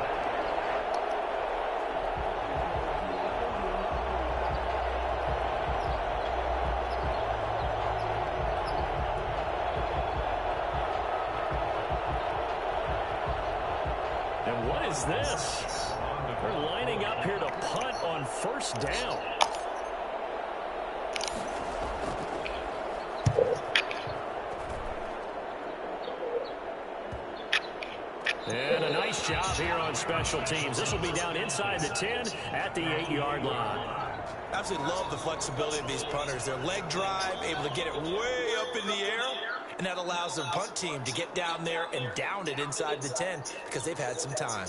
And what is this? They're lining up here to punt on 1st down. And a nice job here on special teams. This will be down inside the 10 at the 8-yard line. Absolutely love the flexibility of these punters. Their leg drive, able to get it way up in the air, and that allows their punt team to get down there and down it inside the 10 because they've had some time.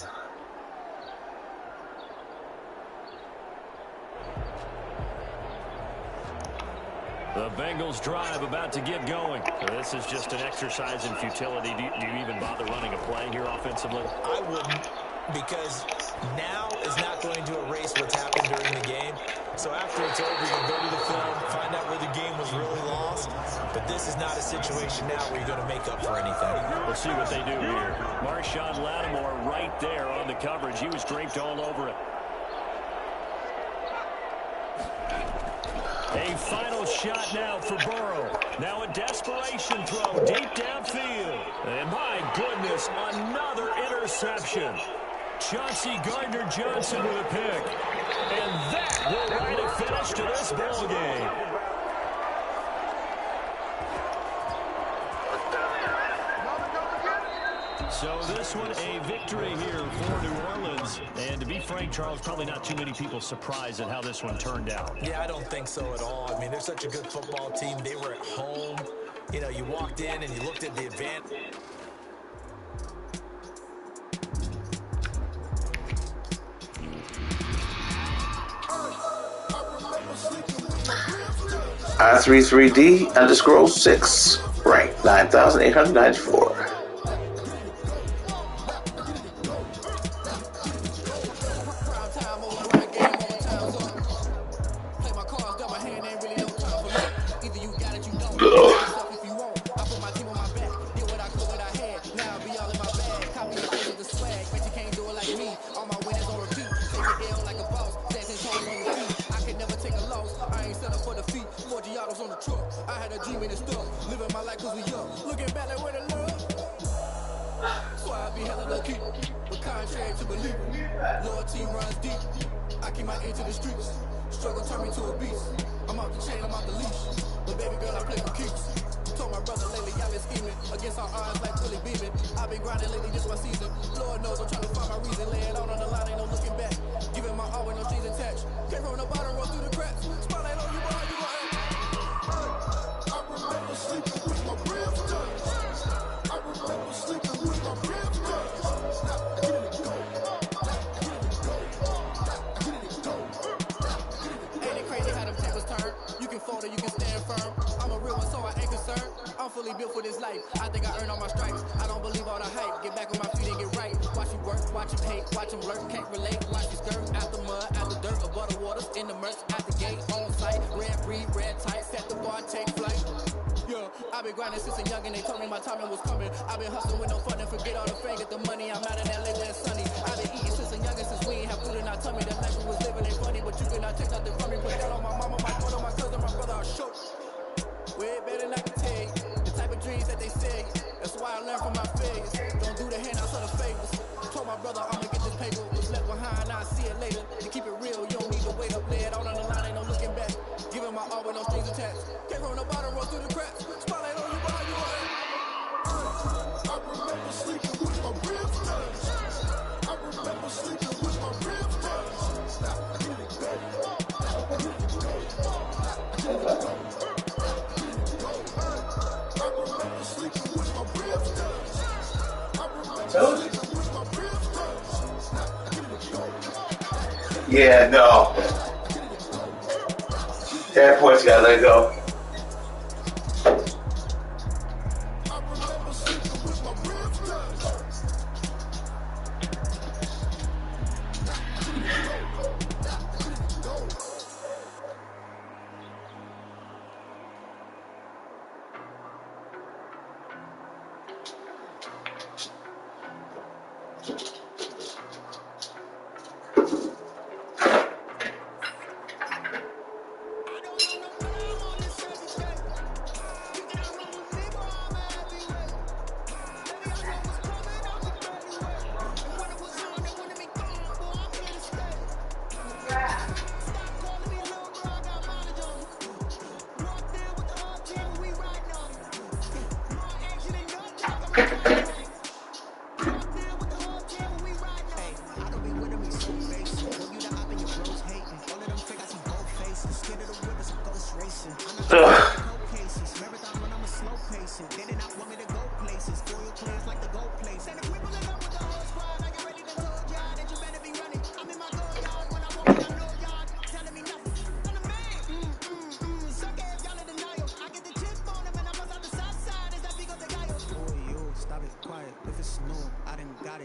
The Bengals drive about to get going. So this is just an exercise in futility. Do you even bother running a play here offensively? I wouldn't, because now is not going to erase what's happened during the game. So after it's over, you can go to the film, find out where the game was really lost. But this is not a situation now where you're going to make up for anything. We'll see what they do here. Marshawn Lattimore right there on the coverage. He was draped all over it. A final shot now for Burrow. Now a desperation throw deep downfield. And my goodness, another interception. Chauncey Gardner-Johnson with a pick. And that will write a finish to this ball game. So this one a victory here for New Orleans. And to be frank, Charles, probably not too many people surprised at how this one turned out. Yeah, I don't think so at all. I mean, they're such a good football team. They were at home. You know, you walked in and you looked at the advance. I33D_6, ranked 9,894. I had a dream in the stuff, living my life cause we young. Looking back like where the love. So I be hella low key, but contrary to belief, loyalty runs deep. I keep my ear to the streets, struggle turn me to a beast. I'm out the chain, I'm out the leash, but baby girl I play for keeps. Told my brother lately I've been scheming against our odds like Willie Beeman. I've been grinding lately, this my season. Lord knows I'm trying to find my reason, lay it out on the line, ain't no looking back. Giving my all with no strings attached. Came from the bottom, roll through the cracks. Spotlight on you, boy, you gon' act. I remember sleeping with my ribs touched. I remember sleeping with my ribs touched. Ain't it crazy how them tables turn? You can fold or you can stand firm. I'm a real one, so I ain't concerned. I'm fully built for this life. I think I earned all my stripes. I don't believe all the hype. Get back on my feet and get right. Watch you work, watch him hate, watch him lurk. Can't relate, watch you skirt. Out the mud, out the dirt, above the waters, in the merch, out the gate, on site. Red breed, red tight, set the bar, take flight. Yeah, I've been grinding since a young and they told me my timing was coming. I've been hustling with no fun and forget all the fame, get the money. I'm out in LA where it's sunny. I've been eating since a young and since we ain't have food in our tummy. That life we was living ain't funny, but you cannot take nothing from me. Put that on my mama, my daughter, my cousin, my brother, I'll show. Way better than I can tell you. The type of dreams that they say. That's why I learned from my failures. Don't do the handouts or the favors. Told my brother I'ma get this paper. Was left behind, I'll see it later. To keep it real, you don't need to wait up. Lay it out on the line, ain't no looking back. Giving my all with no strings attached. Came from the bottom, roll through the cracks. Spotlight on you, boy, you gon' act. I remember sleeping with my ribs touched. I remember sleeping with my ribs touched. Yeah, no. That point's gotta let go.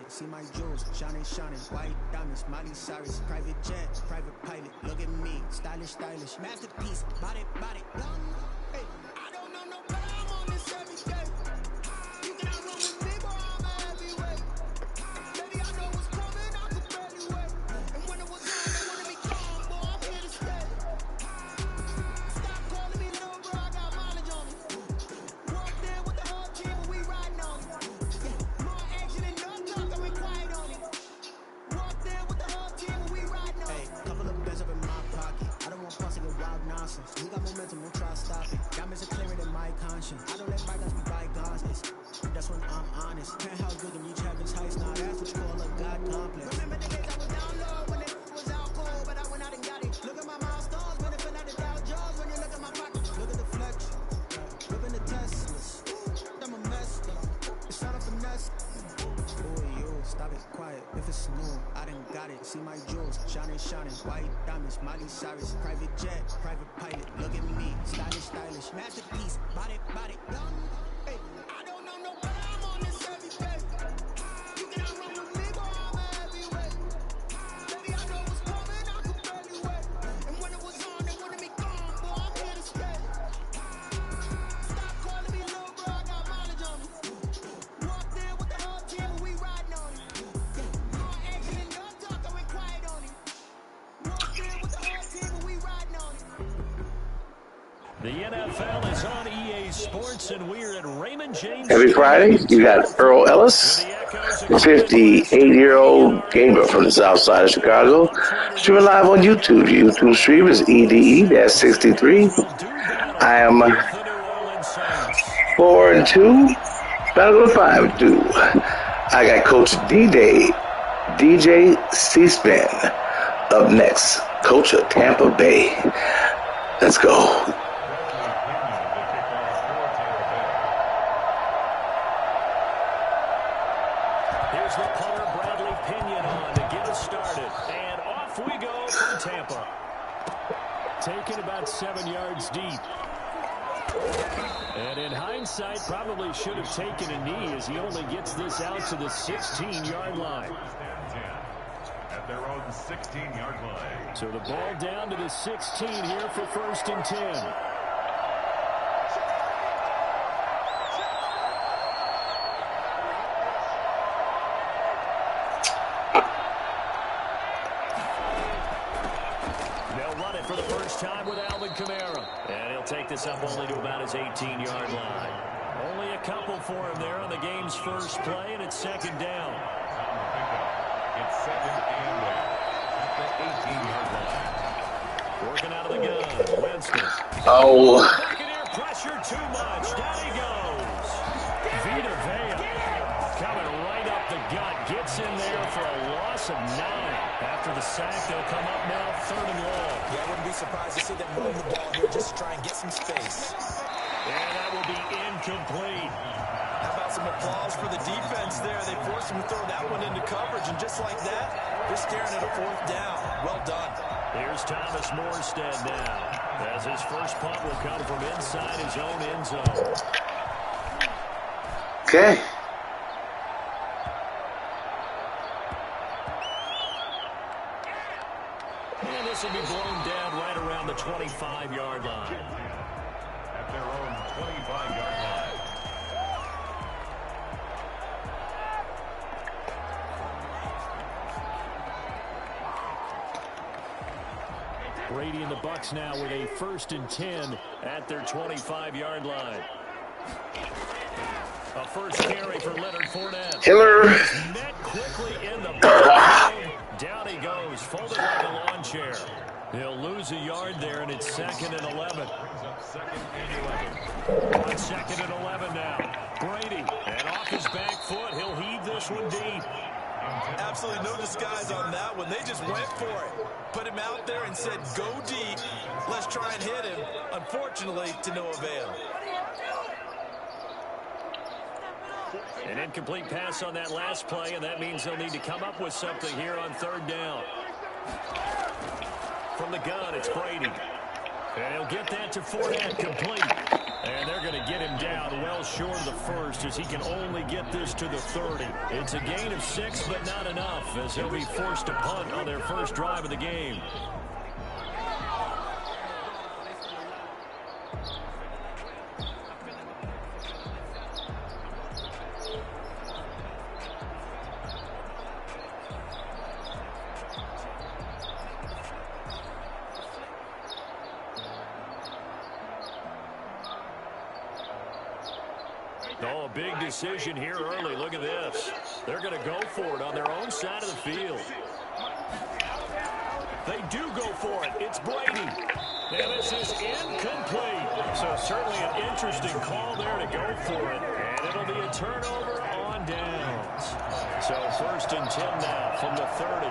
See my jewels, shining, white diamonds, Miley Cyrus, private jet, private pilot, look at me, stylish, masterpiece, body, hey, I don't know no better, I'm on this every day, you cannot run with me, boy, I'm a heavyweight, baby, I know what's coming, I could barely wait, and when it was on, they wanna be gone, boy, I'm here to stay, stop calling me little bro, I got mileage on me, walk there with the whole team, we riding on it, more action and no talk, I'm quiet on it. Walk there with the whole team when we riding on. Hey, couple of bands up in my pocket. I don't want pussy with wild nonsense. We got momentum, we'll try to stop it. Diamonds are clearer than my conscience. I don't let bygones be bygones. That's when I'm honest. Penthouse good and reach heaven's heights. Now that's what you call a God complex. Remember the days I was down low when it was out cold, but I went out and got it. Look at my milestones, benefit out the Dow Jones when you look at my pockets. Look at the flex, whipping the test. shining, shining, white diamonds, Miley Cyrus, private jet, private pilot, look at me, stylish, stylish, masterpiece, body, young, hey, I don't know nobody, I'm on this every day, you cannot run with me, boy, I'm a heavyweight, baby, I know what's coming, I could barely wait, and when it was on, they wanted me gone, boy, I'm here to stay, stop calling me little bro, I got mileage on me, walked in with the whole team, and we riding on it, more action and no talk, I went quiet on it. The NFL is on EA Sports, and we're at Raymond James. Every Friday, you got Earl Ellis, the 58-year-old gamer from the south side of Chicago, streaming live on YouTube. YouTube stream is EDE-63. I am 4-2, about to go 5-2. I got Coach D-Day, DJ C-Spin, up next. Coach of Tampa Bay. Let's go. Here's the punter, Bradley Pinion, on to get us started. And off we go from Tampa. Taken about 7 yards deep. And in hindsight, probably should have taken a knee as he only gets this out to the 16-yard line. At their own 16-yard line. So the ball down to the 16 here for 1st and 10. For the first time with Alvin Kamara. And he'll take this up only to about his 18-yard line. Only a couple for him there on the game's first play, and it's 2nd down. It's 2nd and 1 at the 18-yard line. Working out of the gun, Winston. Oh. Buccaneer pressure too much. Down he goes. Vita Vea coming right up the gut. Gets in there for a loss of 9. After the sack, they'll come up now 3rd and long. Yeah, I wouldn't be surprised to see them run the ball here just to try and get some space. And that will be incomplete. How about some applause for the defense there? They forced him to throw that one into coverage, and just like that, they're staring at a 4th down. Well done. Here's Thomas Morstead now, as his first punt will come from inside his own end zone. Okay. And this will be blown down right around the 25-yard line. At their own 25-yard line. Brady and the Bucs now with a 1st and 10 at their 25-yard line. A first carry for Leonard Fournette. Hiller. Met quickly in the backfield. Down he goes, folded like a lawn chair. He'll lose a yard there, and it's 2nd and 11. On 2nd and 11 now. Brady, and off his back foot, he'll heave this one deep. Absolutely no disguise on that one. They just went for it. Put him out there and said, go deep. Let's try and hit him. Unfortunately, to no avail. An incomplete pass on that last play, and that means they'll need to come up with something here on 3rd down. From the gun, it's Brady. And he'll get that to Fournette, complete. And they're going to get him down well short of the 1st as he can only get this to the 30. It's a gain of 6, but not enough as he'll be forced to punt on their first drive of the game. Oh, a big decision here early. Look at this. They're going to go for it on their own side of the field. They do go for it. It's Brady. And this is incomplete. So certainly an interesting call there to go for it. And it'll be a turnover on downs. So 1st and 10 now from the 30.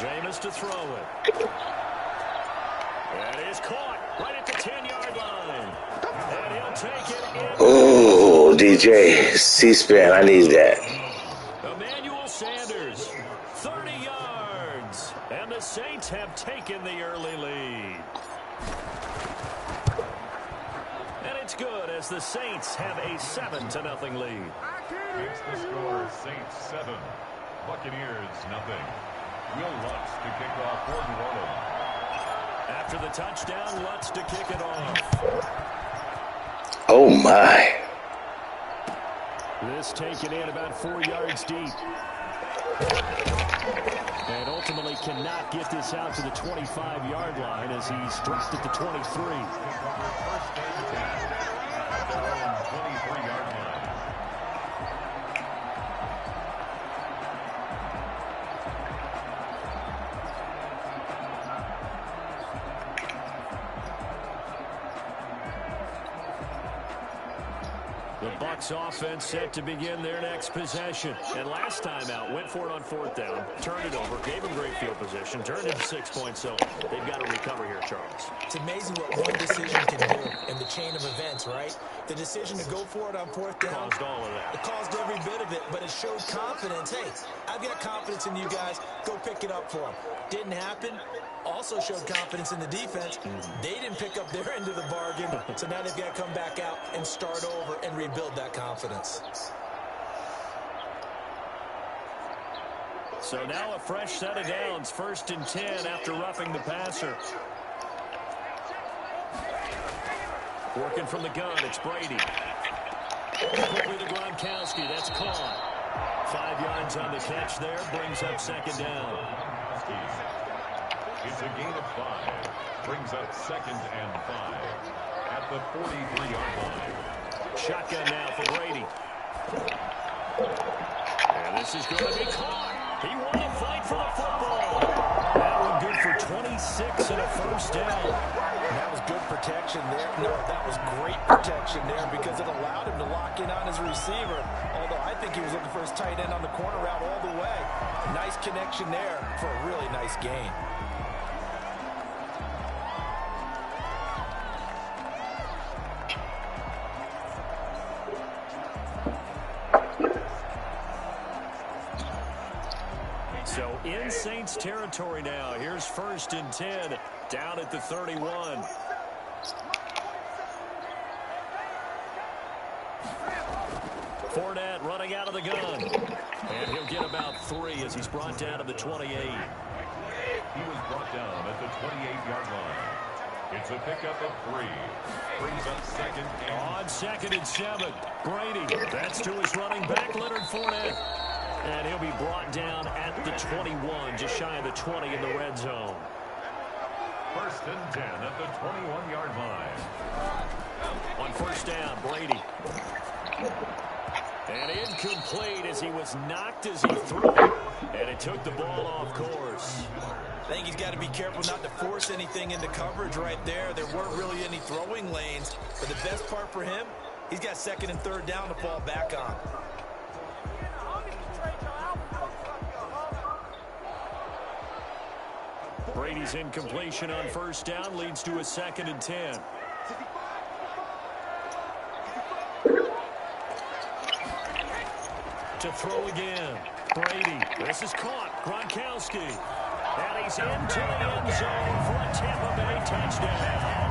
Jameis to throw it. And it is caught right at the 10-yard line. And he'll take it. Oh, DJ C-Spin, I need that. Emmanuel Sanders the Saints have taken the early lead. And it's good as the Saints have a 7-0 lead. Makes the score Saints 7, Buccaneers 0. Will Lutz to kick off for New Orleans. After the touchdown, Lutz to kick it off. Oh, my. This taken in about 4 yards deep. And ultimately cannot get this out to the 25-yard line as he's dropped at the 23. First and 10 at their own 23-yard line. The Bucs offense set to begin their next possession. And last time out, went for it on 4th down, turned it over, gave them great field position, turned it to 6 points. So they've got to recover here, Charles. It's amazing what one decision can do in the chain of events, right? The decision to go for it on 4th down. Caused all of that. It caused every bit of it, but it showed confidence. Hey, I've got confidence in you guys. Go pick it up for them. Didn't happen. Also showed confidence in the defense. They didn't pick up their end of the bargain, so now they've got to come back out and start over and rebuild that confidence. So now a fresh set of downs, 1st and 10 after roughing the passer. Working from the gun, it's Brady. Quickly to Gronkowski, that's caught. 5 yards on the catch there, brings up 2nd down. It's a gain of 5. Brings up 2nd and 5 at the 43-yard line. Shotgun now for Brady. And this is going to be caught. He won the fight for the football. That one good for 26 and a 1st down. That was good protection there. No, that was great protection there because it allowed him to lock in on his receiver. Although I think he was looking for his tight end on the corner route all the way. Nice connection there for a really nice gain. So in Saints territory now. Here's 1st and 10 down at the 31. Fournette running out of the gun. And he'll get about 3 as he's brought down to the 28. He was brought down at the 28-yard line. It's a pickup of 3. Brings up 2nd and... On 2nd and 7. Brady. That's to his running back, Leonard Fournette. And he'll be brought down at the 21, just shy of the 20 in the red zone. 1st and 10 at the 21-yard line. On 1st down, Brady. And incomplete as he was knocked as he threw it. And it took the ball off course. I think he's got to be careful not to force anything into coverage right there. There weren't really any throwing lanes. But the best part for him, he's got 2nd and 3rd down to fall back on. Brady's incompletion on 1st down leads to a 2nd and 10. To throw again. Brady. This is caught. Gronkowski. And he's into the end zone for a Tampa Bay touchdown.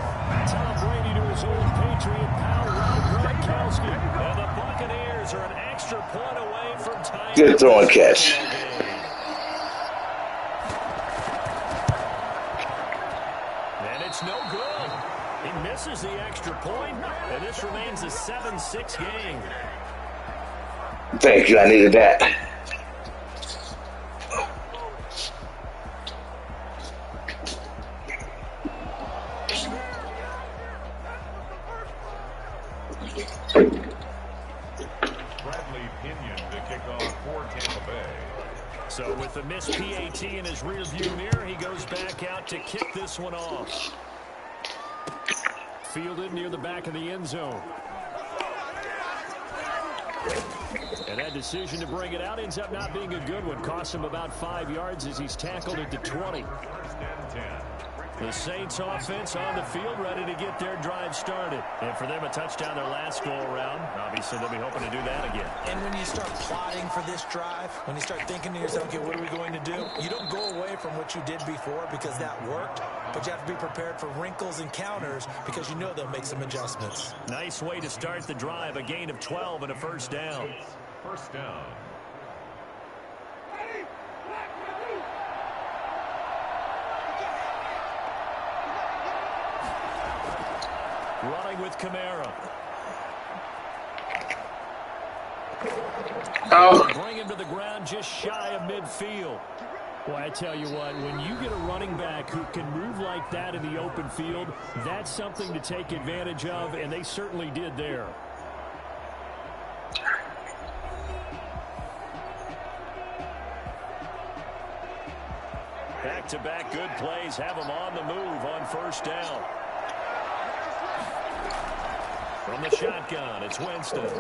Tom Brady to his old Patriot power run, Gronkowski. And the Buccaneers are an extra point away from tying. Good throw and catch. And it's no good. He misses the extra point, and this remains a 7-6 game. Thank you. I needed that. Bradley Pinion to kick off for Tampa Bay. So with the missed PAT in his rearview mirror, he goes back out to kick this one off. Fielded near the back of the end zone. And that decision to bring it out ends up not being a good one. Costs him about 5 yards as he's tackled at the 20. 1st and 10. The Saints offense on the field, ready to get their drive started. And for them, a touchdown their last go-around. Obviously, they'll be hoping to do that again. And when you start plotting for this drive, when you start thinking to yourself, okay, what are we going to do? You don't go away from what you did before because that worked, but you have to be prepared for wrinkles and counters because you know they'll make some adjustments. Nice way to start the drive, a gain of 12 and a first down. First down. Running with Kamara. Bring him to the ground just shy of midfield. Well, I tell you what, when you get a running back who can move like that in the open field, that's something to take advantage of, and they certainly did there. Back-to-back good plays have them on the move on first down. From the shotgun, it's Winston.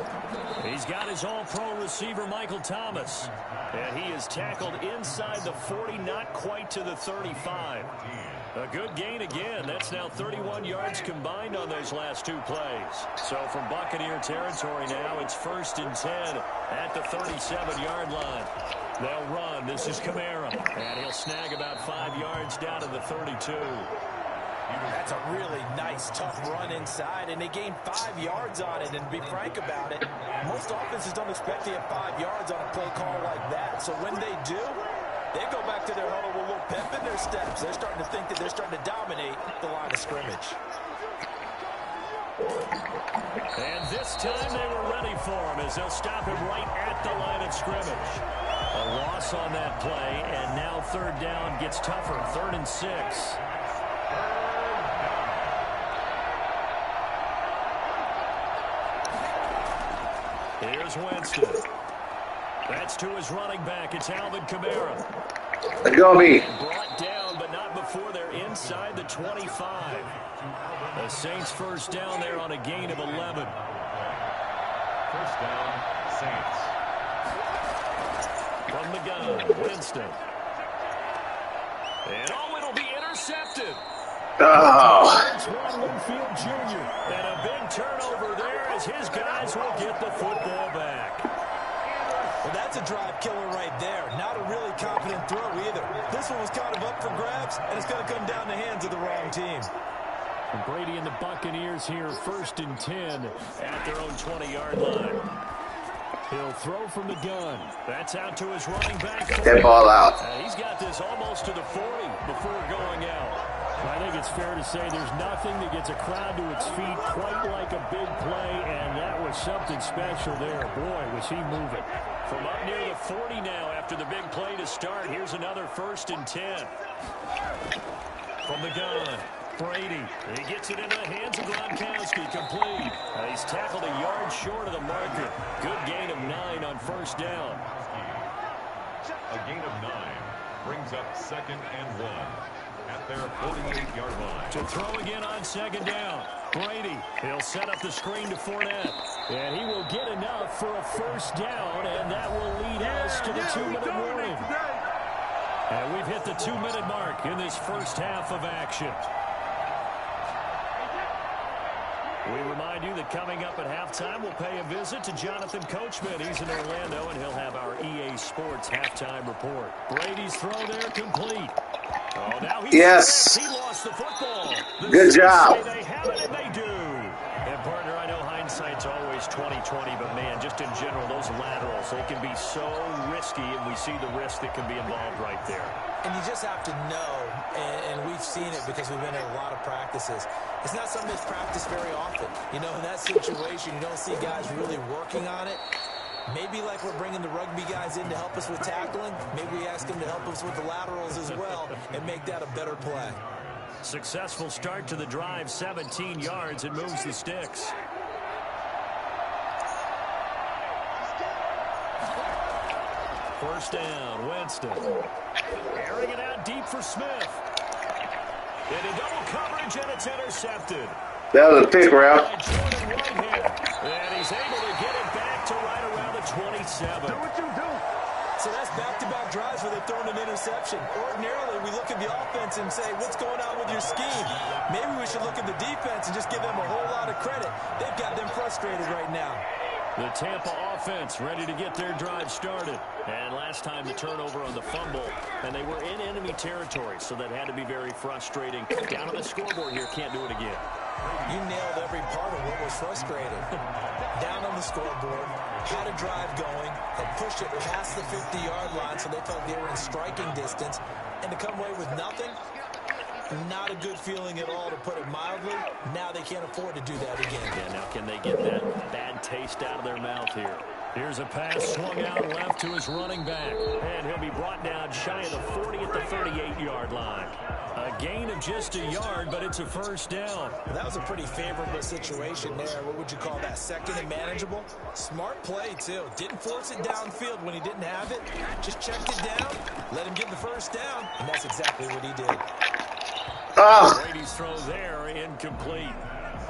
He's got his all-pro receiver, Michael Thomas. And he is tackled inside the 40, not quite to the 35. A good gain again. That's now 31 yards combined on those last two plays. So from Buccaneer territory now, it's 1st and 10 at the 37-yard line. They'll run. This is Kamara. And he'll snag about 5 yards down to the 32. That's a really nice, tough run inside, and they gained 5 yards on it. And to be frank about it, most offenses don't expect to have 5 yards on a play call like that. So when they do, they go back to their huddle with a little pep in their steps. They're starting to think that they're starting to dominate the line of scrimmage. And this time they were ready for him as they'll stop him right at the line of scrimmage. A loss on that play, and now 3rd down gets tougher, 3rd and 6. Here's Winston. That's to his running back. It's Alvin Kamara. Go me. Brought down, but not before they're inside the 25. The Saints first down there on a gain of 11. First down, Saints. From the gun, Winston. And it'll be intercepted. It's Winfield Jr. And a big turnover there as his guys will get the football back. Well, that's a drive killer right there. Not a really confident throw either. This one was kind of up for grabs, and it's going to come down the hands of the wrong team. And Brady and the Buccaneers here, 1st and 10 at their own 20-yard line. He'll throw from the gun. That's out to his running back. That ball out. He's got this almost to the 40 before going out. I think it's fair to say there's nothing that gets a crowd to its feet quite like a big play, and that was something special there. Boy, was he moving. From up near the 40 now after the big play to start, here's another 1st and 10. From the gun, Brady. He gets it into the hands of Gronkowski, complete. He's tackled a yard short of the marker. Good gain of 9 on first down. A gain of 9 brings up 2nd and 1. At their 48-yard line. To throw again on 2nd down. Brady, he'll set up the screen to Fournette. And he will get enough for a first down, and that will lead us to the 2-minute warning. And we've hit the 2-minute mark in this first half of action. We remind you that coming up at halftime, we'll pay a visit to Jonathan Coachman. He's in Orlando, and he'll have our EA Sports halftime report. Brady's throw there complete. Oh, now he lost the football. Good job. They have it, and they do. And, partner, I know hindsight's always 20/20, but, man, just in general, those laterals, they can be so risky, and we see the risk that can be involved right there. And you just have to know, and we've seen it because we've been in a lot of practices. It's not something that's practiced very often. You know, in that situation, you don't see guys really working on it. Maybe like we're bringing the rugby guys in to help us with tackling, maybe we ask them to help us with the laterals as well and make that a better play. Successful start to the drive, 17 yards, and moves the sticks. First down, Winston. Airing it out deep for Smith. Into double coverage, and it's intercepted. That was a pick route. And he's able to get it back to right around the 27. Do what you do. So that's back-to-back drives where they've thrown an interception. Ordinarily, we look at the offense and say, what's going on with your scheme? Maybe we should look at the defense and just give them a whole lot of credit. They've got them frustrated right now. The Tampa offense ready to get their drive started. And last time the turnover on the fumble, and they were in enemy territory, so that had to be very frustrating. Down on the scoreboard here, can't do it again. You nailed every part of what was frustrating. Down on the scoreboard, had a drive going, had pushed it past the 50-yard line so they felt they were in striking distance, and to come away with nothing, not a good feeling at all, to put it mildly. Now they can't afford to do that again. Yeah, now can they get that bad taste out of their mouth here? Here's a pass swung out left to his running back, and he'll be brought down shy of the 40 at the 38-yard line. A gain of just a yard, but it's a first down. Well, that was a pretty favorable situation there. What would you call that? Second and manageable? Smart play, too. Didn't force it downfield when he didn't have it. Just checked it down, let him get the first down, and that's exactly what he did. Brady's throw there, incomplete.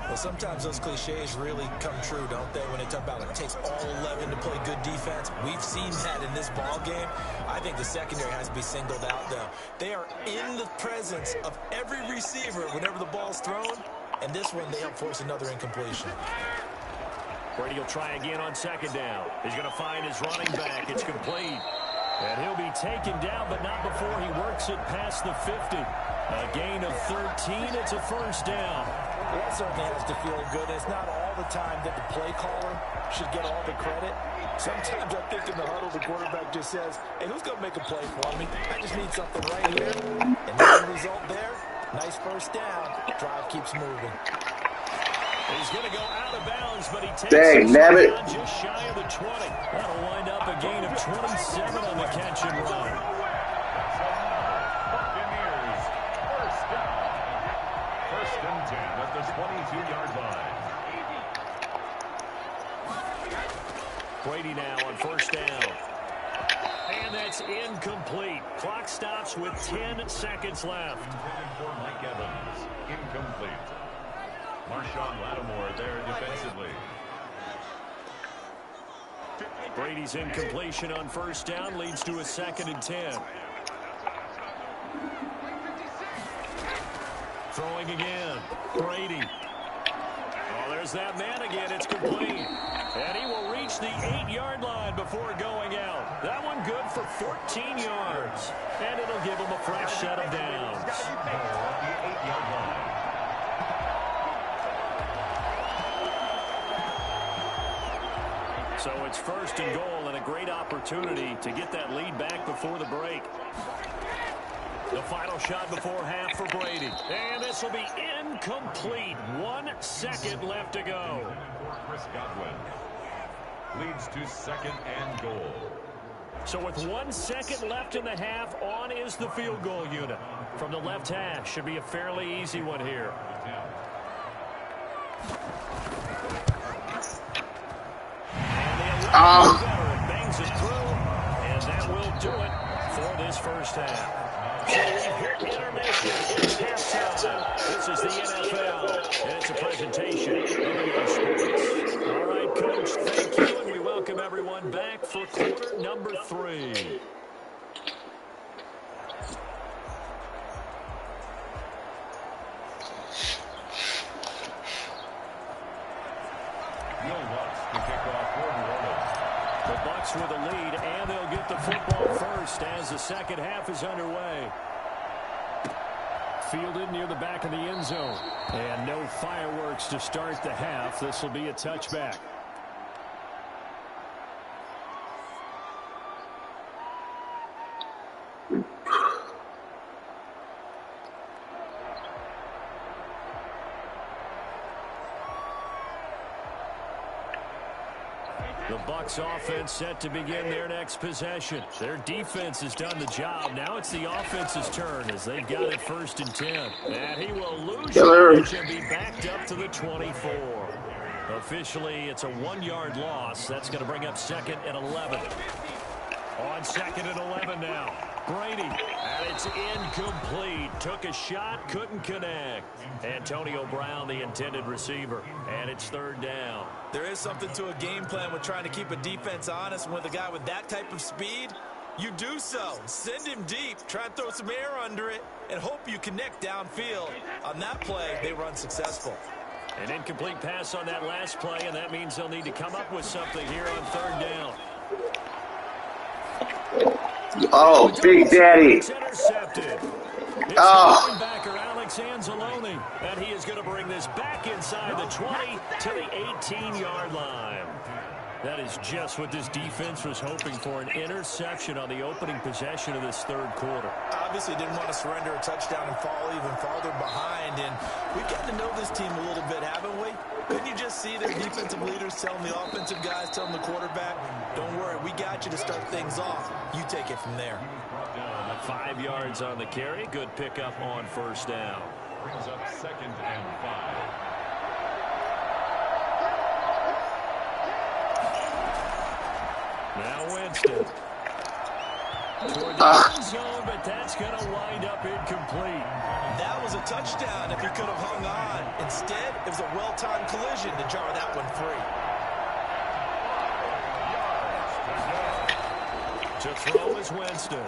Well, sometimes those cliches really come true, don't they, when they talk about it takes all 11 to play good defense. We've seen that in this ball game. I think the secondary has to be singled out, though. They are in the presence of every receiver whenever the ball's thrown, and this one, they help force another incompletion. Brady will try again on second down. He's going to find his running back. It's complete. And he'll be taken down, but not before he works it past the 50. A gain of 13. It's a first down. Well, that certainly has to feel good. It's not all the time that the play caller should get all the credit. Sometimes I think in the huddle, the quarterback just says, hey, who's going to make a play for me? I just need something right here. And the result there, nice first down. Drive keeps moving. He's going to go out of bounds, but he takes Dang, it just shy of the 20. That'll wind up a gain of 27 on the catch and run. Buccaneers, first down. First and 10 at the 22-yard line. Brady now on first down. And that's incomplete. Clock stops with 10 seconds left. Intended for Mike Evans. Incomplete. Marshawn Lattimore there defensively. Brady's incompletion on first down leads to a 2nd and 10. Throwing again. Brady. Oh, there's that man again. It's complete. And he will reach the 8-yard line before going out. That one good for 14 yards. And it'll give him a fresh set of downs. The 8-yard line. So it's first and goal and a great opportunity to get that lead back before the break. The final shot before half for Brady. And this will be incomplete. 1 second left to go. Chris Godwin leads to second and goal. So with 1 second left in the half, on is the field goal unit. From the left hash, should be a fairly easy one here. Bangs it through, and that will do it for this first half. So we've hit intermission. It's halftime. This is the NFL, and it's a presentation of EA Sports. All right, Coach, thank you, and we welcome everyone back for quarter number 3. With a lead, and they'll get the football first as the second half is underway. Fielded near the back of the end zone. And no fireworks to start the half. This will be a touchback. The Bucs offense set to begin their next possession. Their defense has done the job. Now it's the offense's turn as they've got it 1st and 10. And he will lose it and be backed up to the 24. Officially, it's a 1-yard loss. That's going to bring up 2nd and 11. On 2nd and 11 now. Brady, and it's incomplete. Took a shot, couldn't connect. Antonio Brown, the intended receiver, and it's 3rd down. There is something to a game plan with trying to keep a defense honest. With a guy with that type of speed, You do so. Send him deep. Try and throw some air under it and hope you connect downfield. On that play, they run successful. An incomplete pass on that last play, and that means they'll need to come up with something here on third down. Oh, Big Daddy. It's intercepted. It's Oh. linebacker Alex Anzalone, and he is going to bring this back inside the 20 to the 18-yard line. That is just what this defense was hoping for, an interception on the opening possession of this third quarter. Obviously didn't want to surrender a touchdown and fall even farther behind, and we've gotten to know this team a little bit, haven't we? Couldn't you just see their defensive leaders telling the offensive guys, telling the quarterback, don't worry, we got you to start things off. You take it from there. 5 yards on the carry. Good pickup on first down. Brings up 2nd and 5. Now Winston. Toward the end zone, but that's going to wind up incomplete. That was a touchdown if he could have hung on. Instead, it was a well-timed collision to jar that one free. To throw is Winston.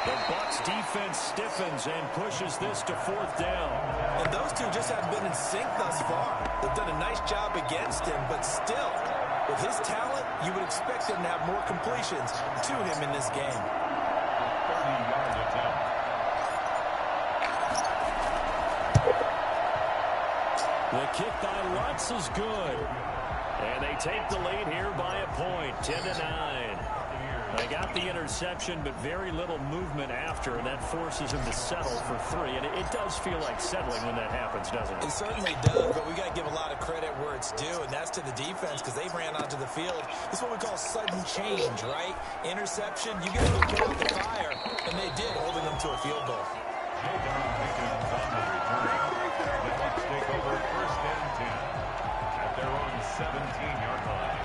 The Bucs defense stiffens and pushes this to fourth down. And those two just haven't been in sync thus far. They've done a nice job against him, but still, with his talent, you would expect him to have more completions to him in this game. 30-yard attempt. The kick by Lutz is good. And they take the lead here by a point, 10-9. They got the interception, but very little movement after, and that forces him to settle for 3. And it does feel like settling when that happens, doesn't it? It certainly does, but we got to give a lot of credit where it's due, and that's to the defense because they ran onto the field. This is what we call sudden change, right? Interception, you got to go put out the fire, and they did, holding them to a field goal. No down Pickens on the return. The Bucs take over 1st and 10 at their own 17-yard line.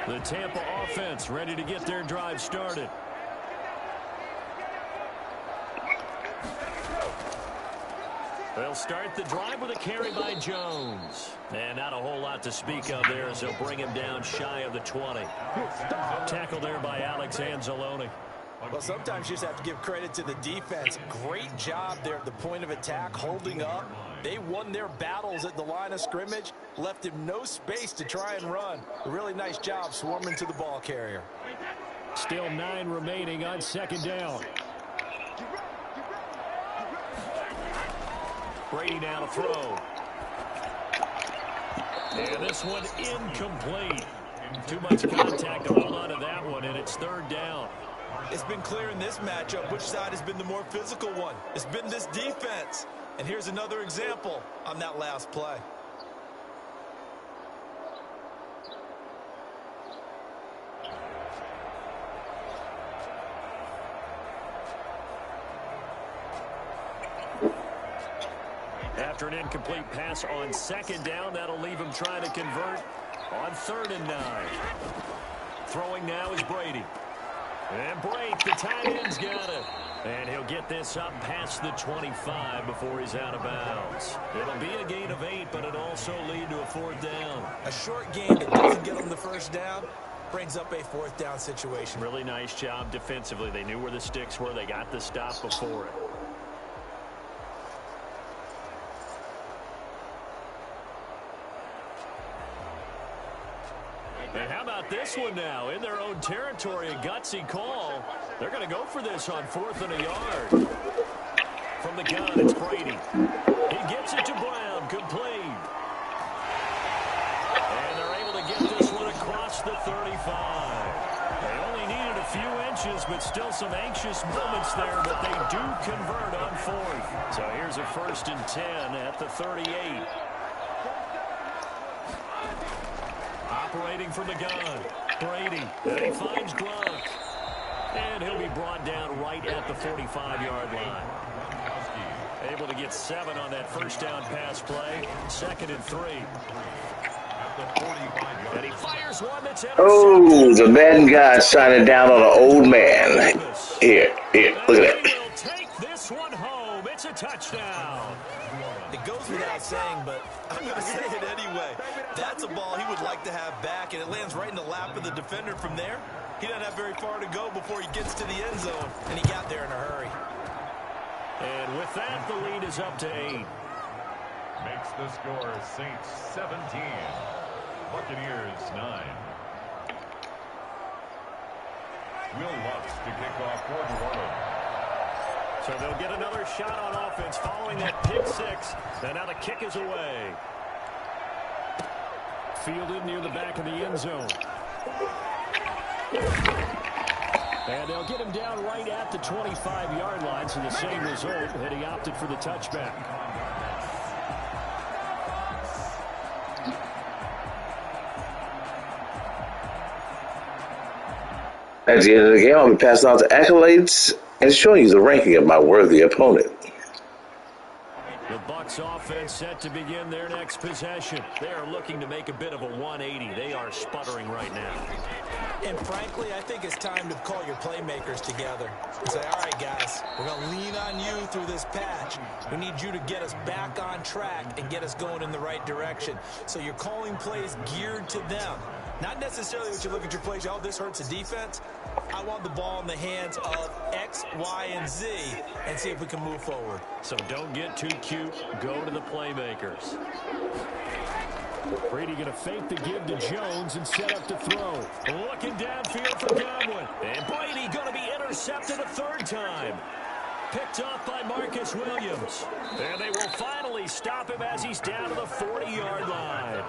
The Tampa offense ready to get their drive started. They'll start the drive with a carry by Jones. And not a whole lot to speak of there as they'll bring him down shy of the 20. Tackled there by Alex Anzalone. Well, sometimes you just have to give credit to the defense. Great job there at the point of attack, holding up. They won their battles at the line of scrimmage, left him no space to try and run. A really nice job swarming to the ball carrier. Still 9 remaining on 2nd down. Brady now to throw. And this one incomplete. Too much contact to hold on to that one, and it's 3rd down. It's been clear in this matchup which side has been the more physical one. It's been this defense. And here's another example on that last play. After an incomplete pass on 2nd down, that'll leave him trying to convert on 3rd and 9. Throwing now is Brady. And break, the tight end's got it. And he'll get this up past the 25 before he's out of bounds. It'll be a gain of 8, but it'll also lead to a 4th down. A short gain that doesn't get them the 1st down brings up a 4th down situation. Really nice job defensively. They knew where the sticks were. They got the stop before it. And how about this one now? In their own territory, a gutsy call. They're going to go for this on 4th and a yard. From the gun, it's Brady. He gets it to Brown, complete. And they're able to get this one across the 35. They only needed a few inches, but still some anxious moments there, but they do convert on 4th. So here's a 1st and 10 at the 38. Operating from the gun, Brady, and he finds Gronk. And he'll be brought down right at the 45-yard line. Able to get 7 on that 1st down pass play. 2nd and 3. And he fires one that's intercepted. Oh, the Madden guy shining down on an old man. Here, look at that. Take this one home. It's a touchdown. It goes without saying, but I'm going to say it anyway. That's a ball he would like to have back, and it lands right in the lap of the defender from there. He doesn't have very far to go before he gets to the end zone, and he got there in a hurry. And with that, the lead is up to 8. Makes the score Saints 17, Buccaneers 9. Will Lutz to kick off for New Orleans. So they'll get another shot on offense following that pick 6. And now the kick is away. Fielded near the back of the end zone. And they'll get him down right at the 25-yard line, so the same result, and he opted for the touchback. At the end of the game, I'll be passing out the accolades and showing you the ranking of my worthy opponent. The Bucs offense set to begin their next possession. They are looking to make a bit of a 180. They are sputtering right now. And frankly, I think it's time to call your playmakers together and say, all right, guys, we're going to lean on you through this patch. We need you to get us back on track and get us going in the right direction. So you're calling plays geared to them. Not necessarily what you look at your plays, oh, this hurts the defense. I want the ball in the hands of X, Y, and Z and see if we can move forward. So don't get too cute. Go to the playmakers. Brady going to fake the give to Jones and set up to throw. Looking downfield for Godwin. And Brady going to be intercepted a third time. Picked off by Marcus Williams. And they will finally stop him as he's down to the 40-yard line.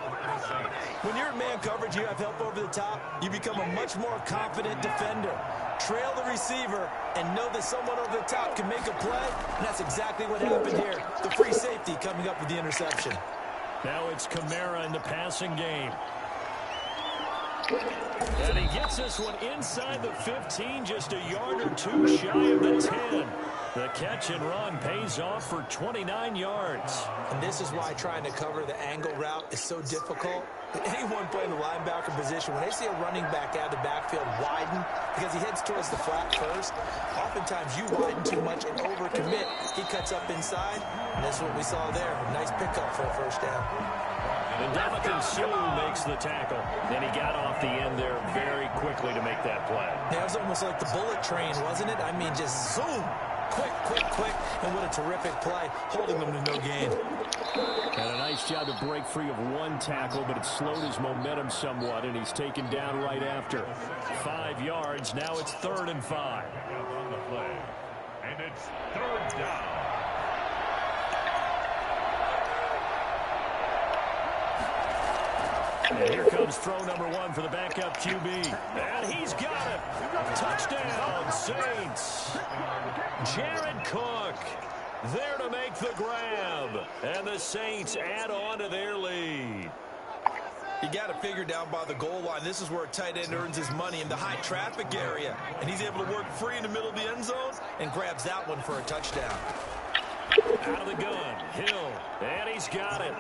When you're in man coverage, you have help over the top, you become a much more confident defender. Trail the receiver and know that someone over the top can make a play, and that's exactly what happened here. The free safety coming up with the interception. Now it's Kamara in the passing game. And he gets this one inside the 15, just a yard or two shy of the 10. The catch and run pays off for 29 yards. And this is why trying to cover the angle route is so difficult. Anyone playing the linebacker position, when they see a running back out of the backfield widen, because he heads towards the flat first, oftentimes you widen too much and overcommit. He cuts up inside, and that's what we saw there. A nice pickup for a first down. And Jonathan Sue makes the tackle. And he got off the end there very quickly to make that play. Yeah, it was almost like the bullet train, wasn't it? I mean, just zoom. Quick, quick, quick. And what a terrific play, holding them to no gain. And a nice job to break free of one tackle, but it slowed his momentum somewhat, and he's taken down right after. 5 yards. Now it's 3rd and 5. On the play. And it's 3rd down. And here comes throw number 1 for the backup QB. And he's got it. Touchdown, Saints. Jared Cook there to make the grab. And the Saints add on to their lead. You got to figure down by the goal line. This is where a tight end earns his money in the high traffic area. And he's able to work free in the middle of the end zone and grabs that one for a touchdown. Out of the gun, Hill, and he's got it.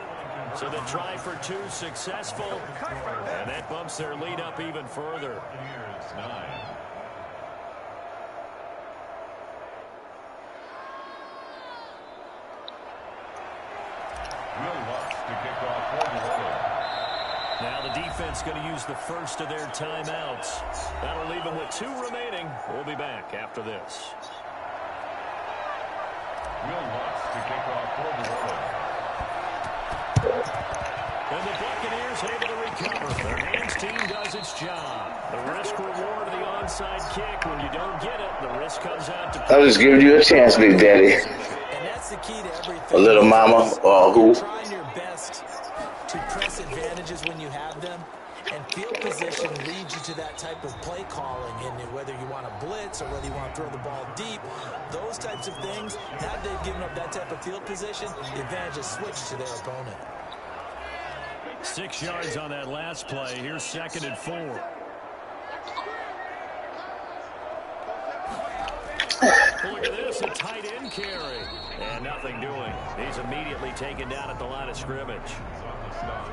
So the try for 2 successful, and that bumps their lead up even further. Here's 9. Will Lutz to kick off for New Orleans. Now the defense going to use the first of their timeouts. That'll leave them with 2 remaining. We'll be back after this. Will Lutz to kick off for New Orleans. And the Buccaneers able to recover. Their hands team does its job. The risk reward of the onside kick. When you don't get it, the risk comes out to... I'll just give you a chance, Big Daddy. And that's the key to everything. A little mama, or who? Trying your best to press advantages when you have them. And field position leads you to that type of play calling, and whether you want to blitz or whether you want to throw the ball deep, those types of things, now that they've given up that type of field position, the advantage is switched to their opponent. 6 yards on that last play. Here's 2nd and 4. Look at this, a tight end carry. And nothing doing. He's immediately taken down at the line of scrimmage.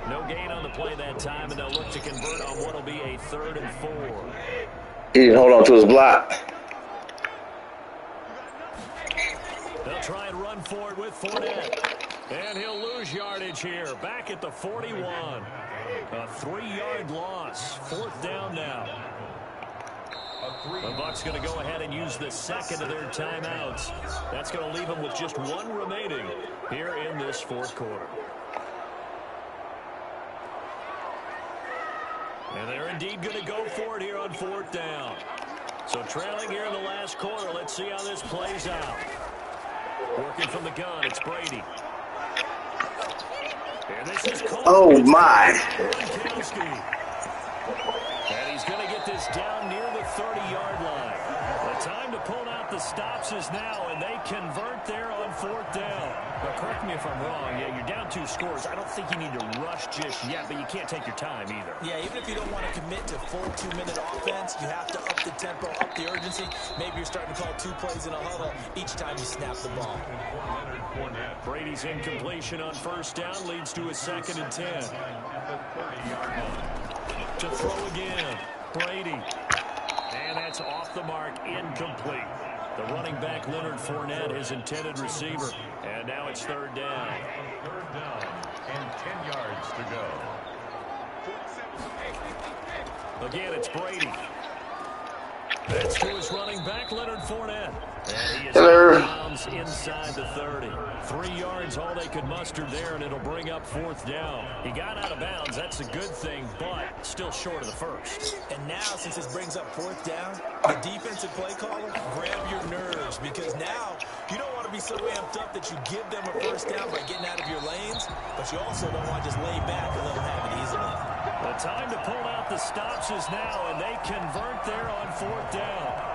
No gain on the play that time, and they'll look to convert on what will be a 3rd and 4. He didn't hold on to his block. The They'll try and run for it with Fournette. And he'll lose yardage here. Back at the 41. A 3-yard loss. 4th down now. The Bucs going to go ahead and use the second of their timeouts. That's going to leave them with just 1 remaining here in this 4th quarter. And they're indeed going to go for it here on 4th down. So trailing here in the last quarter. Let's see how this plays out. Working from the gun, it's Brady. And this is Cole. Oh, my. And he's going to get this down near the 30-yard line. The time to pull out the stops is now, and they convert there on 4th down. But correct me if I'm wrong. Yeah, you're down 2 scores. I don't think you need to rush just yet, but you can't take your time either. Yeah, even if you don't want to commit to full 2-minute offense, you have to up the tempo, up the urgency. Maybe you're starting to call 2 plays in a huddle each time you snap the ball. Brady's incompletion on 1st down leads to a 2nd and 10. To throw again, Brady. And that's off the mark, incomplete. The running back, Leonard Fournette, his intended receiver. And now it's 3rd down. 3rd down and 10 yards to go. Again, it's Brady. That's to his running back, Leonard Fournette. And he is inside the 30. 3 yards, all they could muster there, and it'll bring up 4th down. He got out of bounds. That's a good thing, but still short of the 1st. And now, since this brings up 4th down, the defensive play caller, grab your nerves, because now you don't want to be so amped up that you give them a 1st down by getting out of your lanes, but you also don't want to just lay back and let them have it easily. The time to pull out the stops is now, and they convert there on 4th down.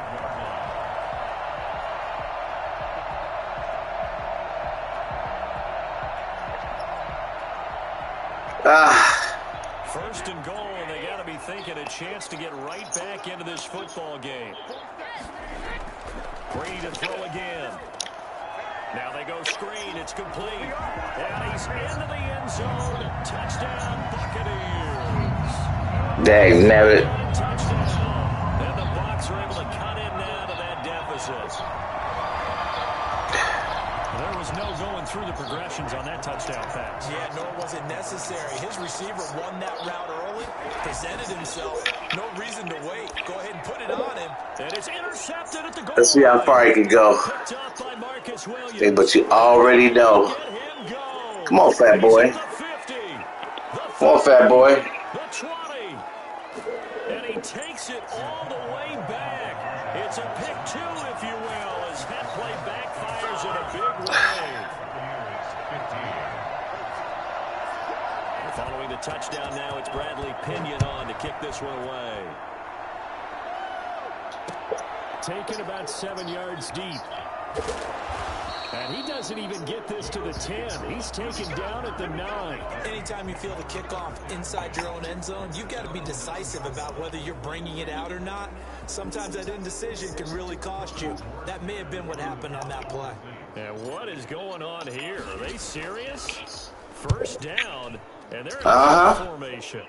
First and goal, and they got to be thinking a chance to get right back into this football game. Brady to throw again. Now they go screen. It's complete. And he's into the end zone. Touchdown, Buccaneers. Dang, nabbit. Touchdown. And the Bucs are able to cut in now to that deficit. There was no going through the progressions on that touchdown pass. Yeah, nor was it necessary. His receiver won that route early, presented himself. No reason to wait. Go ahead and put it on him. And it's intercepted at the goal. Let's see how far he can go. Hey, but you already know. Come on, fat boy. Come on, fat boy. The 20. And he takes it all the way back. It's a pick 2, if you will, as that play backfires in a big way. Following the touchdown now, it's Bradley Pinion on to kick this one away. Taken about 7 yards deep. And he doesn't even get this to the 10. He's taken down at the 9. Anytime you feel the kickoff inside your own end zone, you've got to be decisive about whether you're bringing it out or not. Sometimes that indecision can really cost you. That may have been what happened on that play. And what is going on here? Are they serious? 1st down, and they're in formation.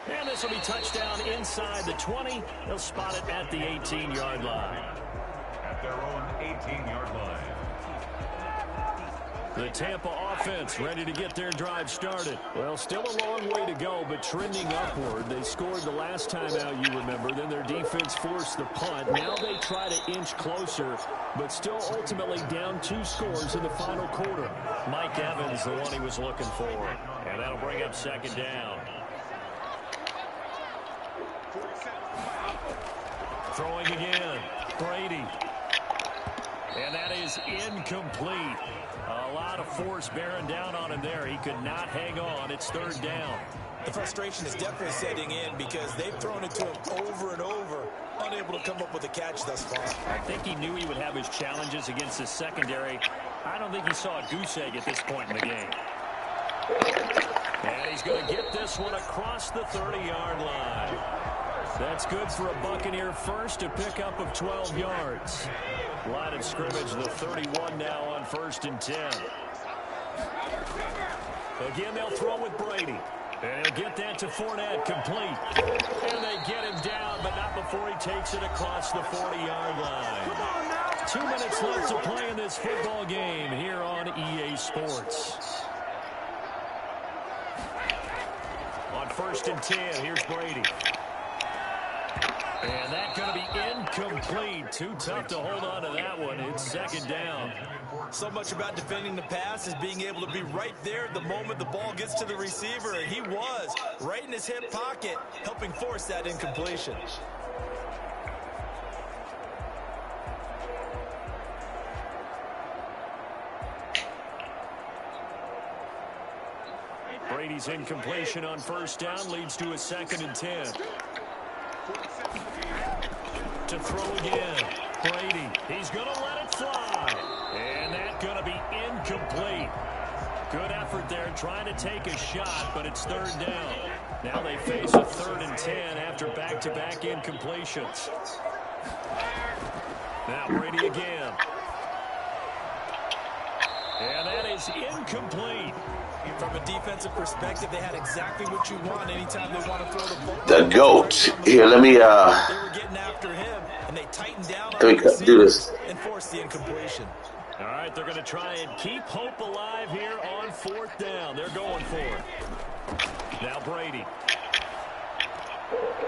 And this will be touchdown inside the 20. They'll spot it at the 18-yard line. At their own 18-yard line. The Tampa offense ready to get their drive started. Well, still a long way to go, but trending upward. They scored the last time out, you remember. Then their defense forced the punt. Now they try to inch closer, but still ultimately down 2 scores in the final quarter. Mike Evans, the one he was looking for. And that'll bring up 2nd down. Throwing again, Brady. And that is incomplete. A lot of force bearing down on him there. He could not hang on. It's 3rd down. The frustration is definitely setting in because they've thrown it to him over and over, unable to come up with a catch thus far. I think he knew he would have his challenges against his secondary. I don't think he saw a goose egg at this point in the game. And he's going to get this one across the 30-yard line. That's good for a Buccaneer first, a pickup of 12 yards. Line of scrimmage, the 31 now on 1st and 10. Again, they'll throw with Brady. And he'll get that to Fournette, complete. And they get him down, but not before he takes it across the 40-yard line. 2 minutes left to play in this football game here on EA Sports. On 1st and 10, here's Brady. And that's going to be incomplete. Too tough to hold on to that one. It's 2nd down. So much about defending the pass is being able to be right there at the moment the ball gets to the receiver, and he was right in his hip pocket, helping force that incompletion. Brady's incompletion on 1st down leads to a 2nd and 10. To throw again. Brady, he's going to let it fly. And that's going to be incomplete. Good effort there trying to take a shot, but it's 3rd down. Now they face a 3rd and 10 after back-to-back incompletions. Now Brady again. And that is incomplete. From a defensive perspective, they had exactly what you want anytime they want to throw the ball. The GOAT. Here, let me They were getting after him, and they tightened down on the do this. and forced the incompletion. All right, they're going to try and keep hope alive here on 4th down. They're going for it. Now Brady.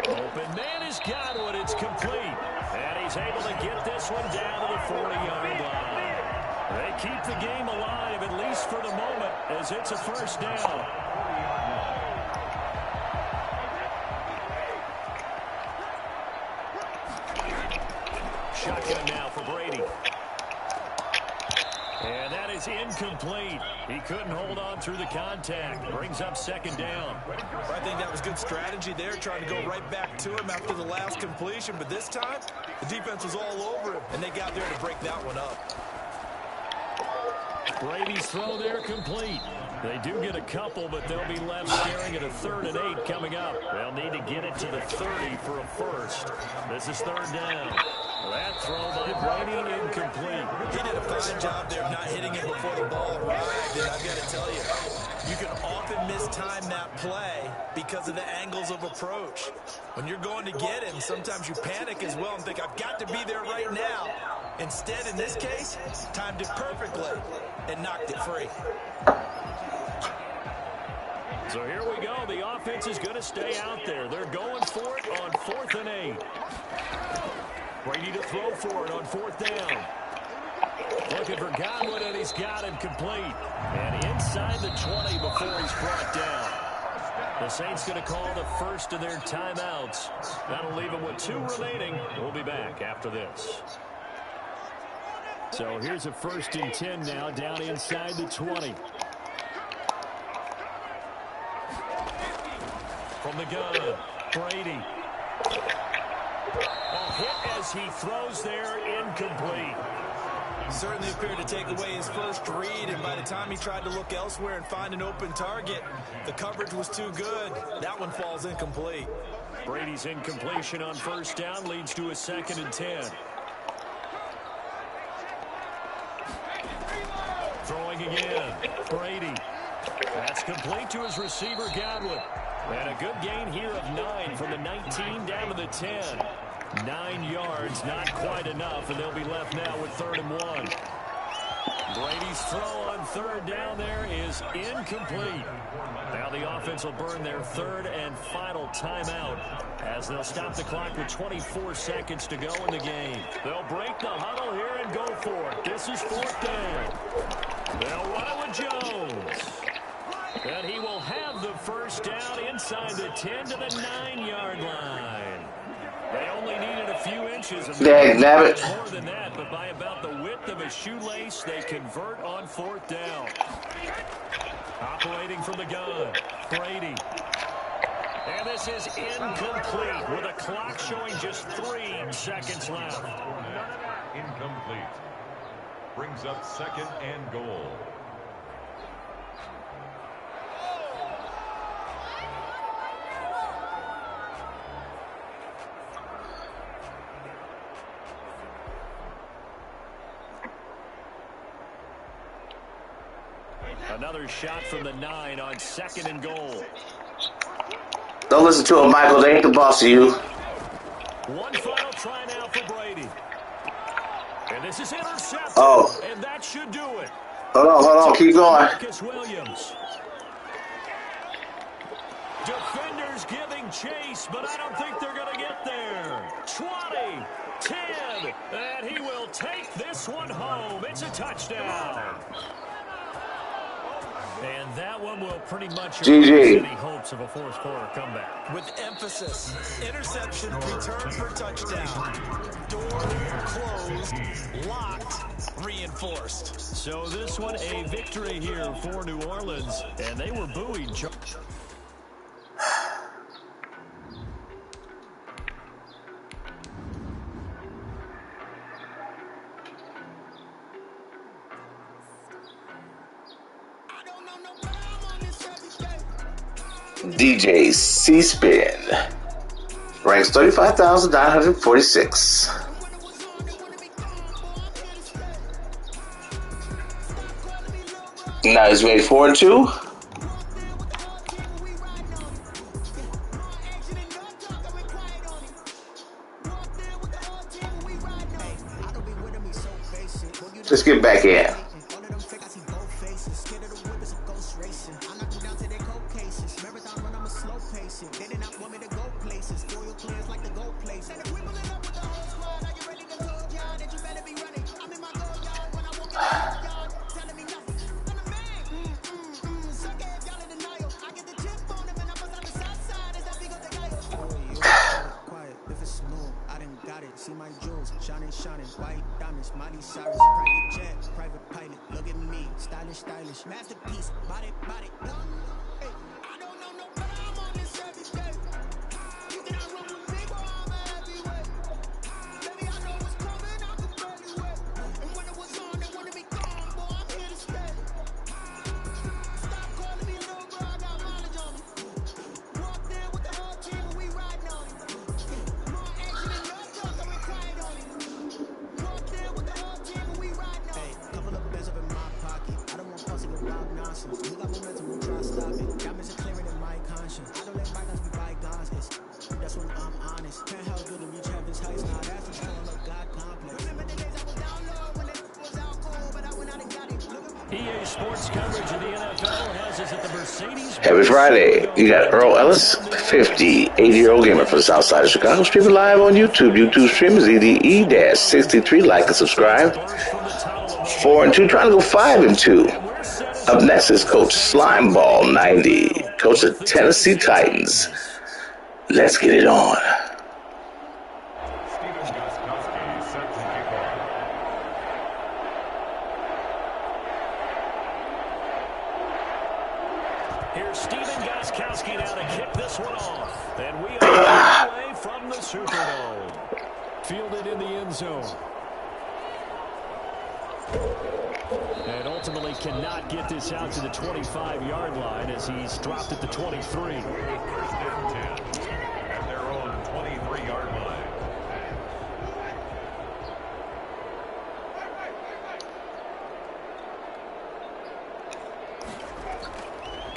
Open man has got it. It's complete. And he's able to get this one down to the 40-yard line. They keep the game alive, at least for the moment, as it's a 1st down. Shotgun now for Brady. And that is incomplete. He couldn't hold on through the contact. Brings up 2nd down. I think that was good strategy there, trying to go right back to him after the last completion. But this time, the defense was all over him, and they got there to break that one up. Brady's throw there complete. They do get a couple, but they'll be left staring at a 3rd and 8 coming up. They'll need to get it to the 30 for a 1st. This is 3rd down. That throw by Brady incomplete. He did a fine job there of not hitting it before the ball arrived, and I've got to tell you, you can often mistime that play because of the angles of approach. When you're going to get him, sometimes you panic as well and think, I've got to be there right now. Instead, in this case, timed it perfectly and knocked it free. So here we go. The offense is going to stay out there. They're going for it on 4th and 8. Brady to throw for it on 4th down. Looking for Godwin, and he's got him complete. And inside the 20 before he's brought down. The Saints going to call the first of their timeouts. That'll leave them with 2 remaining. We'll be back after this. So here's a 1st and 10 now, down inside the 20. From the gun, Brady. A hit as he throws there, incomplete. Certainly appeared to take away his first read, and by the time he tried to look elsewhere and find an open target, the coverage was too good. That one falls incomplete. Brady's incompletion on 1st down leads to a 2nd and 10. Throwing again, Brady. That's complete to his receiver, Godwin. And a good gain here of 9 from the 19 down to the 10. 9 yards, not quite enough, and they'll be left now with 3rd and 1. Brady's throw on 3rd down there is incomplete. Now the offense will burn their 3rd and final timeout as they'll stop the clock with 24 seconds to go in the game. They'll break the huddle here and go for it. This is 4th down. They'll run it with Jones. And he will have the 1st down inside the 10 to the 9-yard line. They only needed a few inches of more than that, but by about the width of a shoelace, they convert on 4th down. Operating from the gun, Brady. And this is incomplete with a clock showing just 3 seconds left. Incomplete. Brings up 2nd and goal. Another shot from the 9 on 2nd and goal. Don't listen to him, Michael. They ain't the boss of you. One final try now for Brady. And this is intercepted. Oh. And that should do it. Hold on. Keep going. Marcus Williams. Defenders giving chase, but I don't think they're going to get there. 20, 10, and he will take this one home. It's a touchdown. And that one will pretty much erase any hopes of a fourth quarter comeback. With emphasis, interception, return for touchdown. Door closed, locked, reinforced. So this one a victory here for New Orleans, and they were buoyed. DJ C-Spin ranks 35,946. Now he's made 4-2. Let's get back in. EA Sports coverage of the NFL has us at the Mercedes. Happy Friday. You got Earl Ellis, 50, 80-year-old gamer from the south side of Chicago, streaming live on YouTube. YouTube stream is EDE-63. Like and subscribe. 4-2, trying to go 5-2. Up next is Coach Slimeball 90, coach of Tennessee Titans. Let's get it on. Here's Steven Gostkowski now to kick this one off. And we are away from the Superdome. Fielded in the end zone. And ultimately cannot get this out to the 25-yard line as he's dropped at the 23. First and 10 at their own 23-yard line.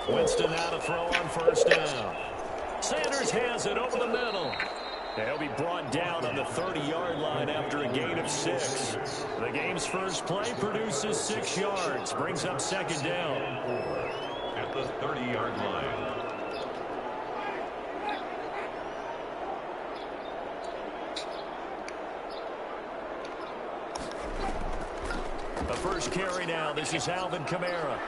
Winston now to throw on first down. Sanders has it over the middle. And he'll be brought down on the 30-yard line after a gain of 6. The game's first play produces 6 yards. Brings up second down. At the 30-yard line. The first carry now. This is Alvin Kamara.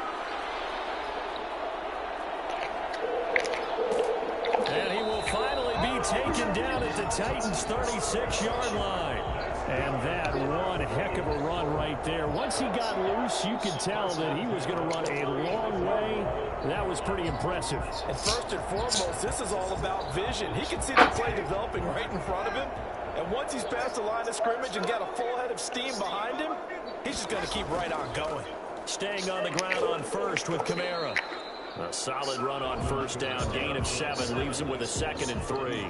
And he will finally be taken down at the Titans' 36-yard line. And that one heck of a run right there. Once he got loose, you could tell that he was going to run a long way. That was pretty impressive. And first and foremost, this is all about vision. He can see the play developing right in front of him. And once he's past the line of scrimmage and got a full head of steam behind him, he's just going to keep right on going. Staying on the ground on first with Kamara. A solid run on first down. Gain of 7 leaves him with a 2nd and 3.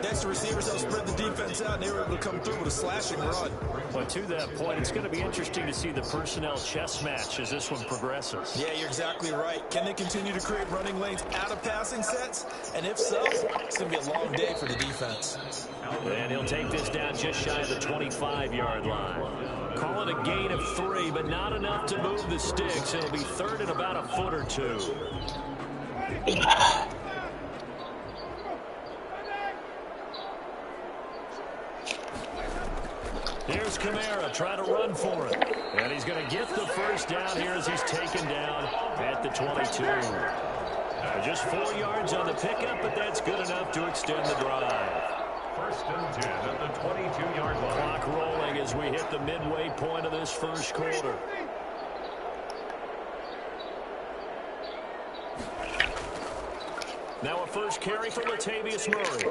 Next to receivers help spread the defense out, and they were able to come through with a slashing run. But to that point, it's going to be interesting to see the personnel chess match as this one progresses. Yeah, you're exactly right. Can they continue to create running lanes out of passing sets? And if so, it's going to be a long day for the defense. And he'll take this down just shy of the 25-yard line. Call it a gain of 3, but not enough to move the sticks. It'll be 3rd and about a foot or 2. Here's Kamara trying to run for it. And he's going to get the first down here as he's taken down at the 22. Just 4 yards on the pickup, but that's good enough to extend the drive. 1st and 10 at the 22-yard line. Clock rolling as we hit the midway point of this first quarter. Now a first carry for Latavius Murray.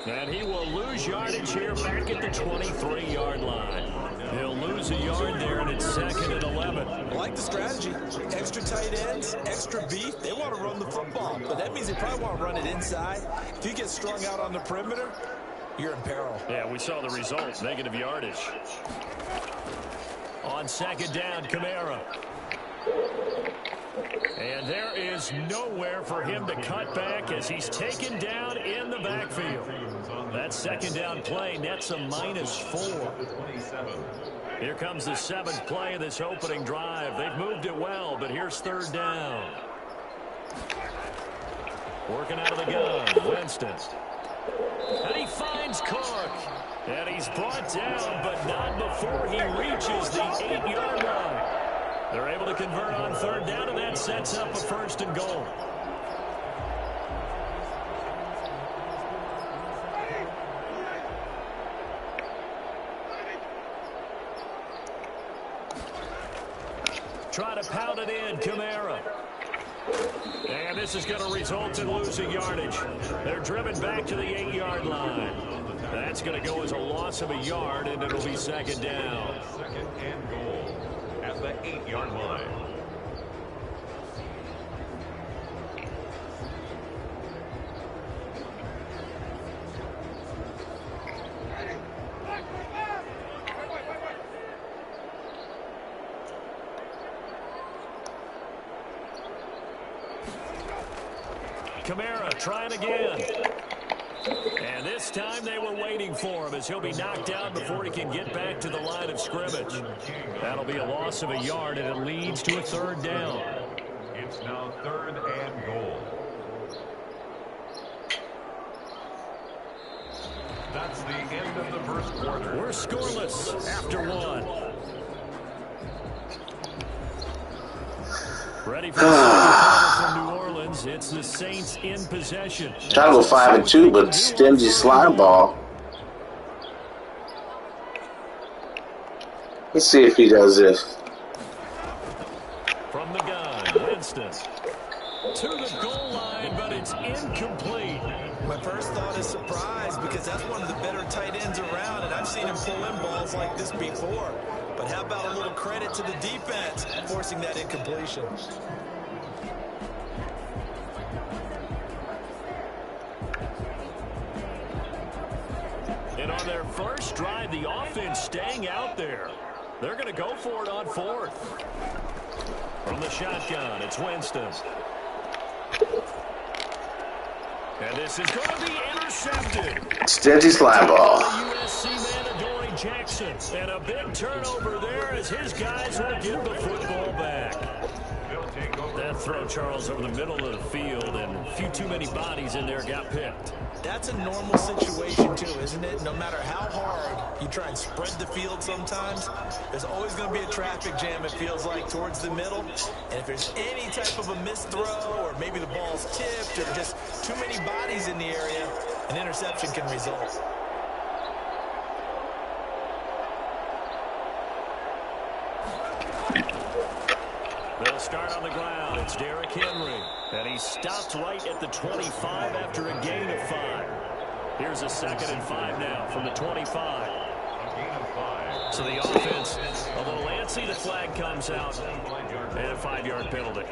And he will lose yardage here back at the 23-yard line. He'll lose a yard there, and it's 2nd and 11. I like the strategy. Extra tight ends, extra beef. They want to run the football, but that means they probably want to run it inside. If you get strung out on the perimeter, you're in peril. Yeah, we saw the result, negative yardage. On 2nd down, Kamara. And there is nowhere for him to cut back as he's taken down in the backfield. That 2nd down play nets a -4. Here comes the 7th play of this opening drive. They've moved it well, but here's 3rd down. Working out of the gun, Winston. And he finds Cook. And he's brought down, but not before he reaches the 8-yard line. They're able to convert on 3rd down, and that sets up a 1st and goal. Try to pound it in, Kamara. And this is going to result in losing yardage. They're driven back to the 8-yard line. That's going to go as a loss of a yard, and it'll be 2nd down. 2nd and goal at the 8-yard line. Kamara trying again. And this time they were waiting for him as he'll be knocked down before he can get back to the line of scrimmage. That'll be a loss of a yard, and it leads to a 3rd down. It's now 3rd and goal. That's the end of the first quarter. We're scoreless after 1. Ready for the from New Orleans. It's the Saints in possession. Try to go 5-2, but stingy slime ball. Let's see if he does this. From the gun, Winston. To the goal line, but it's incomplete. My first thought is surprise because that's one of the better tight ends around, and I've seen him pull in balls like this before. But how about a little credit to the defense forcing that incompletion? And on their first drive, the offense staying out there. They're going to go for it on 4th. From the shotgun, it's Winston. And this is going to be intercepted. Stingy slime ball. USC man Adoree Jackson. And a big turnover there as his guys will get the football back. That throw, Charles, over the middle of the field, and a few too many bodies in there got picked. That's a normal situation, too, isn't it? No matter how hard you try and spread the field sometimes, there's always going to be a traffic jam, it feels like, towards the middle. And if there's any type of a missed throw, or maybe the ball's tipped, or just too many bodies in the area, an interception can result. They'll start on the ground. It's Derrick Henry. And he stopped right at the 25 after a gain of 5. Here's a 2nd and 5 now from the 25. So the offense a little antsy. The flag comes out. And a 5-yard penalty.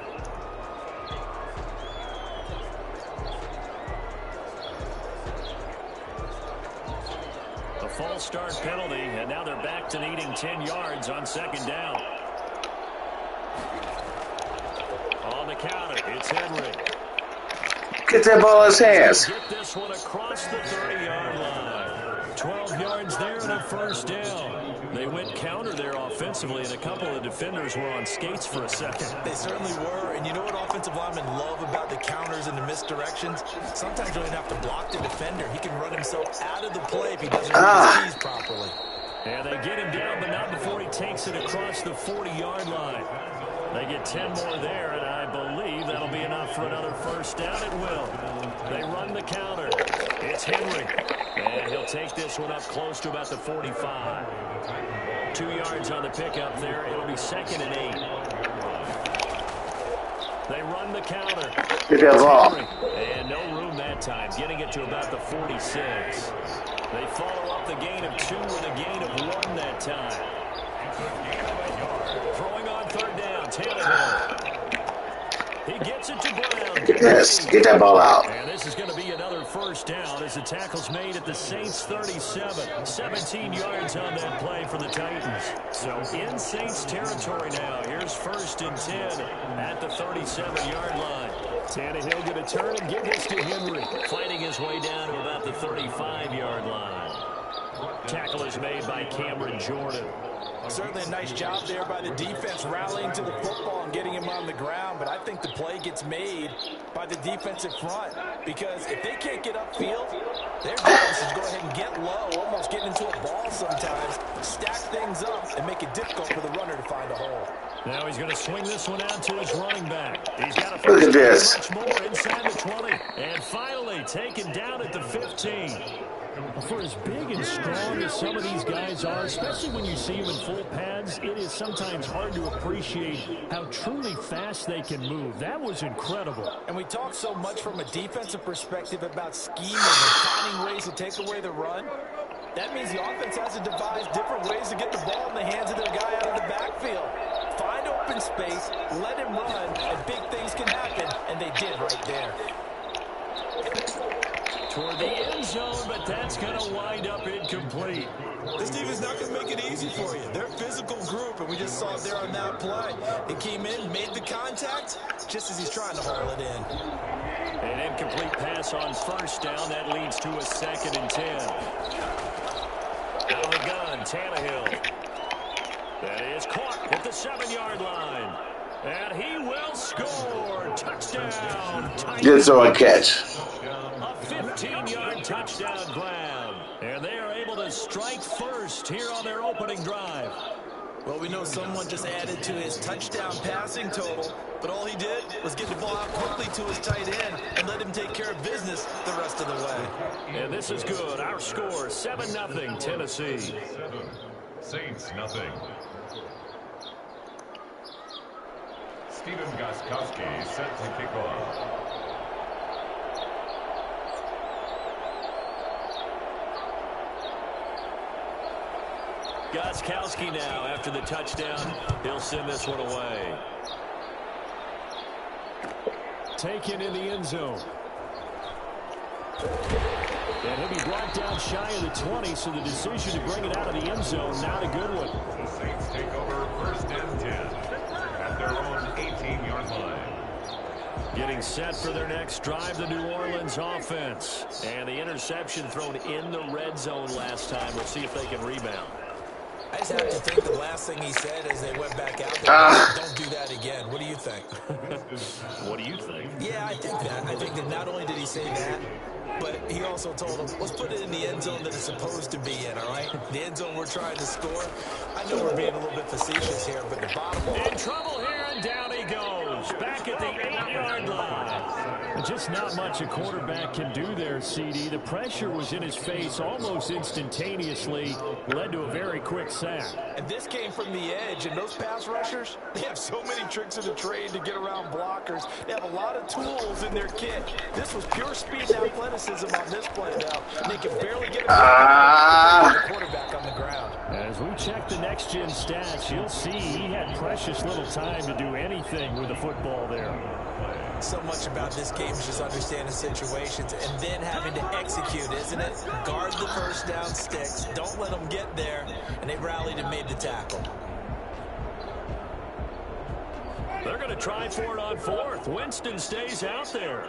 start penalty, and now they're back to needing 10 yards on second down. On the counter, it's Henry. Get that ball in his hands. Get this one across the 30-yard line. 12 yards there and a first down. They went counter there offensively, and a couple of defenders were on skates for a second. They certainly were, and you know what offensive linemen love about the counters and the misdirections? Sometimes you don't have to block the defender. He can run himself out of the play if he doesn't read his keys properly. And they get him down, but not before he takes it across the 40-yard line. They get 10 more there, and I believe that'll be enough for another first down. It will. They run the counter. It's Henry. And he'll take this one up close to about the 45. 2 yards on the pickup there. It'll be 2nd and 8. They run the counter. Get that ball. And no room that time. Getting it to about the 46. They follow up the gain of 2 with a gain of 1 that time. Throwing on third down. Tannehill. He gets it to Brown. Yes, get that ball out. And this is going to be another first down as the tackle's made at the Saints 37. 17 yards on that play for the Titans. So in Saints territory now. Here's 1st and 10 at the 37-yard line. Tannehill going to turn and give this to Henry. Fighting his way down to about the 35-yard line. Tackle is made by Cameron Jordan. Certainly a nice job there by the defense rallying to the football and getting him on the ground, but I think the play gets made by the defensive front because if they can't get upfield, their job is to go ahead and get low, almost get into a ball sometimes, stack things up, and make it difficult for the runner to find a hole. Now he's going to swing this one out to his running back. He's got a Look at this. much more inside the 20. And finally taken down at the 15. For as big and strong as some of these guys are, especially when you see them in full pads, it is sometimes hard to appreciate how truly fast they can move. That was incredible. And we talk so much from a defensive perspective about scheming and finding ways to take away the run. That means the offense has to devise different ways to get the ball in the hands of their guy out of the backfield. Find open space, let him run, and big things can happen, and they did right there. Toward the end zone, but that's going to wind up incomplete. This defense is not going to make it easy for you. They're a physical group, and we just saw it there on that play. He came in, made the contact, just as he's trying to haul it in. An incomplete pass on first down. That leads to a 2nd and 10. Out of the gun, Tannehill. That is caught at the 7-yard line. And he will score. Touchdown. Good throw and catch. A 15-yard touchdown grab. And they are able to strike first here on their opening drive. Well, we know someone just added to his touchdown passing total, but all he did was get the ball out quickly to his tight end and let him take care of business the rest of the way. And this is good. Our score, 7-0 Tennessee. Saints nothing. Stephen Gostkowski set to kick off. Gostkowski now after the touchdown. He'll send this one away. Taken in the end zone. And he'll be brought down shy of the 20, so the decision to bring it out of the end zone, not a good one. The Saints take over 1st and 10 at their own 18-yard line. Getting set for their next drive, the New Orleans offense. And the interception thrown in the red zone last time. We'll see if they can rebound. I just have to think the last thing he said as they went back out there, don't do that again. What do you think? What do you think? Yeah, I think that. I think that not only did he say that, but he also told him, let's put it in the end zone that it's supposed to be in, all right? The end zone we're trying to score. I know we're being a little bit facetious here, but the bottom line. In trouble here, and down he goes. Back at the 8-yard line. Just not much a quarterback can do there, CD. The pressure was in his face almost instantaneously. Led to a very quick sack. And this came from the edge, and those pass rushers, they have so many tricks in the trade to get around blockers. They have a lot of tools in their kit. This was pure speed and athleticism on this play now. They can barely get the quarterback on the ground. As we check the next-gen stats, you'll see he had precious little time to do anything with the football there. So much about this game is just understanding situations and then having to execute, isn't it? Guard the first down sticks. Don't let them get there. And they rallied and made the tackle. They're going to try for it on fourth. Winston stays out there.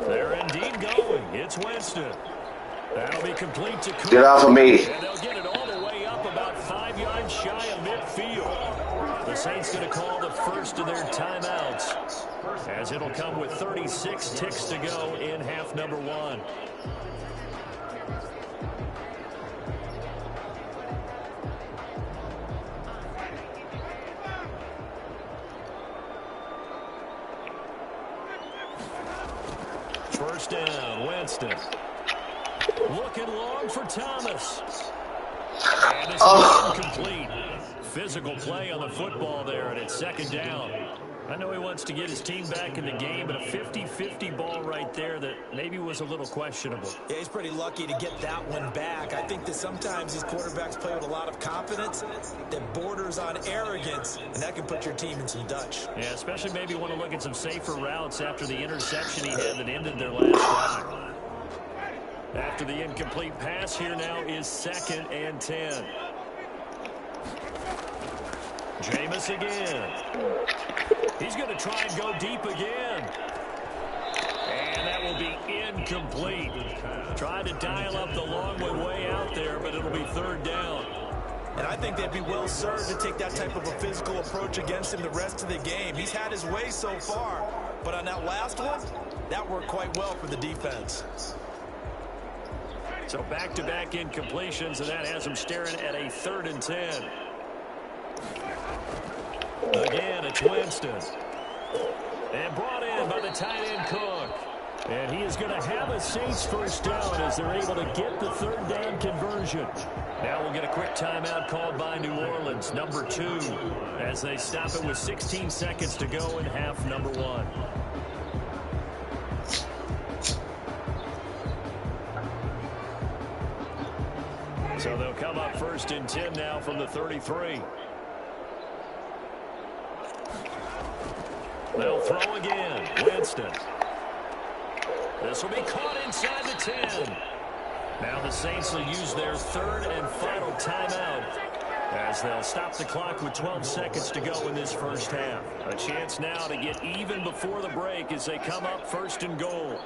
They're indeed going. It's Winston. That'll be complete to Cook. Get off of me. And they'll get it all the way up about 5 yards shy of midfield. The Saints going to call the first of their timeouts, as it'll come with 36 ticks to go in half number one. First down, Winston. Looking long for Thomas. And this is incomplete. Physical play on the football there, and it's second down. I know he wants to get his team back in the game, but a 50-50 ball right there that maybe was a little questionable. Yeah, he's pretty lucky to get that one back. I think that sometimes these quarterbacks play with a lot of confidence that borders on arrogance, and that can put your team in some Dutch. Yeah, especially maybe want to look at some safer routes after the interception he had that ended their last drive. After the incomplete pass, here now is 2nd and 10. Jameis again. He's going to try and go deep again. And that will be incomplete. Tried to dial up the long way out there, but it'll be 3rd down. And I think they'd be well served to take that type of a physical approach against him the rest of the game. He's had his way so far, but on that last one, that worked quite well for the defense. So back-to-back incompletions, and that has him staring at a 3rd and 10. Again, it's Winston. And brought in by the tight end Cook. And he is going to have a Saints first down as they're able to get the 3rd down conversion. Now we'll get a quick timeout called by New Orleans, number 2, as they stop it with 16 seconds to go in half number 1. So they'll come up 1st and 10 now from the 33. They'll throw again. Winston. This will be caught inside the 10. Now the Saints will use their 3rd and final timeout, as they'll stop the clock with 12 seconds to go in this first half. A chance now to get even before the break as they come up 1st and goal.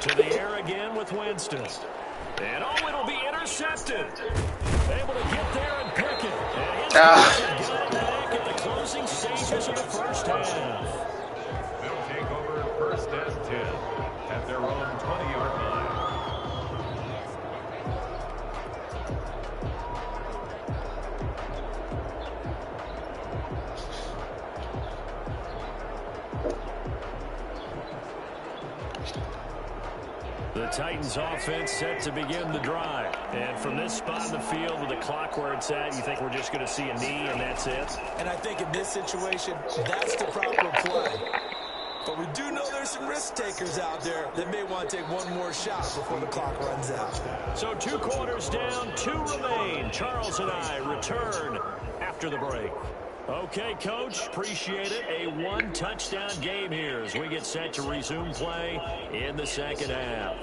To the air again with Winston. And it'll be intercepted. Able to get there and pick it. And his got it back at the closing stages of the first half. They'll take over 1st and 10 at their own 20-yard line. The Titans offense set to begin the drive. And from this spot in the field with the clock where it's at, you think we're just going to see a knee and that's it? And I think in this situation, that's the proper play. But we do know there's some risk takers out there that may want to take one more shot before the clock runs out. So 2 quarters down, 2 remain. Charles and I return after the break. Okay, Coach, appreciate it. A 1-touchdown game here as we get set to resume play in the second half.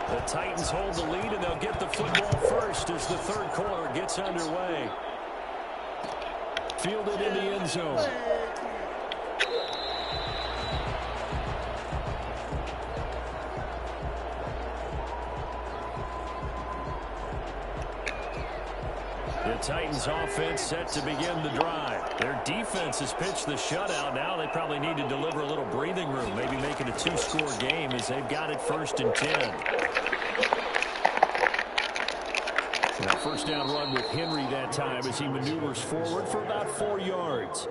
The Titans hold the lead, and they'll get the football first as the 3rd quarter gets underway. Fielded in the end zone. The Titans offense set to begin the drive. Their defense has pitched the shutout. Now they probably need to deliver a little breathing room, maybe make it a 2-score game as they've got it 1st and 10. Now first down run with Henry that time as he maneuvers forward for about 4 yards.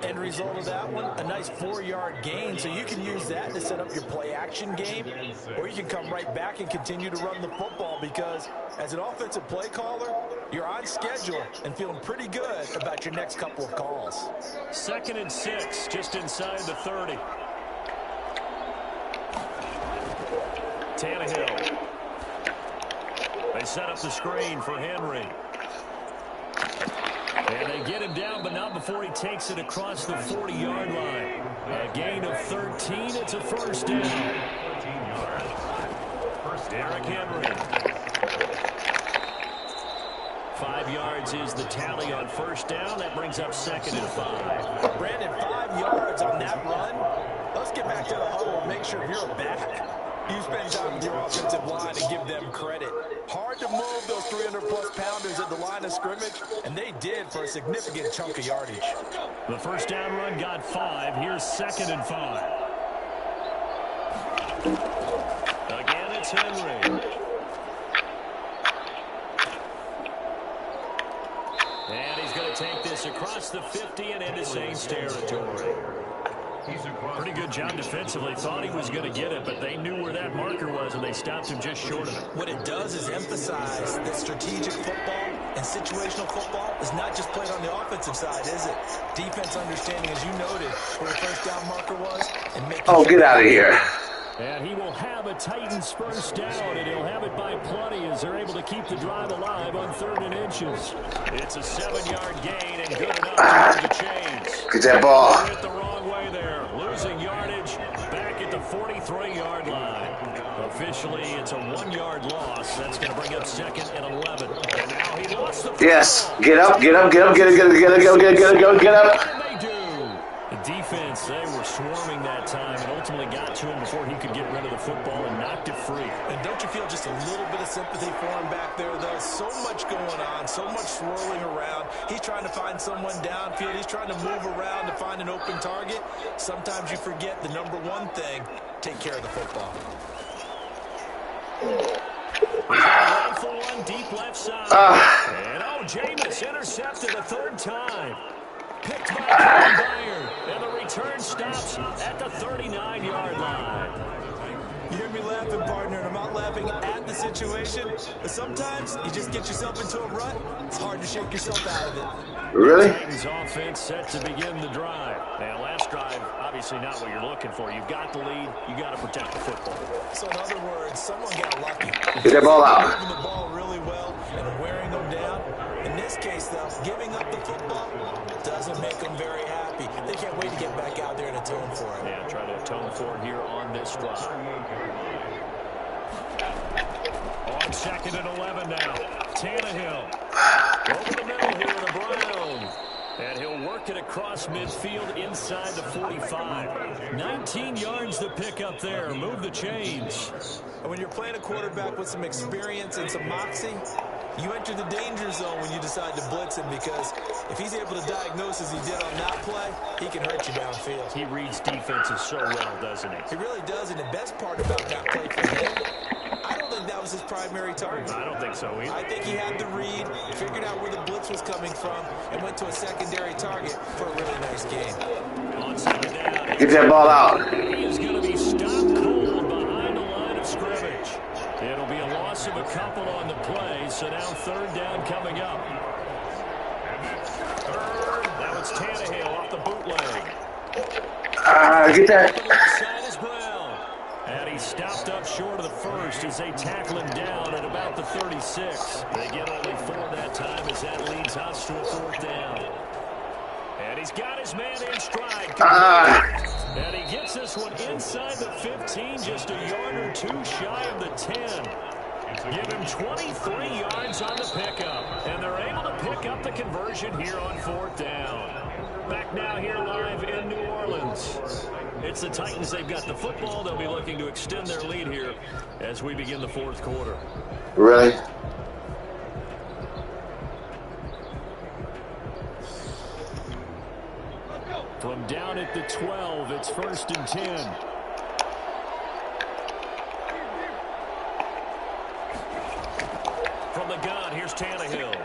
End result of that one, a nice 4-yard gain, so you can use that to set up your play-action game, or you can come right back and continue to run the football because as an offensive play caller, You're on schedule and feeling pretty good about your next couple of calls. 2nd and 6, just inside the 30. Tannehill. They set up the screen for Henry. And they get him down, but not before he takes it across the 40-yard line. A gain of 13. It's a first down. 13 yards. First Derrick Henry. 5 yards is the tally on first down. That brings up 2nd and 5. Brandon, 5 yards on that run. Let's get back to the huddle and make sure if you're a back, you spend time with your offensive line and give them credit. Hard to move those 300-plus pounders at the line of scrimmage, and they did for a significant chunk of yardage. The first down run got 5. Here's 2nd and 5. Again, it's Henry. And he's going to take this across the 50 and into Saints territory. Pretty good job defensively. Thought he was going to get it, but they knew where that marker was, and they stopped him just short of it. What it does is emphasize that strategic football and situational football is not just played on the offensive side, is it? Defense understanding, as you noted, where the first down marker was. And making get out of here. And he will have a Titans first down, and he'll have it by plenty as they're able to keep the drive alive on 3rd and inches. It's a 7-yard gain and good enough to move the chains. Get that ball. Hit the wrong way there. Losing yardage back at the 43-yard line. Officially, it's a 1-yard loss. That's going to bring up 2nd and 11. And now he lost the Yes. Get up, get up, get up, get up, get up, get up, get up. And they do. The defense, they were swarming that time and ultimately got to him before he could get rid of the football and knocked it free. And don't you feel just a little bit of sympathy for him back there, though? So much going on, so much swirling around. He's trying to find someone downfield. He's trying to move around to find an open target. Sometimes you forget the number one thing, take care of the football. Ready for one deep left side. And Jameis intercepted a 3rd time. Picked by Kevin Byard. And the return stops at the 39-yard line. You hear me laughing, partner, and I'm not laughing at the situation. But sometimes you just get yourself into a rut. It's hard to shake yourself out of it. Really? Titans offense set to begin the drive. Now, last drive, obviously not what you're looking for. You've got the lead. You got to protect the football. So, in other words, someone got lucky. Get that ball out. Moving the ball really well and wearing them down. In this case, though, giving up the football doesn't make them very happy. They can't wait to get back out there and atone for it. Yeah, try to atone for it here on this drive. On 2nd and 11 now. Tannehill. Over the middle here to Brown. And he'll work it across midfield inside the 45. 19 yards to pick up there. Move the chains. And when you're playing a quarterback with some experience and some moxie, you enter the danger zone when you decide to blitz him, because if he's able to diagnose as he did on that play, he can hurt you downfield. He reads defenses so well, doesn't he? He really does, and the best part about that play for him, I don't think that was his primary target. I don't think so either. I think he had the read, figured out where the blitz was coming from, and went to a secondary target for a really nice game. On 2nd down. Get that ball out. He is going to be stopped cold behind the line of scrimmage. It'll be a loss of a couple on the play, so now 3rd down coming up. Now it's Tannehill off the bootleg. Get that. Side is Brown. And he's stopped up short of the first as they tackle him down at about the 36. They get only 4 that time as that leads us to a 4th down. And he's got his man in stride. And he gets this one inside the 15, just a yard or 2 shy of the 10. Give him 23 yards on the pickup. And they're able to pick up the conversion here on 4th down. Back now here live in New Orleans. It's the Titans. They've got the football. They'll be looking to extend their lead here as we begin the 4th quarter. Really? From down at the 12, it's 1st and 10. From the gun, here's Tannehill.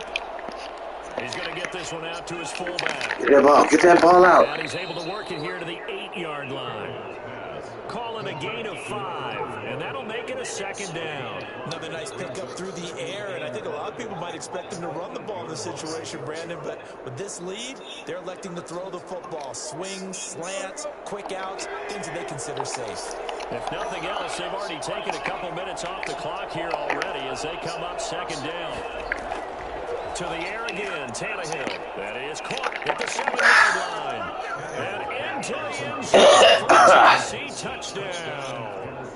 He's going to get this one out to his fullback. Get that ball. Get that ball out. And he's able to work it here to the 8-yard line. Call it a gain of 5, and that'll make it a 2nd down. Another nice pickup through the air, and I think a lot of people might expect them to run the ball in this situation, Brandon, but with this lead, they're electing to throw the football. Swings, slants, quick outs, things that they consider safe. If nothing else, they've already taken a couple minutes off the clock here already as they come up 2nd down. To the air again, Tannehill. That is caught at the 7-yard line. And into the end zone for a Tennessee touchdown.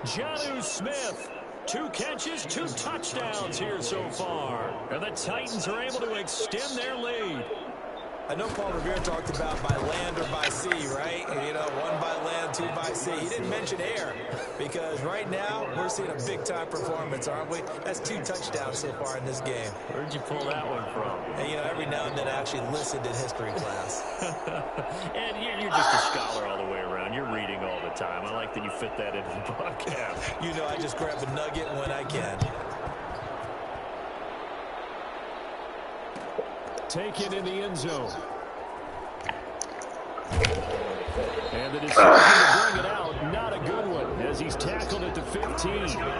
Jonnu Smith, 2 catches, 2 touchdowns here so far. And the Titans are able to extend their lead. I know Paul Revere talked about by land or by sea, right? And, you know, 1 by land, 2 by sea. He didn't mention air because right now we're seeing a big-time performance, aren't we? That's 2 touchdowns so far in this game. Where'd you pull that one from? And, you know, every now and then I actually listened in history class. And you're just a scholar all the way around. You're reading all the time. I like that you fit that into the podcast. You know, I just grab a nugget when I can. Taken in the end zone. And the decision to bring it out, not a good one, as he's tackled at the 15.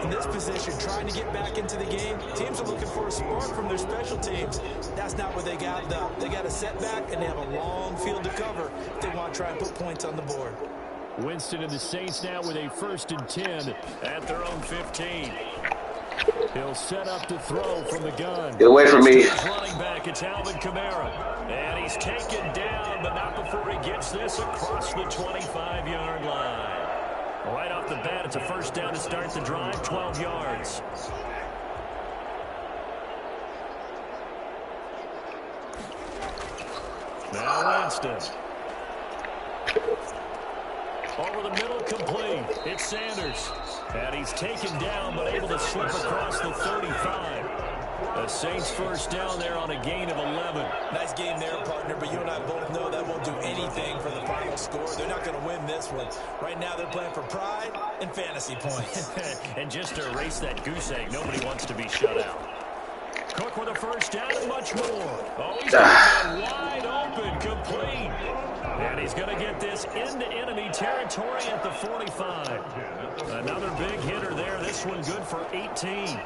In this position, trying to get back into the game, teams are looking for a spark from their special teams. That's not what they got, though. They got a setback, and they have a long field to cover if they want to try and put points on the board. Winston and the Saints now with a 1st and 10 at their own 15. He'll set up to throw from the gun. Get away from me. Running back, it's Alvin Kamara. And he's taken down, but not before he gets this across the 25-yard line. Right off the bat, it's a 1st down to start the drive, 12 yards. Now Winston. Over the middle, complete. It's Sanders. And he's taken down, but able to slip across the 35. The Saints 1st down there on a gain of 11. Nice game there, partner, but you and I both know that won't do anything for the final score. They're not going to win this one. Right now, they're playing for pride and fantasy points. And just to erase that goose egg, nobody wants to be shut out. Cook with a 1st down and much more. Oh, he's wide open, complete. And he's going to get this into enemy territory at the 45. Another big hitter there. This one good for 18.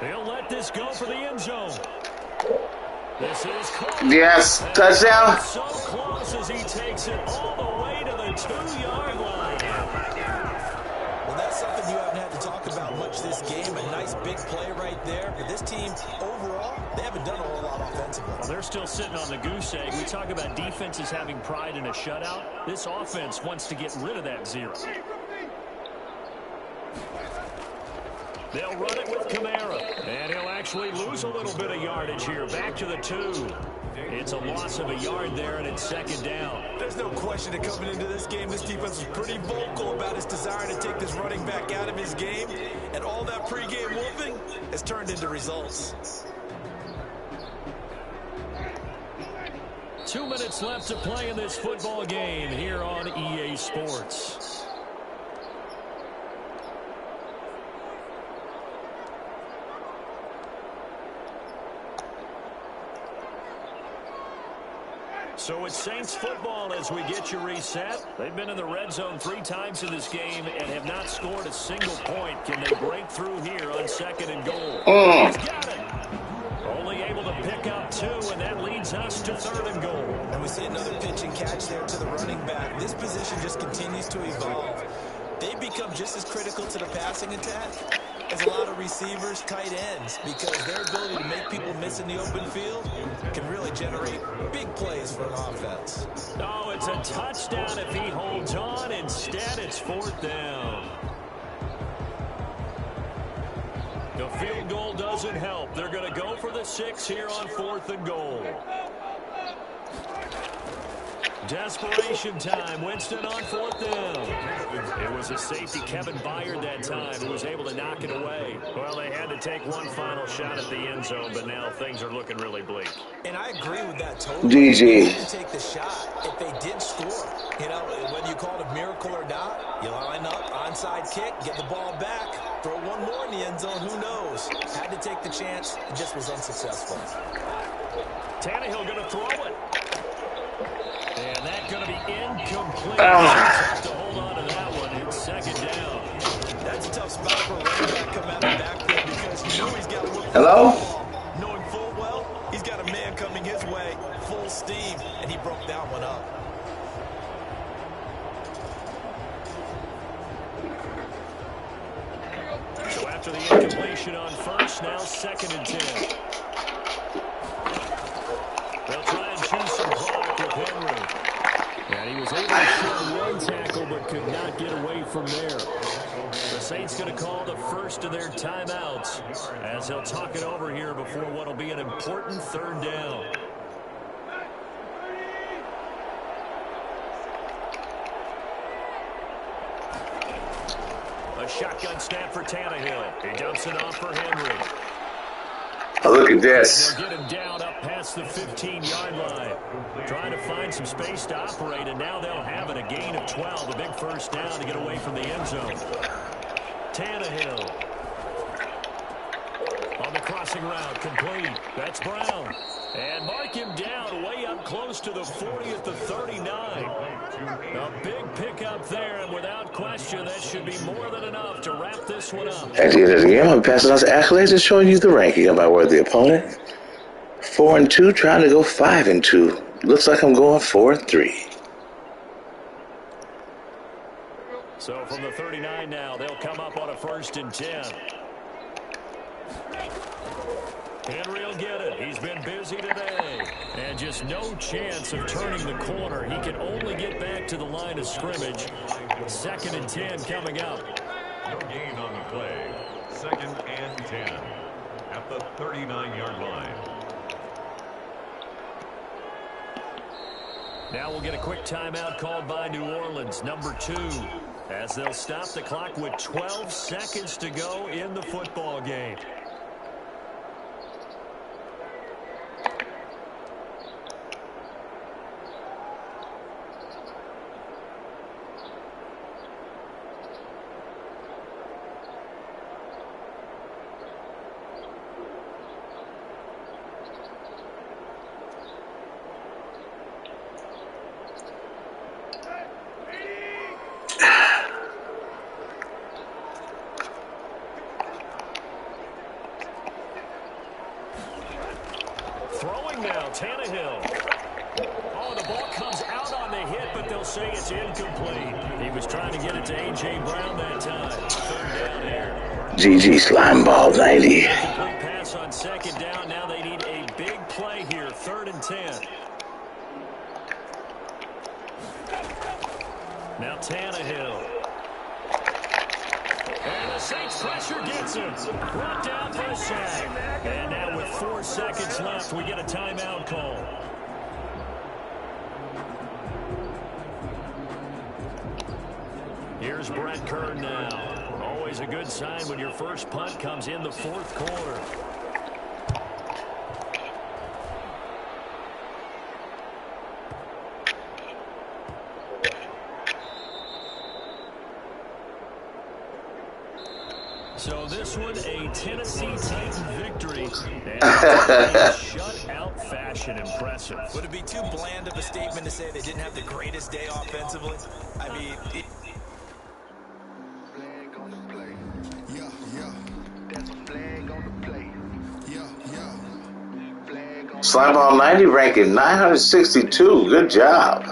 He'll let this go for the end zone. This is close. Yes, touchdown. So close as he takes it all the way to the 2-yard line. Well, that's something you haven't had to talk about much this game. A nice big play right there. But this team, overall, they haven't done a whole lot offensively. Well, they're still sitting on the goose egg. We talk about defenses having pride in a shutout. This offense wants to get rid of that 0. They'll run it with Kamara. And he'll actually lose a little bit of yardage here. Back to the 2. It's a loss of a yard there, and it's 2nd down. There's no question that coming into this game, this defense was pretty vocal about its desire to take this running back out of his game. And all that pregame wolfing has turned into results. 2 minutes left to play in this football game here on EA Sports. So it's Saints football as we get you reset. They've been in the red zone 3 times in this game and have not scored a single point. Can they break through here on 2nd and goal? He's got it. Only able to pick up 2, and that leads us to 3rd and goal. And we see another pitch and catch there to the running back. This position just continues to evolve. They've become just as critical to the passing attack as a lot of receivers, tight ends, because their ability to make people miss in the open field can really generate big plays for an offense. Oh, it's a touchdown if he holds on. Instead, it's 4th down. The field goal doesn't help. They're going to go for the 6 here on 4th and goal. Desperation time. Winston on 4th down. It was a safety, Kevin Byard, that time, who was able to knock it away. Well, they had to take one final shot at the end zone, but now things are looking really bleak. And I agree with that totally. GG. They didn't take the shot if they did score. You know, whether you call it a miracle or not, you line up, onside kick, get the ball back, throw one more in the end zone, who knows? Had to take the chance, it just was unsuccessful. Tannehill going to throw it. And that's going to be incomplete. To hold on to Hello? Knowing full well, he's got a man coming his way, full steam, and he broke that one up. So after the incompletion on first, now 2nd and 10. They'll try and choose some clock with Henry. And he was able to shed one tackle but could not get away from there. The Saints going to call the first of their timeouts as they'll talk it over here before what will be an important 3rd down. A shotgun snap for Tannehill. He dumps it off for Henry. Oh, look at this. They'll get him down up past the 15-yard line. Trying to find some space to operate, and now they'll have it. A gain of 12, a big first down to get away from the end zone. Tannehill. On the crossing route, complete. That's Brown. And mark him down way up close to the 40 at the 39. A big pickup there, and without question, that should be more than enough to wrap this one up. At the end of the game, I'm passing out the accolades and showing you the ranking of my worthy opponent. 4-2, trying to go 5-2. Looks like I'm going 4-3. So from the 39 now, they'll come up on a 1st and 10. Henry will get it. He's been busy today. And just no chance of turning the corner. He can only get back to the line of scrimmage. 2nd and 10 coming up. No gain on the play. 2nd and 10 at the 39-yard line. Now we'll get a quick timeout called by New Orleans, number 2, as they'll stop the clock with 12 seconds to go in the football game. Throwing now, Tannehill. Oh, the ball comes out on the hit, but they'll say it's incomplete. He was trying to get it to A.J. Brown that time. 3rd down here. GG slime ball 90. Incomplete pass on 2nd down. Now they need a big play here. 3rd and 10. Now Tannehill. And the Saints pressure gets him. Brought down for a sack. And now with 4 seconds left, we get a timeout call. Here's Brett Kern now. Always a good sign when your first punt comes in the 4th quarter. So this one, a Tennessee Titan victory. And shutout fashion, impressive. Would it be too bland of a statement to say they didn't have the greatest day offensively? I mean, Slime ball 90 ranking 962. Good job.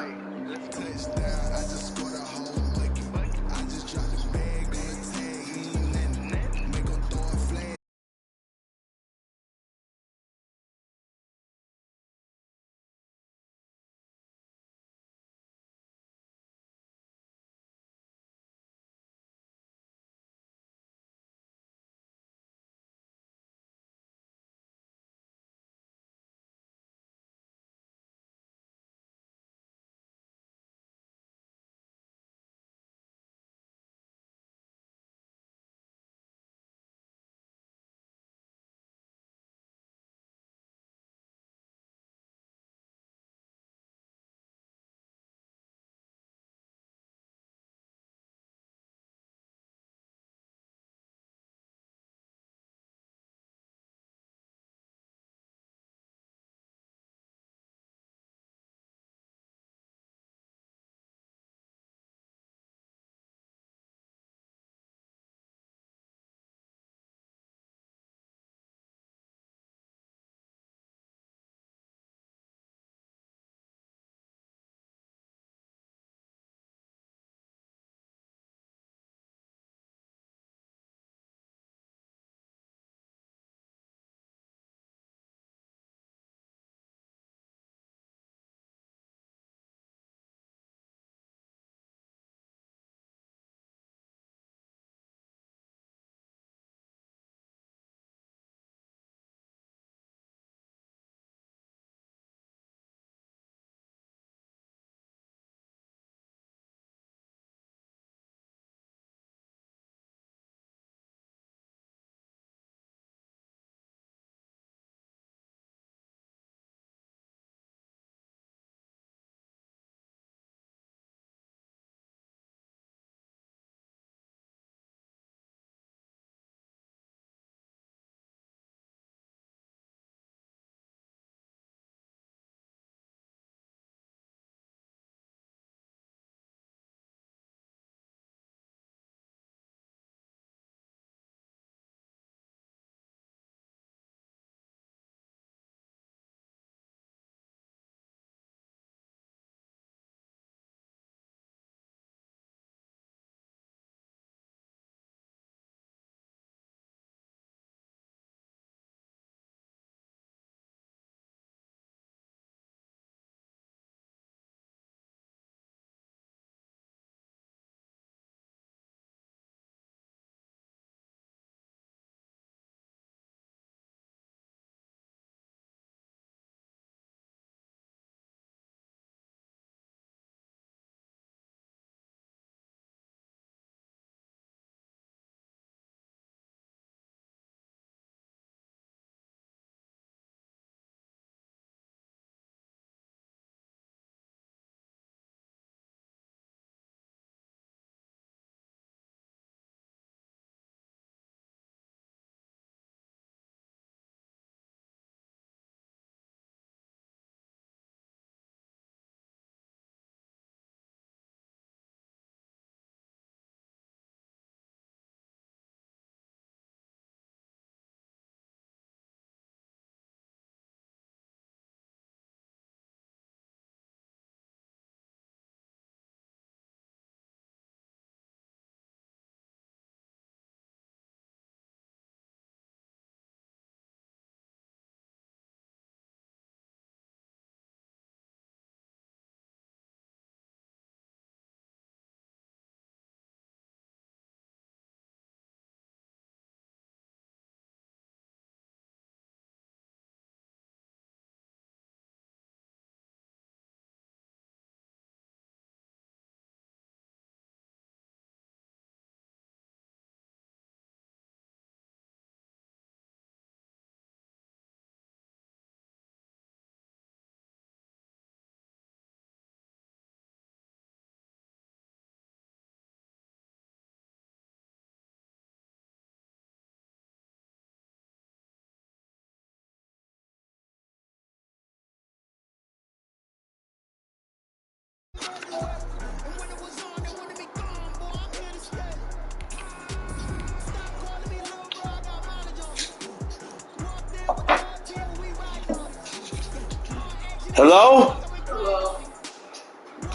Hello?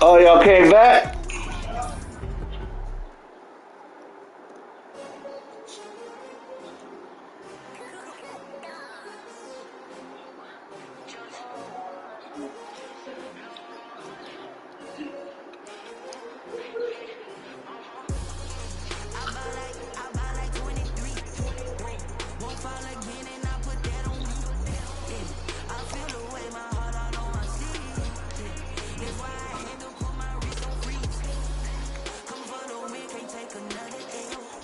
Oh, y'all came back?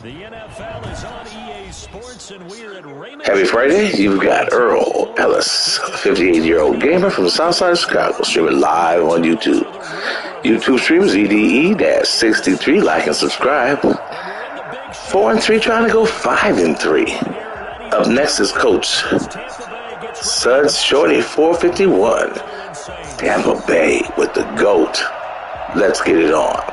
The NFL is on EA Sports, and we're at Raymond. Happy Friday. You've got Earl Ellis, a 58-year-old gamer from the south side of Chicago, streaming live on YouTube. YouTube streamers EDE-63. Like and subscribe. 4-3, trying to go 5-3. Up next is Coach Suds Shorty 451. Tampa Bay with the GOAT. Let's get it on.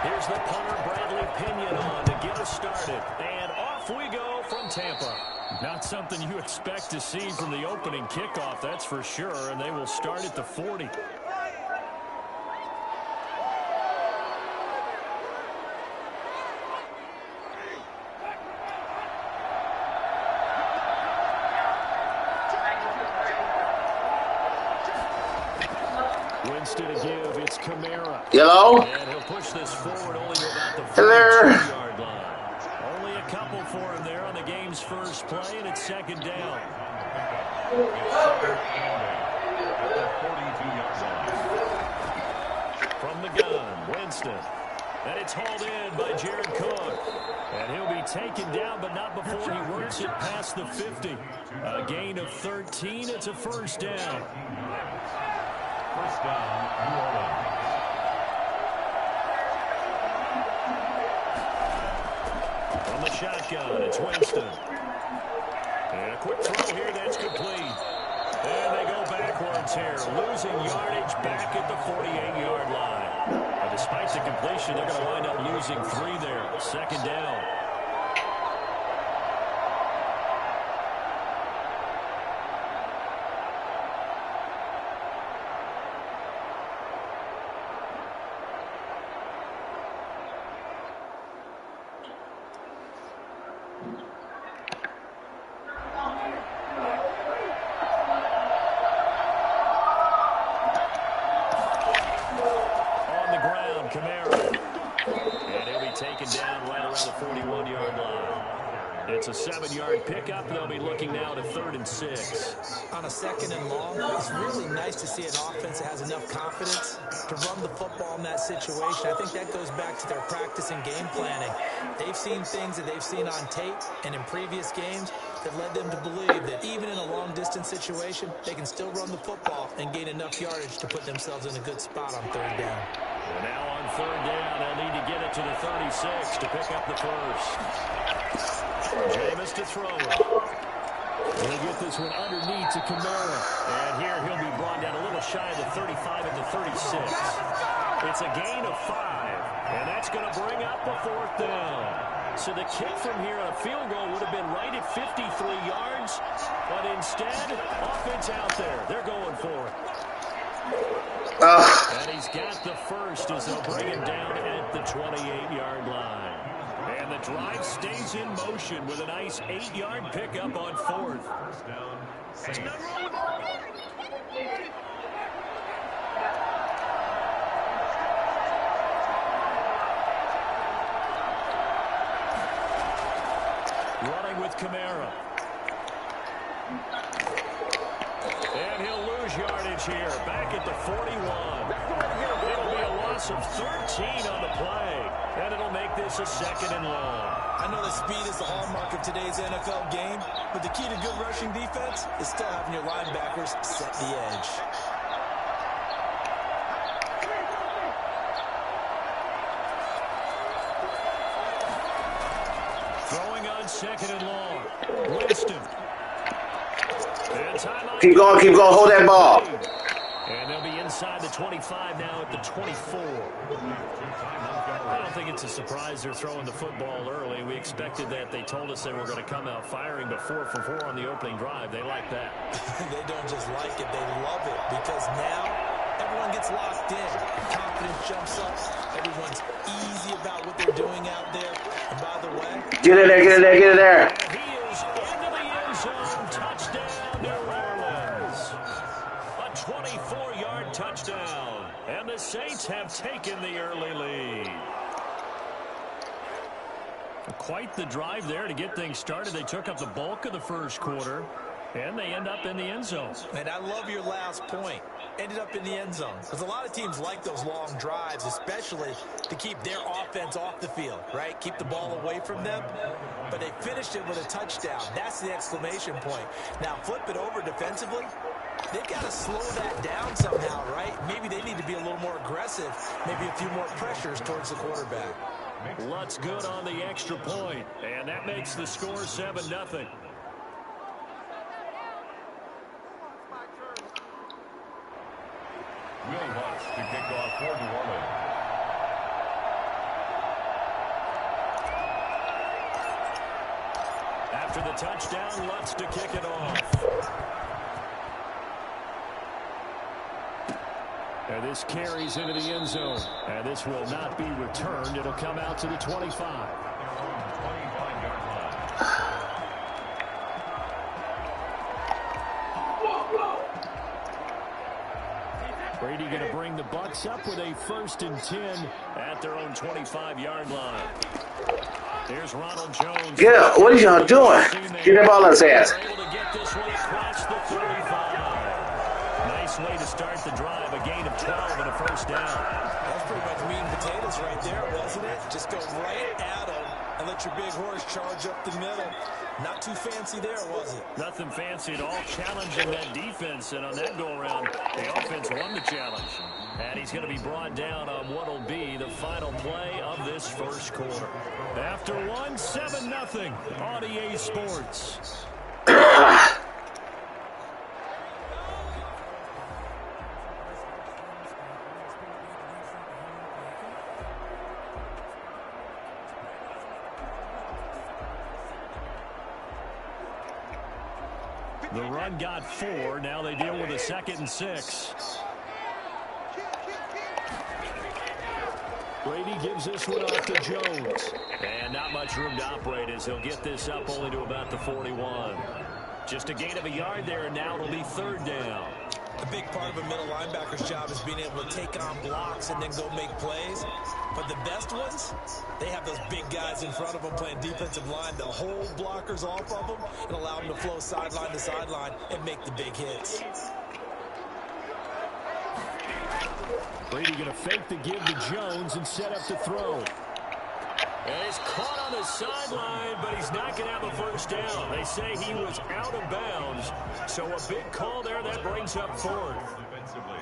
Here's the punter, Bradley Pinion, on to get us started. And off we go from Tampa. Not something you expect to see from the opening kickoff, that's for sure. And they will start at the 40. Winston to give, it's Kamara. Hello? And he'll push this forward only to about the 42-yard line. Only a couple for him there on the game's first play, and it's second down. From the gun, Winston. And it's hauled in by Jared Cook. And he'll be taken down, but not before he works it past the 50. A gain of 13. It's a first down. First down, New Orleans. From the shotgun, it's Winston. And a quick throw here, that's complete. And they go backwards here, losing yardage back at the 48-yard line. But despite the completion, they're going to wind up losing 3 there. Second down. Kamara. And he'll be taken down right around the 41-yard line. It's a 7-yard pickup. They'll be looking now to 3rd and 6. On a 2nd and long, it's really nice to see an offense that has enough confidence to run the football in that situation. I think that goes back to their practice and game planning. They've seen things that they've seen on tape and in previous games that led them to believe that even in a long-distance situation, they can still run the football and gain enough yardage to put themselves in a good spot on 3rd down. And now on 3rd down, they'll need to get it to the 36 to pick up the first. Jameis to throw it. He'll get this one underneath to Kamara. And here he'll be brought down a little shy of the 35 at the 36. It's a gain of 5. And that's going to bring up a 4th down. So the kick from here on a field goal would have been right at 53 yards. But instead, offense out there. They're going for it. And he's got the first as they'll bring him down at the 28-yard line. And the drive stays in motion with a nice 8-yard pickup on 4th. First down, Saints. Running with Kamara. And he'll lose yardage here. Back at the 41. It'll be a loss of 13 on the play. And it'll make this a 2nd and long. I know that speed is the hallmark of today's NFL game, but the key to good rushing defense is still having your linebackers set the edge. Throwing on 2nd and long. Winston. Keep going, hold that ball. And they'll be inside the 25 now at the 24. I don't think it's a surprise they're throwing the football early. We expected that. They told us they were going to come out firing, but 4 for 4 on the opening drive. They like that. They don't just like it, they love it, because now everyone gets locked in. Confidence jumps up. Everyone's easy about what they're doing out there. And by the way, Get in there, get in there, get in there. And he is into the end zone. Touchdown, New Orleans. A 24-yard touchdown. And the Saints have taken the early lead. Quite the drive there to get things started. They took up the bulk of the first quarter, and they end up in the end zone. And I love your last point. Ended up in the end zone. Because a lot of teams like those long drives, especially to keep their offense off the field, right? Keep the ball away from them. But they finished it with a touchdown. That's the exclamation point. Now, flip it over defensively. They've got to slow that down somehow, right? Maybe they need to be a little more aggressive. Maybe a few more pressures towards the quarterback. Lutz good on the extra point, and that makes the score 7-0. Will Lutz to kick off for New Orleans. After the touchdown, Lutz to kick it off. And this carries into the end zone. And this will not be returned. It'll come out to the 25. 25-yard line. Brady going to bring the Bucs up with a 1st and 10 at their own 25-yard line. Here's Ronald Jones. Yeah, what are y'all doing? Get that ball in his ass. Able to get this one across the 35. Nice way to start the drive. A gain of 12 and a 1st down. That's pretty much meat and potatoes right there, wasn't it? Just go right at them and let your big horse charge up the middle. Not too fancy there, was it? Nothing fancy at all. Challenging that defense, and on that go-around, the offense won the challenge. And he's going to be brought down on what will be the final play of this first quarter. After one, 7-0 on EA Sports. The run got 4. Now they deal with a 2nd and 6. Brady gives this one off to Jones. And not much room to operate as he'll get this up only to about the 41. Just a gain of a yard there, and now it'll be 3rd down. A big part of a middle linebacker's job is being able to take on blocks and then go make plays. But the best ones, they have those big guys in front of them playing defensive line to hold blockers off of them and allow them to flow sideline to sideline and make the big hits. Brady going to fake the give to Jones and set up the throw. And he's caught on the sideline, but he's not going to have a 1st down. They say he was out of bounds. So a big call there that brings up 4th. Defensively.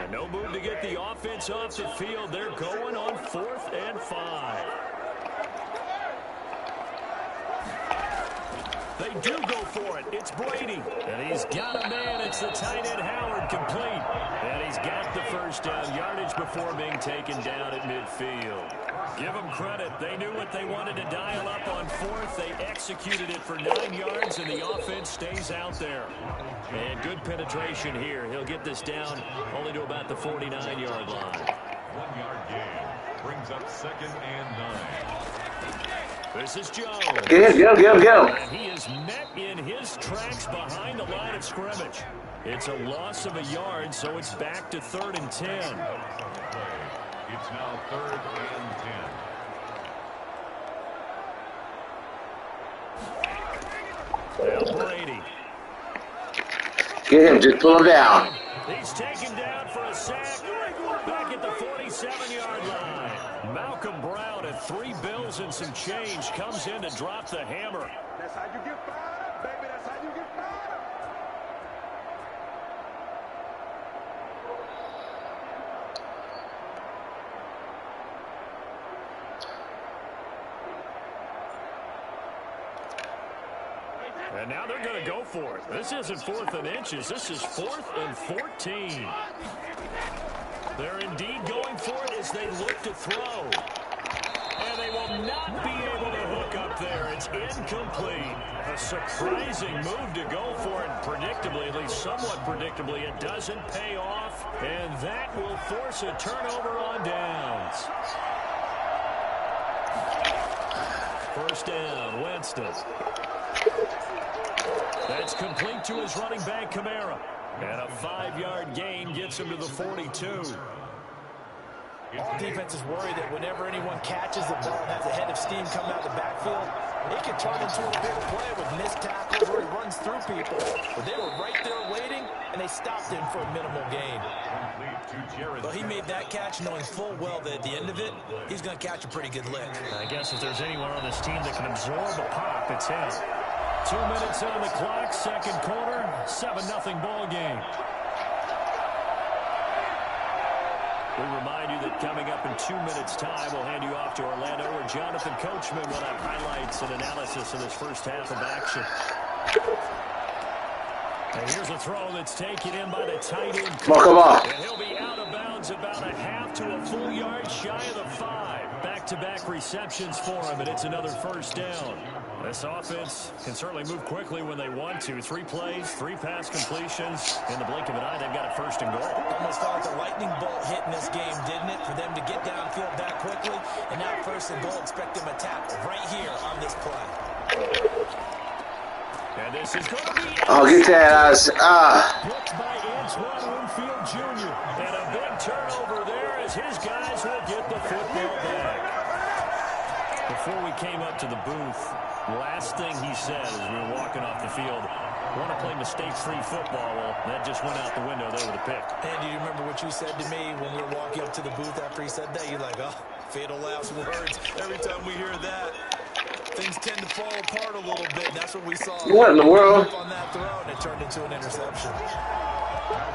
And no move to get the offense off the field. They're going on 4th and 5. They do go for it. It's Brady. And he's got a man. It's the tight end Howard, complete. And he's got the 1st down yardage before being taken down at midfield. Give them credit. They knew what they wanted to dial up on 4th. They executed it for 9 yards, and the offense stays out there. And good penetration here. He'll get this down only to about the 49-yard line. 1-yard gain brings up 2nd and 9. This is Jones. Get him. And he is met in his tracks behind the line of scrimmage. It's a loss of a yard, so it's back to 3rd and 10. It's now 3rd and 10. Now Brady. Get him, just pull him down. He's taken down for a sack. Back at the 47-yard line. Malcolm Brown at 3 bills and some change comes in to drop the hammer. That's how you get fired up, baby. That's how you get fired up. And now they're going to go for it. This isn't 4th and inches. This is 4th and 14. They're indeed going for it as they look to throw. And they will not be able to hook up there. It's incomplete. A surprising move to go for it. Predictably, at least somewhat predictably, it doesn't pay off. And that will force a turnover on downs. First down, Winston. That's complete to his running back, Kamara. And a 5-yard gain gets him to the 42. All defenses worry that whenever anyone catches the ball and has a head of steam coming out of the backfield, it can turn into a big play with missed tackles where he runs through people. But they were right there waiting, and they stopped him for a minimal gain. Well, he made that catch knowing full well that at the end of it, he's going to catch a pretty good lick. I guess if there's anyone on this team that can absorb a pop, it's him. 2 minutes on the clock, second quarter, 7-0 ball game. We remind you that coming up in 2 minutes' time, we'll hand you off to Orlando, where Jonathan Coachman will have highlights and analysis of this first half of action. And here's a throw that's taken in by the tight end. Come on. And he'll be out of bounds about a half to a full yard shy of the 5. Back-to-back receptions for him, and it's another first down. This offense can certainly move quickly when they want to. 3 plays, 3 pass completions. In the blink of an eye, they've got a first and goal. Almost felt like a lightning bolt hit in this game, didn't it? For them to get downfield that quickly. And now first and goal, expect them to tackle right here on this play. And this is going to be... Oh, get that. Blocked by Antoine Winfield Jr. And a big turnover there as his guys will get the football back. Before we came up to the booth, last thing he said as we were walking off the field, want to play mistake-free football. Well, that just went out the window there with a pick. And do you remember what you said to me when we were walking up to the booth after he said that? You're like, oh, fatal last words. Every time we hear that, things tend to fall apart a little bit. And that's what we saw. What in the world? On that throw, and it turned into an interception.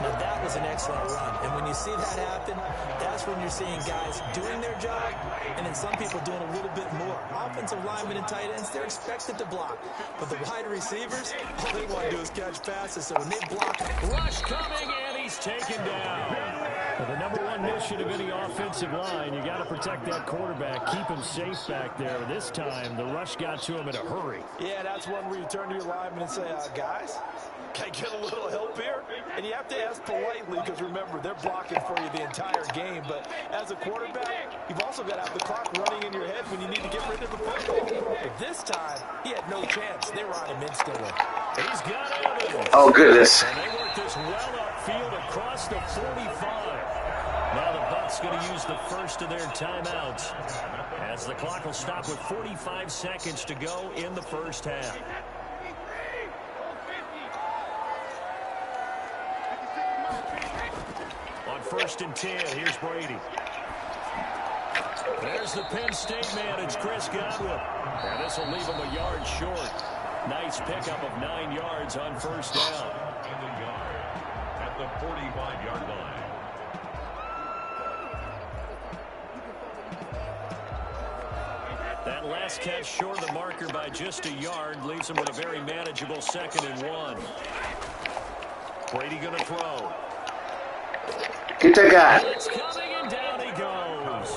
Now, that was an excellent run. And when you see that happen, that's when you're seeing guys doing their job and then some people doing a little bit more. Offensive linemen and tight ends, they're expected to block. But the wide receivers, all they want to do is catch passes. So when they block, rush coming, and he's taken down. Well, the number one mission of any offensive line, you got to protect that quarterback, keep him safe back there. This time, the rush got to him in a hurry. Yeah, that's one where you turn to your lineman and say, guys, can I get a little help here? And you have to ask politely because, remember, they're blocking for you the entire game. But as a quarterback, you've also got to have the clock running in your head when you need to get rid of the football. But this time, he had no chance. They were on him instantly. He's got Evans. Oh, goodness. And they work this well upfield across the 45. Now the Bucs going to use the first of their timeouts as the clock will stop with 45 seconds to go in the first half. On 1st and 10, here's Brady. There's the Penn State man. It's Chris Godwin. And this will leave him a yard short. Nice pickup of 9 yards on first down. At the 45-yard line. That last catch short of the marker by just a yard leaves him with a very manageable 2nd and 1. Brady going to throw. Get that guy. It's coming, and down he goes.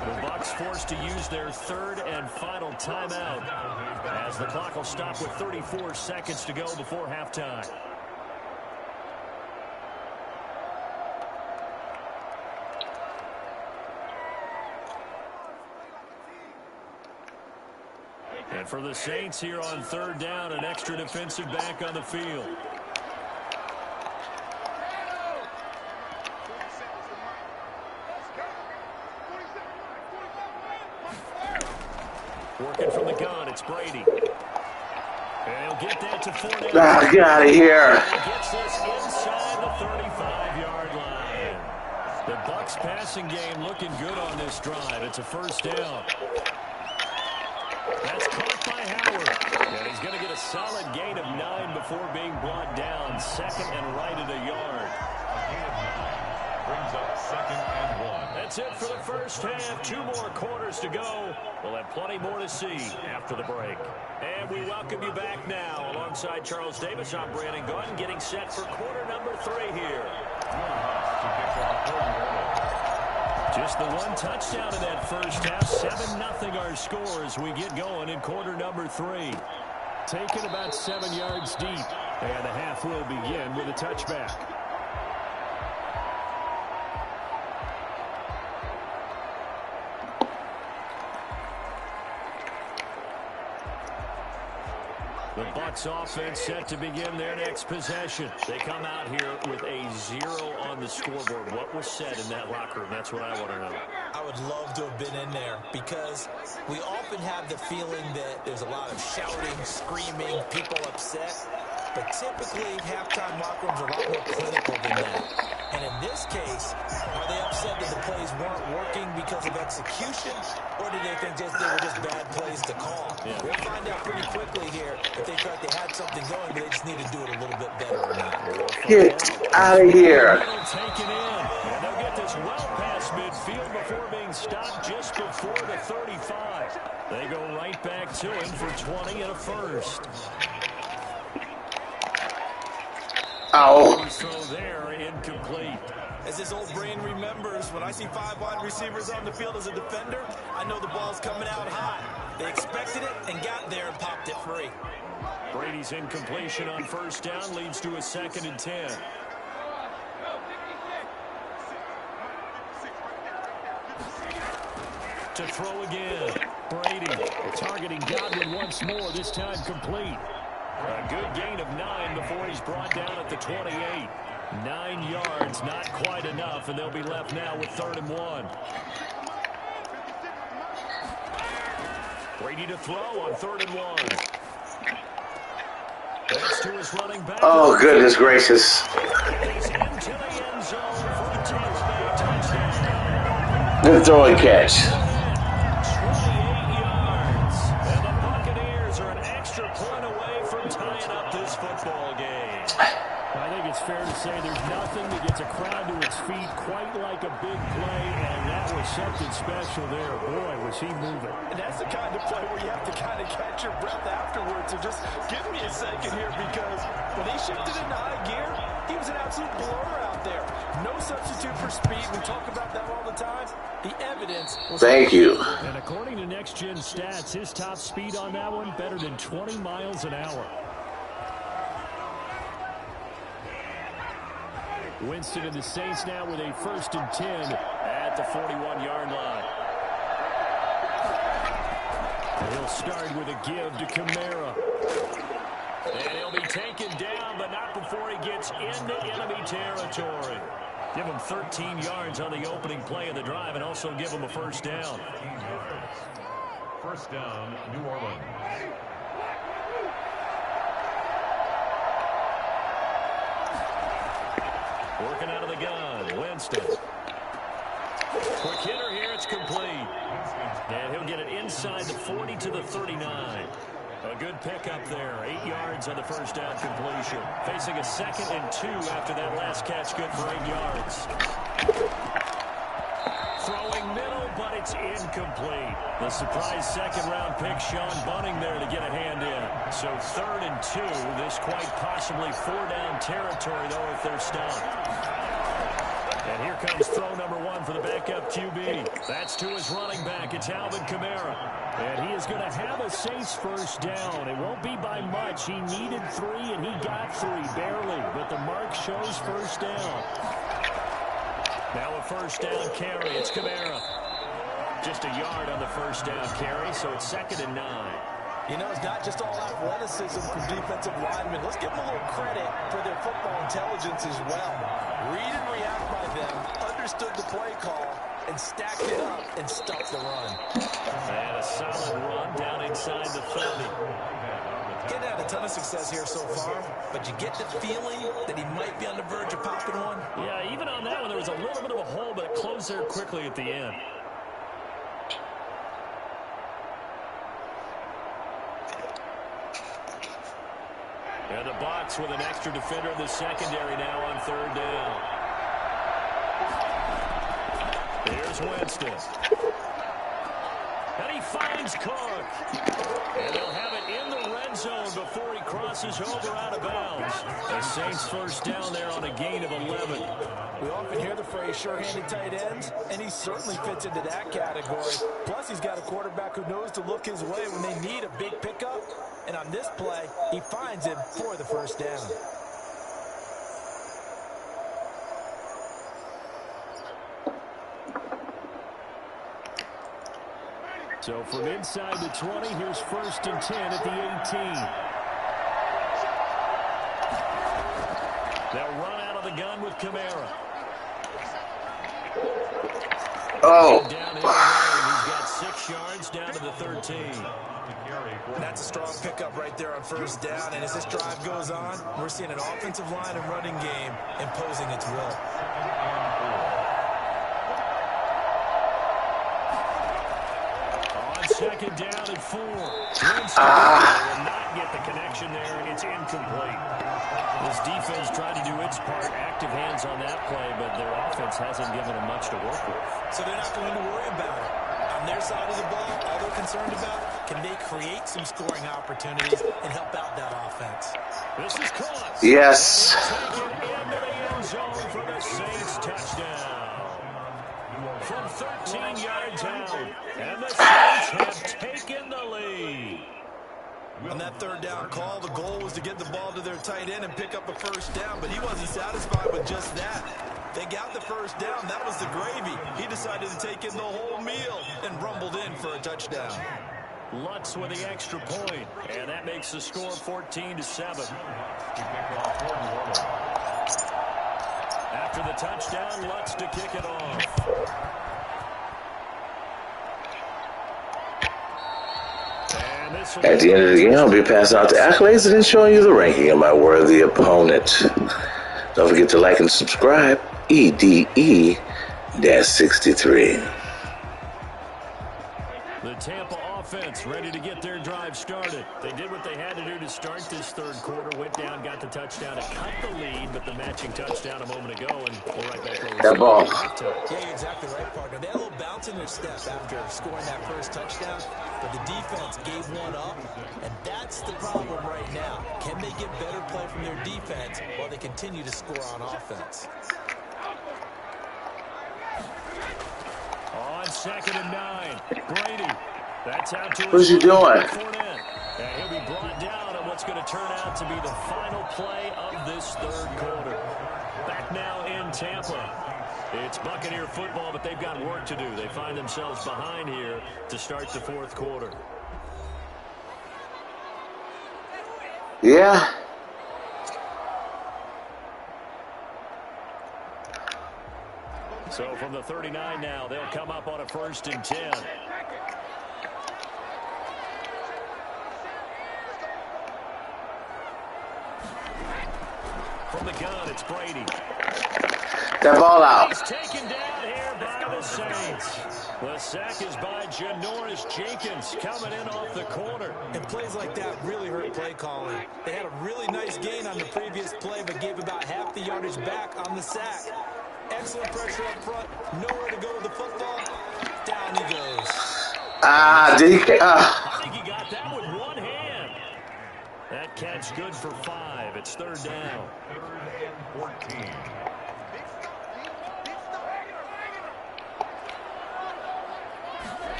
The Bucs forced to use their 3rd and final timeout as the clock will stop with 34 seconds to go before halftime. And for the Saints here on 3rd down, an extra defensive back on the field. Working from the gun, it's Brady. And he'll get that to 4 down. Get out of here. He gets this inside the 35-yard line. The Bucs passing game looking good on this drive. It's a first down. That's caught by Howard. And he's going to get a solid gain of 9 before being brought down. 2nd and right at a yard. brings up 2nd and 1. That's it for the first half. 2 more quarters to go. We'll have plenty more to see after the break. And we welcome you back now. Alongside Charles Davis, I'm Brandon Gunn, getting set for quarter number 3 here. Just the one touchdown in that first half. 7-0 our score as we get going in quarter number 3. Taken about 7 yards deep. And the half will begin with a touchback. The Bucs offense set to begin their next possession. They come out here with a 0 on the scoreboard. What was said in that locker room? That's what I want to know. I would love to have been in there because we often have the feeling that there's a lot of shouting, screaming, people upset. But typically, halftime locker rooms are a lot more clinical than that. And in this case, are they upset that the plays weren't working because of execution? Or do they think they were just bad plays to call? Yeah. We'll find out pretty quickly here if they felt they had something going, but they just need to do it a little bit better or not. Get out of here. Taken in. And they'll get this well past midfield before being stopped just before the 35. They go right back to him for 20 and a first. Ow. Throw there, incomplete. As his old brain remembers, when I see 5 wide receivers on the field as a defender, I know the ball's coming out high. They expected it and got there and popped it free. Brady's incompletion on first down leads to a 2nd and 10. To throw again. Brady targeting Godwin once more, this time complete. A good gain of 9 before he's brought down at the 28. 9 yards, not quite enough, and they'll be left now with 3rd and 1. Brady to throw on 3rd and 1. That's to his running back. Oh, goodness gracious. He's into the end zone for the touchdown. Good throw and catch. 28 yards. And the Buccaneers are an extra point away from tying up this football game. I think it's fair to say there's nothing that gets a crowd to its feet quite like a big play, and that was something special there. Boy, was he moving. And that's the kind of play where you have to kind of catch your breath afterwards. So just give me a second here, because when he shifted into high gear, he was an absolute blur out there. No substitute for speed. We talk about that all the time. The evidence was... Thank you. And according to Next Gen Stats, his top speed on that one, better than 20 miles an hour. Winston and the Saints now with a 1st and 10 at the 41-yard line. He'll start with a give to Kamara. And he'll be taken down, but not before he gets into enemy territory. Give him 13 yards on the opening play of the drive and also give him a 1st down. 1st down, New Orleans. Working out of the gun, Winston. Quick hitter here, it's complete. And he'll get it inside the 40 to the 39. A good pickup there, 8 yards on the 1st down completion. Facing a 2nd and 2 after that last catch, good for 8 yards. Throwing middle, but it's incomplete. The surprise 2nd-round pick, Sean Bunning there to get a hand in. So 3rd and 2, this quite possibly 4-down territory, though, if they're stopped. And here comes throw number 1 for the backup QB. That's to his running back. It's Alvin Kamara. And he is going to have a Saints 1st down. It won't be by much. He needed 3, and he got 3, barely. But the mark shows 1st down. Now a 1st down carry. It's Kamara. Just a yard on the 1st down carry, so it's 2nd and 9. You know, it's not just all athleticism from defensive linemen. Let's give them a little credit for their football intelligence as well. Read and react by them, understood the play call, and stacked it up and stopped the run. And a solid run down inside the 30. Getting had a ton of success here so far, but you get the feeling that he might be on the verge of popping one. Yeah, even on that one, there was a little bit of a hole, but it closed there quickly at the end. And the Bucs with an extra defender in the secondary now on 3rd down. is Winston. And he finds Cook. And they'll have it in the red zone before he crosses over out of bounds. The Saints first down there on a gain of 11. We often hear the phrase sure-handed tight ends, and he certainly fits into that category. Plus, he's got a quarterback who knows to look his way when they need a big pickup. And on this play, he finds him for the first down. So from inside the 20, here's 1st and 10 at the 18. They'll run out of the gun with Kamara. Oh. Down he's got 6 yards down to the 13. That's a strong pickup right there on first down. And as this drive goes on, we're seeing an offensive line and running game imposing its will. Second down and 4. Winston will not get the connection there. It's incomplete. This defense tried to do its part. Active hands on that play, but their offense hasn't given them much to work with. So they're not going to worry about it. On their side of the ball, all they're concerned about, can they create some scoring opportunities and help out that offense? This is caught. Yes. Taken into the end zone for the Saints touchdown. From 13 yards out, and the Saints have taken the lead. On that third down call, the goal was to get the ball to their tight end and pick up a first down, but he wasn't satisfied with just that. They got the first down. That was the gravy. He decided to take in the whole meal and rumbled in for a touchdown. Lutz with the extra point, and that makes the score 14-7. After the touchdown, Lutz to kick it off. At the end of the game, I'll be passing out the accolades and then showing you the ranking of my worthy opponent. Don't forget to like and subscribe. EDE-63. The Tampa offense ready to get their drive started. They did what they had to do to start this third quarter. Went down, got the touchdown to cut the lead, but the matching touchdown a moment ago, and we're right back over. That ball. Yeah, you're exactly right, partner. They had a little bounce in their step after scoring that first touchdown, but the defense gave one up, and that's the problem right now. Can they get better play from their defense while they continue to score on offense? On 2nd and 9, Brady. That's out to What's he doing? And he'll be brought down on what's going to turn out to be the final play of this third quarter. Back now in Tampa. It's Buccaneer football, but they've got work to do. They find themselves behind here to start the fourth quarter. Yeah. So from the 39 now, they'll come up on a 1st and 10. From the gun, it's Brady. That ball out. He's taken down here by the Saints. The sack is by Janoris Jenkins coming in off the corner. And plays like that really hurt play calling. They had a really nice gain on the previous play, but gave about half the yardage back on the sack. Excellent pressure up front. Nowhere to go with the football. Down he goes. Did he? I think he got that with one hand. That catch good for 5. It's 3rd down. 14.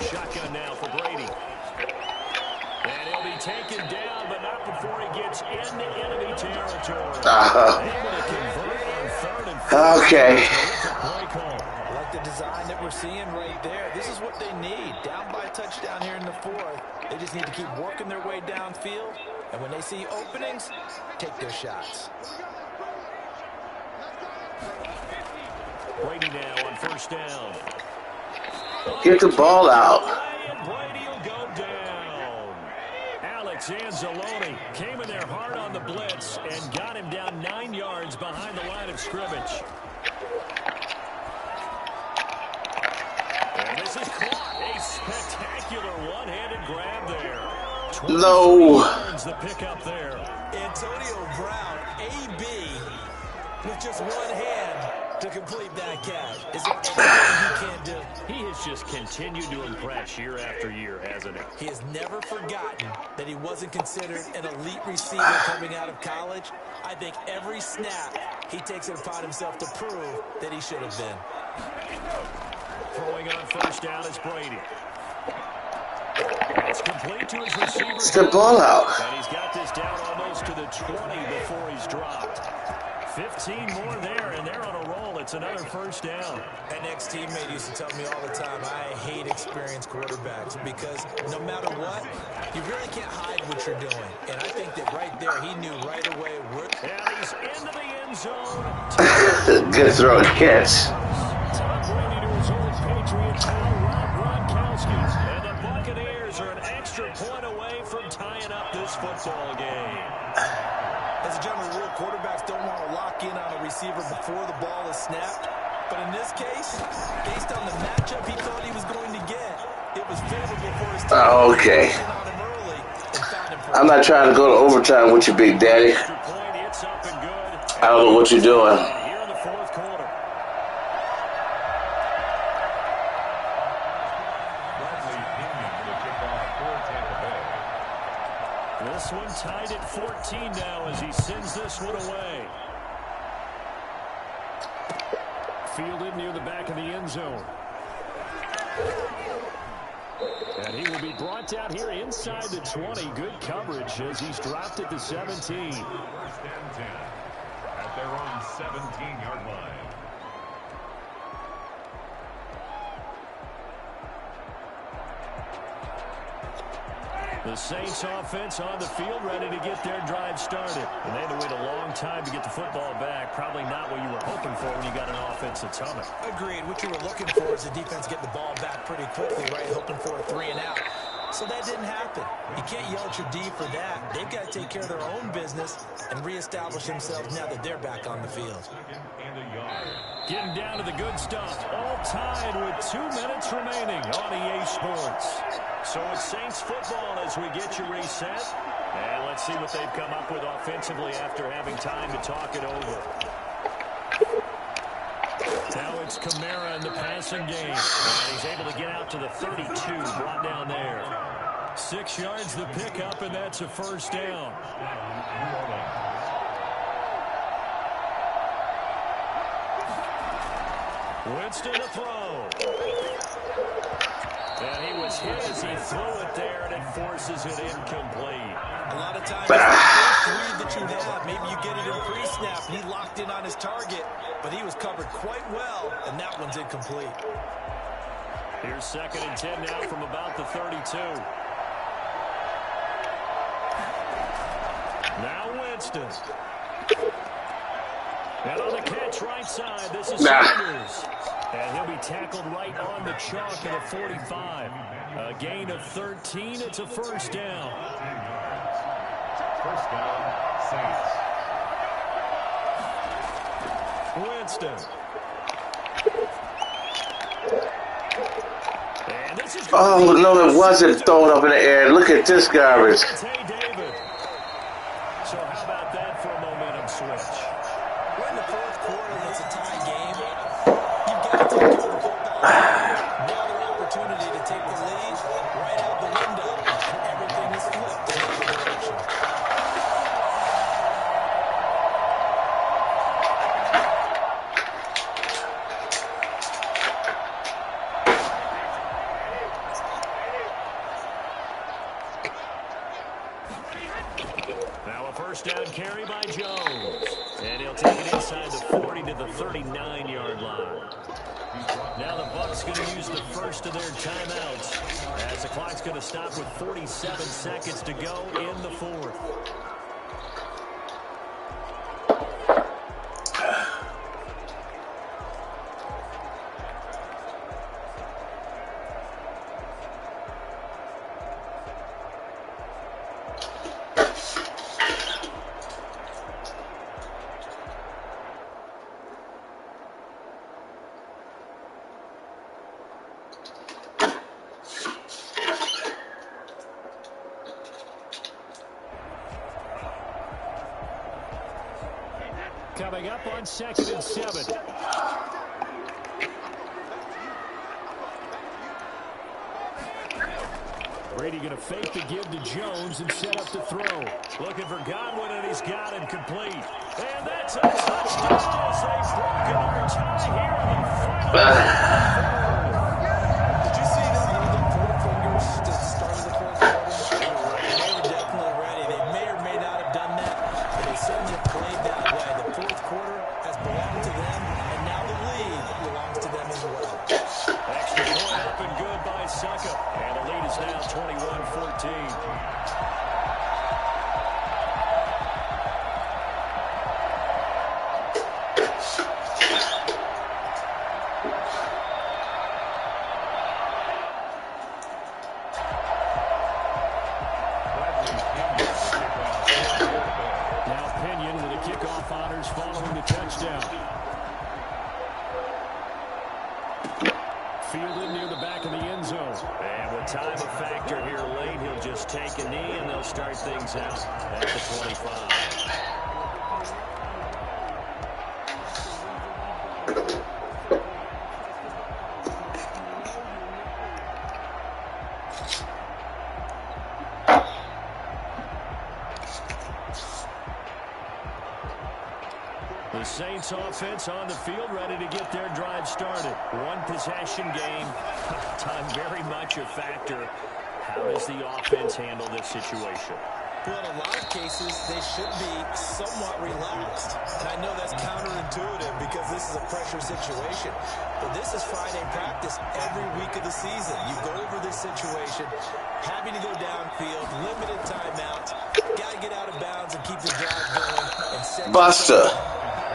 Shotgun now for Brady. And he'll be taken down, but not before he gets into enemy territory. Able to convert on 3rd and 4. Okay. Like the design that we're seeing right there. This is what they need. Down by a touchdown here in the 4th. They just need to keep working their way downfield. And when they see openings, take their shots. Brady now on 1st down. Get the ball out. Brady will go down. Alex Anzalone came in there hard on the blitz and got him down 9 yards behind the line of scrimmage. And this is caught. A spectacular one-handed grab there. No. The pickup there. Antonio Brown, AB, with just one hand, to complete that catch. Is there anything he can't do? He has just continued to impress year after year, hasn't he? He has never forgotten that he wasn't considered an elite receiver coming out of college. I think every snap he takes it upon himself to prove that he should have been. Throwing on first down is Brady. It's complete to his receiver. It's the ball out. And he's got this down almost to the 20 before he's dropped. 15 more there, and they're on a roll. It's another first down. An ex-teammate used to tell me all the time, I hate experienced quarterbacks because no matter what, you really can't hide what you're doing. And I think that right there, he knew right away where. And he's into the end zone. Good throw and catch. Tom Brady to his old Patriot pal, Rob Gronkowski. And the Buccaneers are an extra point away from tying up this football game. As a general rule, quarterbacks don't want to lock in on a receiver before the ball is snapped. But in this case, based on the matchup he thought he was going to get, it was favorable for his team. Okay. I'm not trying to go to overtime with you, Big Daddy. I don't know what you're doing. Here in the fourth quarter. This one tied at 14 now as he sends this one away. Fielded near the back of the end zone. And he will be brought down here inside the 20. Good coverage as he's dropped at the 17. First and 10 at their own 17-yard line. The Saints offense on the field, ready to get their drive started. And they had to wait a long time to get the football back. Probably not what you were hoping for when you got an offense that's humming. Agreed. What you were looking for is the defense getting the ball back pretty quickly, right? Hoping for a 3 and out. So that didn't happen. You can't yell at your D for that. They've got to take care of their own business and reestablish themselves now that they're back on the field. Getting down to the good stuff. All tied with 2 minutes remaining on EA Sports. So it's Saints football as we get you reset. And let's see what they've come up with offensively after having time to talk it over. Now it's Kamara in the passing game. And he's able to get out to the 32, brought down there. 6 yards the pickup, and that's a first down. Winston to throw. And he was hit as he threw it there, and it forces it incomplete. A lot of times, it's the first read that you have. Maybe you get it in pre-snap, and he locked in on his target, but he was covered quite well, and that one's incomplete. Here's 2nd and 10 now from about the 32. Now Winston. And on the catch right side, this is Sanders. And he'll be tackled right on the chalk at a 45. A gain of 13. It's a first down. First down, Saints. Winston. And this is Oh, no, it wasn't thrown up in the air. Look at this garbage. Hey, David. So how about that for a momentum switch? We're in the fourth quarter, and it's a tie game. You've got to take care of the football. No other opportunity to take the lead right out the window, and everything is flipped in the other direction. Now a first down carry by Jones. And he'll take it inside the 40 to the 39-yard line. Now the Bucs going to use the first of their timeouts as the clock's going to stop with 47 seconds to go in the fourth. coming up on 2nd and 7. Brady going to fake the give to Jones and set up to throw. Looking for Godwin, and he's got him complete. And that's a touchdown as they've broken our tie here in the final. Did you see them holding 4 fingers to the start of the fourth quarter? They were ready. They were definitely ready. They may or may not have done that, but they certainly have played that way. The fourth quarter has belonged to them, and now the lead belongs to them as well. Extra point up and good by Suckup. And the lead is now 21-14. Following the touchdown. Fielded near the back of the end zone. And with time a factor here late, he'll just take a knee and they'll start things out at the 25. The Saints offense on the field, ready to get their drive started. One possession game. Time very much a factor. How does the offense handle this situation? Well, in a lot of cases, they should be somewhat relaxed. And I know that's counterintuitive because this is a pressure situation. But this is Friday practice every week of the season. You go over this situation, having to go downfield, limited timeouts, got to get out of bounds and keep the drive going. And set Buster.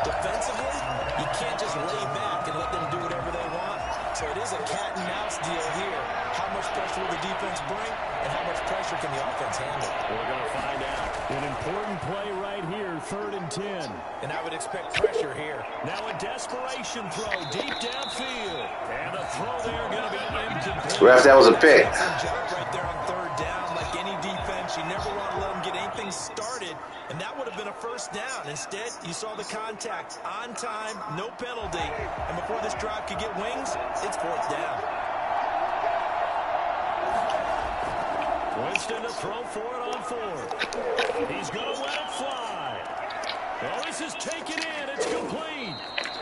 Defensively, you can't just lay back and let them do whatever they want. So it is a cat and mouse deal here. How much pressure will the defense bring, and how much pressure can the offense handle? We're going to find out. An important play right here, 3rd and 10. And I would expect pressure here. Now a desperation throw deep downfield. And the throw there going to be incomplete. Ref, that was a pick. Excellent job right there on 3rd down. Like any defense, you never want to let them get anything started. And that would have been a first down. Instead, you saw the contact on time, no penalty. And before this drive could get wings, it's 4th down. Winston to throw for it on 4th. He's going to let it fly. Oh, this is taken in. It's complete.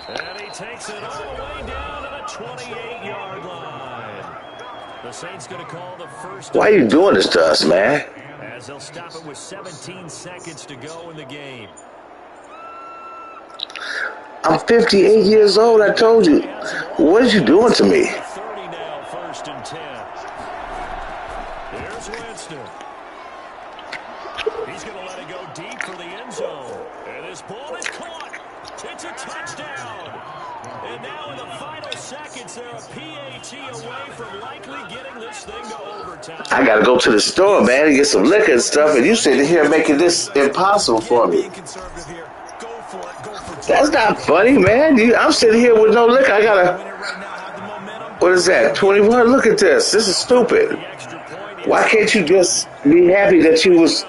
And he takes it all the way down to the 28-yard line. The Saints going to call the first. Why are you doing this to us, man? As they'll stop it with 17 seconds to go in the game. I'm 58 years old, I told you. What are you doing to me? 30 now, 1st and 10. Here's Winston. He's going to let it go deep for the end zone. And this ball is caught. It's a touchdown. And now in the final seconds, they're a PAT away from likely getting this thing to overtime. I gotta go to the store, man, and get some liquor and stuff, and you sitting here making this impossible for me. That's not funny, man. I'm sitting here with no liquor. I gotta. What is that? 21? Look at this. This is stupid. Why can't you just be happy that you was?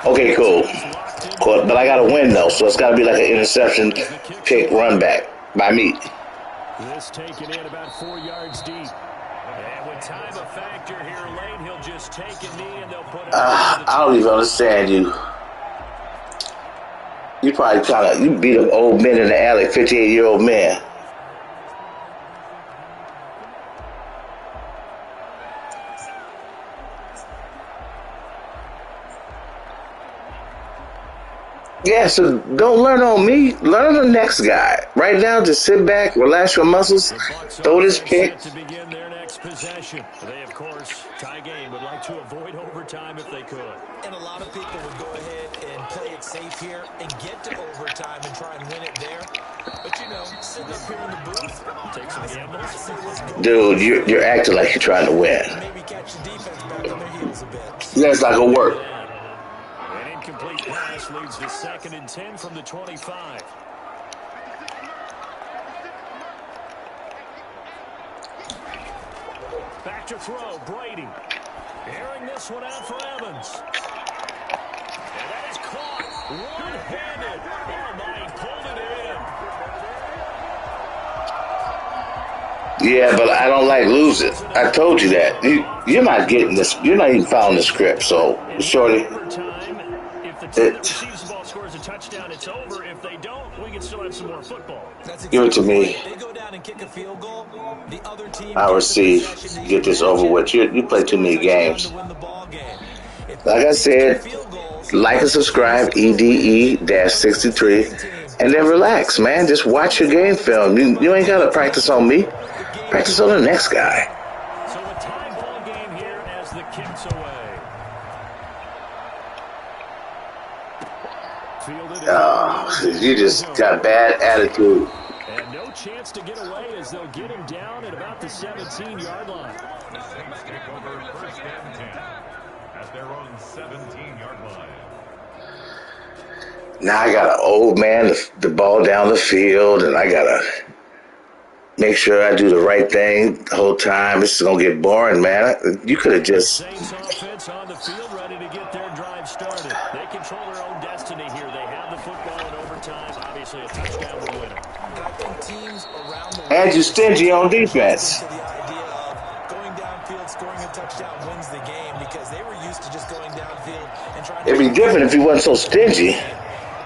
Okay, cool. But I gotta win though, so it's gotta be like an interception, pick, run back by me. This taken in about 4 yards deep. And with time a factor here late, he'll just take a knee and they'll put it. I don't even understand you. You probably you beat up old men in the alley, 58-year-old man. Yeah, so don't learn on me. Learn on the next guy. Right now, just sit back, relax your muscles, throw this pick. To begin their next possession. They, of course, tie game, would like to avoid overtime if they could. And a lot of people would go ahead and play it safe here and get to overtime and try and win it there. But, you know, sitting up here in the booth, take some gambles. Dude, you're acting like you're trying to win. Maybe catch the defense back on their heels a bit. That's not going to work. An incomplete pass leads to 2nd and 10 from the 25. Back to throw, Brady. Airing this one out for Evans. And that is caught one-handed. Oh, my, he pulled it in. Yeah, but I don't like losing. I told you that. You're not getting this. You're not even following the script. So, shorty, If the team that receives the ball scores a touchdown, it's over. If they don't, we can still have some more football. That's give it to exactly me. right. They go down and kick a field goal. The other team I'll gets the receive. possession to Get this either over match with. it You or play too score a many touchdown games. to win the ball game. If Like I both teams kick said, field goals, like and subscribe, EDE-63, and then relax, man. Just watch your game film. You ain't got to practice on me. Practice on the next guy. So a tie ball game here as the kick's away. You just got bad attitude. And no chance to get away as they'll get him down at about the 17-yard line. The Saints take over first and 10 at their own 17-yard line. Now I got an old man, the ball down the field, and I got to make sure I do the right thing the whole time. This is going to get boring, man. You could have just... Saints offense on the field ready to get their drive started. They control their own destiny here. They have the football in overtime. Obviously, a touchdown would win it. I think teams around the And you stingy on defense. to the idea of going downfield, scoring a touchdown wins the game because they were used to just going downfield and trying to... It'd be different if you wasn't so stingy.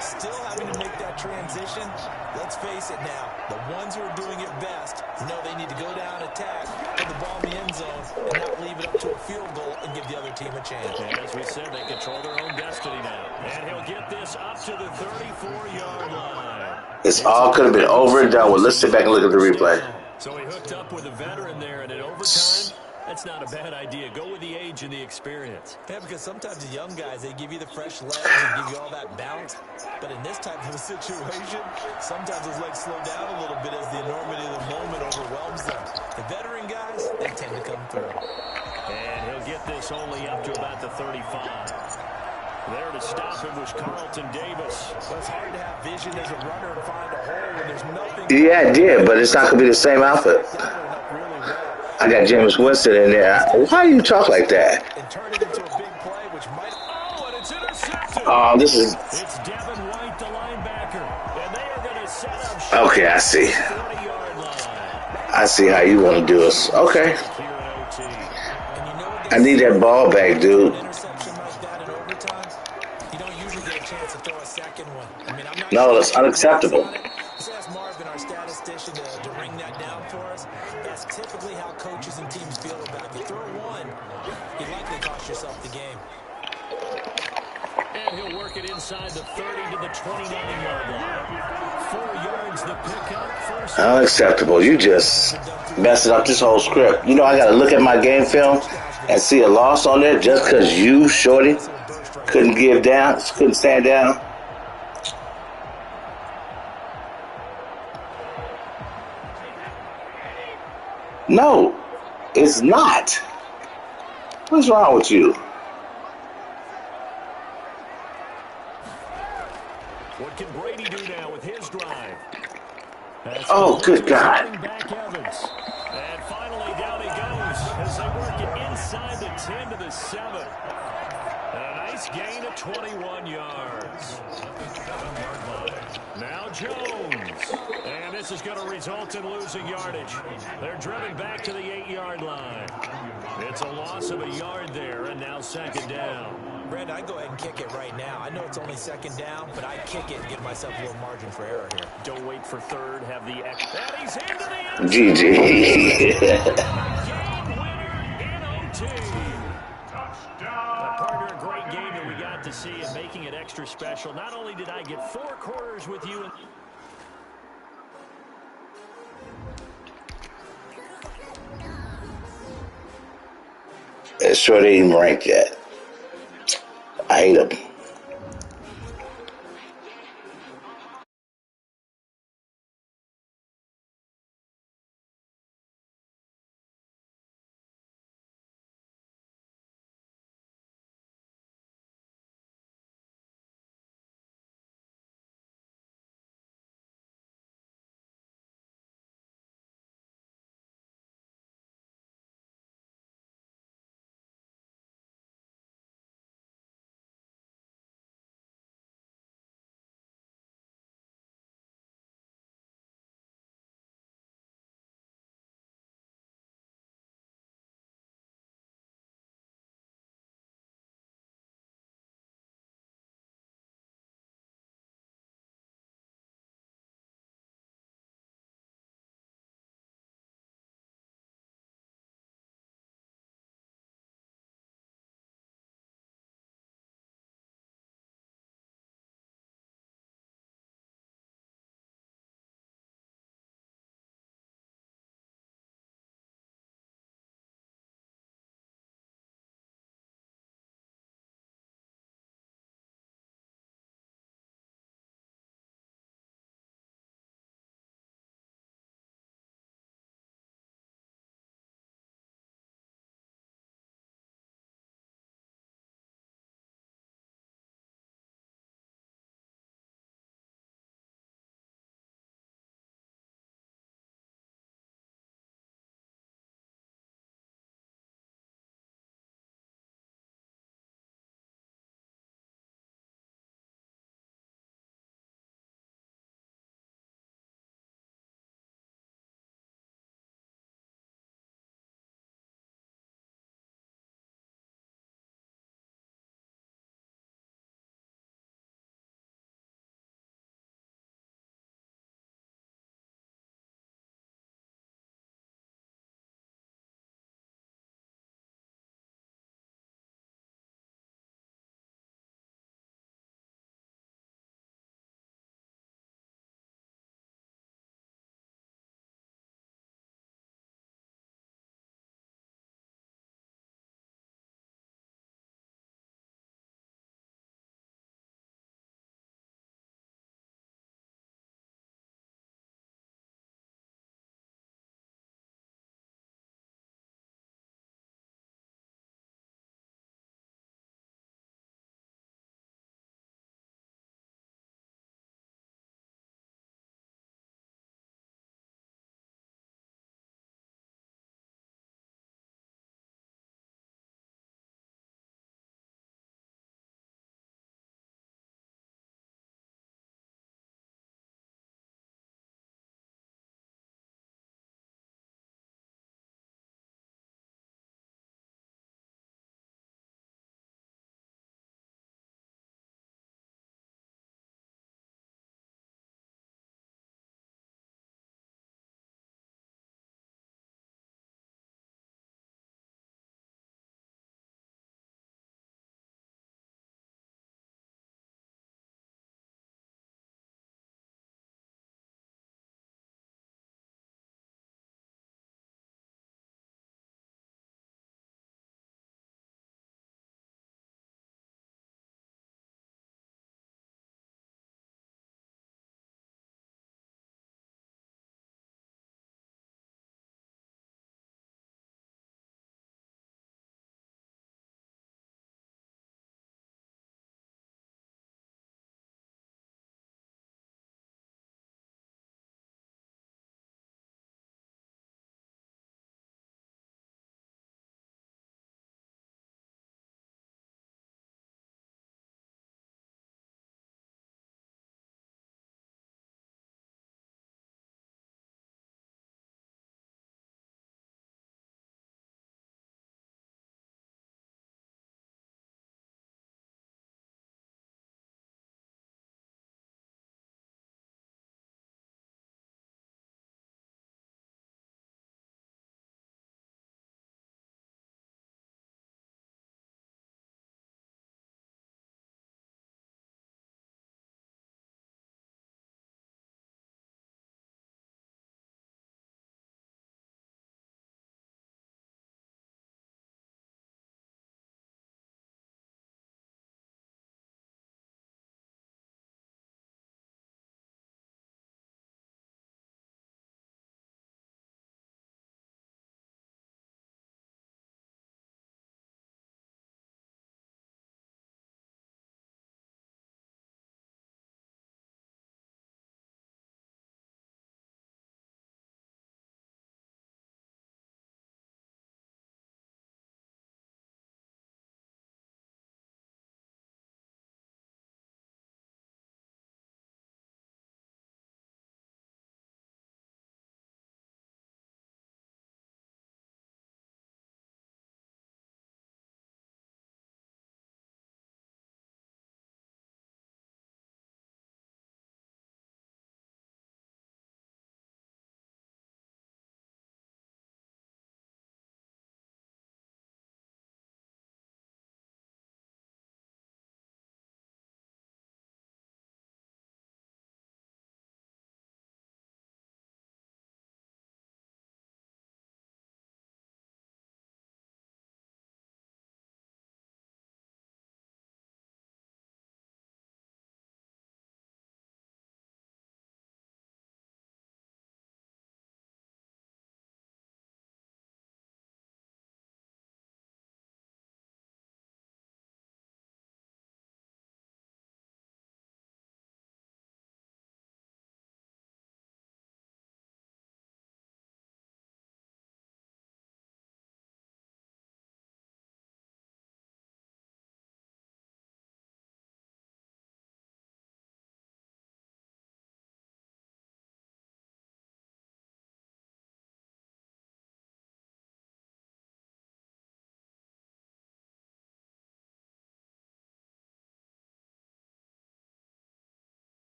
Still having to make that transition. Let's face it now. The ones who are doing it best know they need to go down, attack, put the ball in the end zone, and not leave it up to a field goal and give the other team a chance. And as we said, they control their own destiny now. And he'll get this up to the 34-yard line. It's all could have been over and done with. Let's sit back and look at the replay. So he hooked up with a veteran there, and in overtime, that's not a bad idea. Go with the age and the experience. Yeah, because sometimes the young guys, they give you the fresh legs and give you all that bounce. But in this type of a situation, sometimes those legs slow down a little bit as the enormity of the moment overwhelms them. The veteran guys, they tend to come through. And he'll get this only up to about the 35. There to stop him was Carlton Davis. Well, it's hard to have vision as a runner and find a hole when there's nothing. Yeah, I did, but it's not going to be the same outfit. I got Jameis Winston in there. Why do you talk like that? And turn it into a big play, which might... Oh, and it's intercepted. Oh, this is... It's Devin White, the linebacker. And they are going to set up... Okay, I see. 40-yard line. I see how you want to do this. Okay. I need that ball back, dude. Interception like that in overtime, you don't usually get a chance to throw a second one. I mean, I'm not No, that's unacceptable. Let's ask Marvin, our statistician, to ring that down for us. That's typically how coaches and teams feel about it. You throw one, you likely cost yourself the game. And he'll work it inside the 30 to the 29-yard line. 4 yards the pickup. First Unacceptable. You just messing up this whole script. You know, I got to look at my game film and see a loss on there just because you, shorty, couldn't couldn't stand down. No, it's not. What's wrong with you? What can Brady do now with his drive? Oh, good God. Back Evans. And finally down he goes as they work it inside the 10 to the 7. And a nice gain of 21 yards. Now Jones. And this is going to result in losing yardage. They're driven back to the 8-yard line. It's a loss of a yard there, and now second down. Brandon, I'd go ahead and kick it right now. I know it's only second down, but I'd kick it and give myself a little margin for error here. Don't wait for third. Have the X. And he's into the end zone. GG. Game winner in OT. Partner, a great game that we got to see and making it extra special. Not only did I get 4 quarters with you. It's sure they ain't ranked yet. I hate them.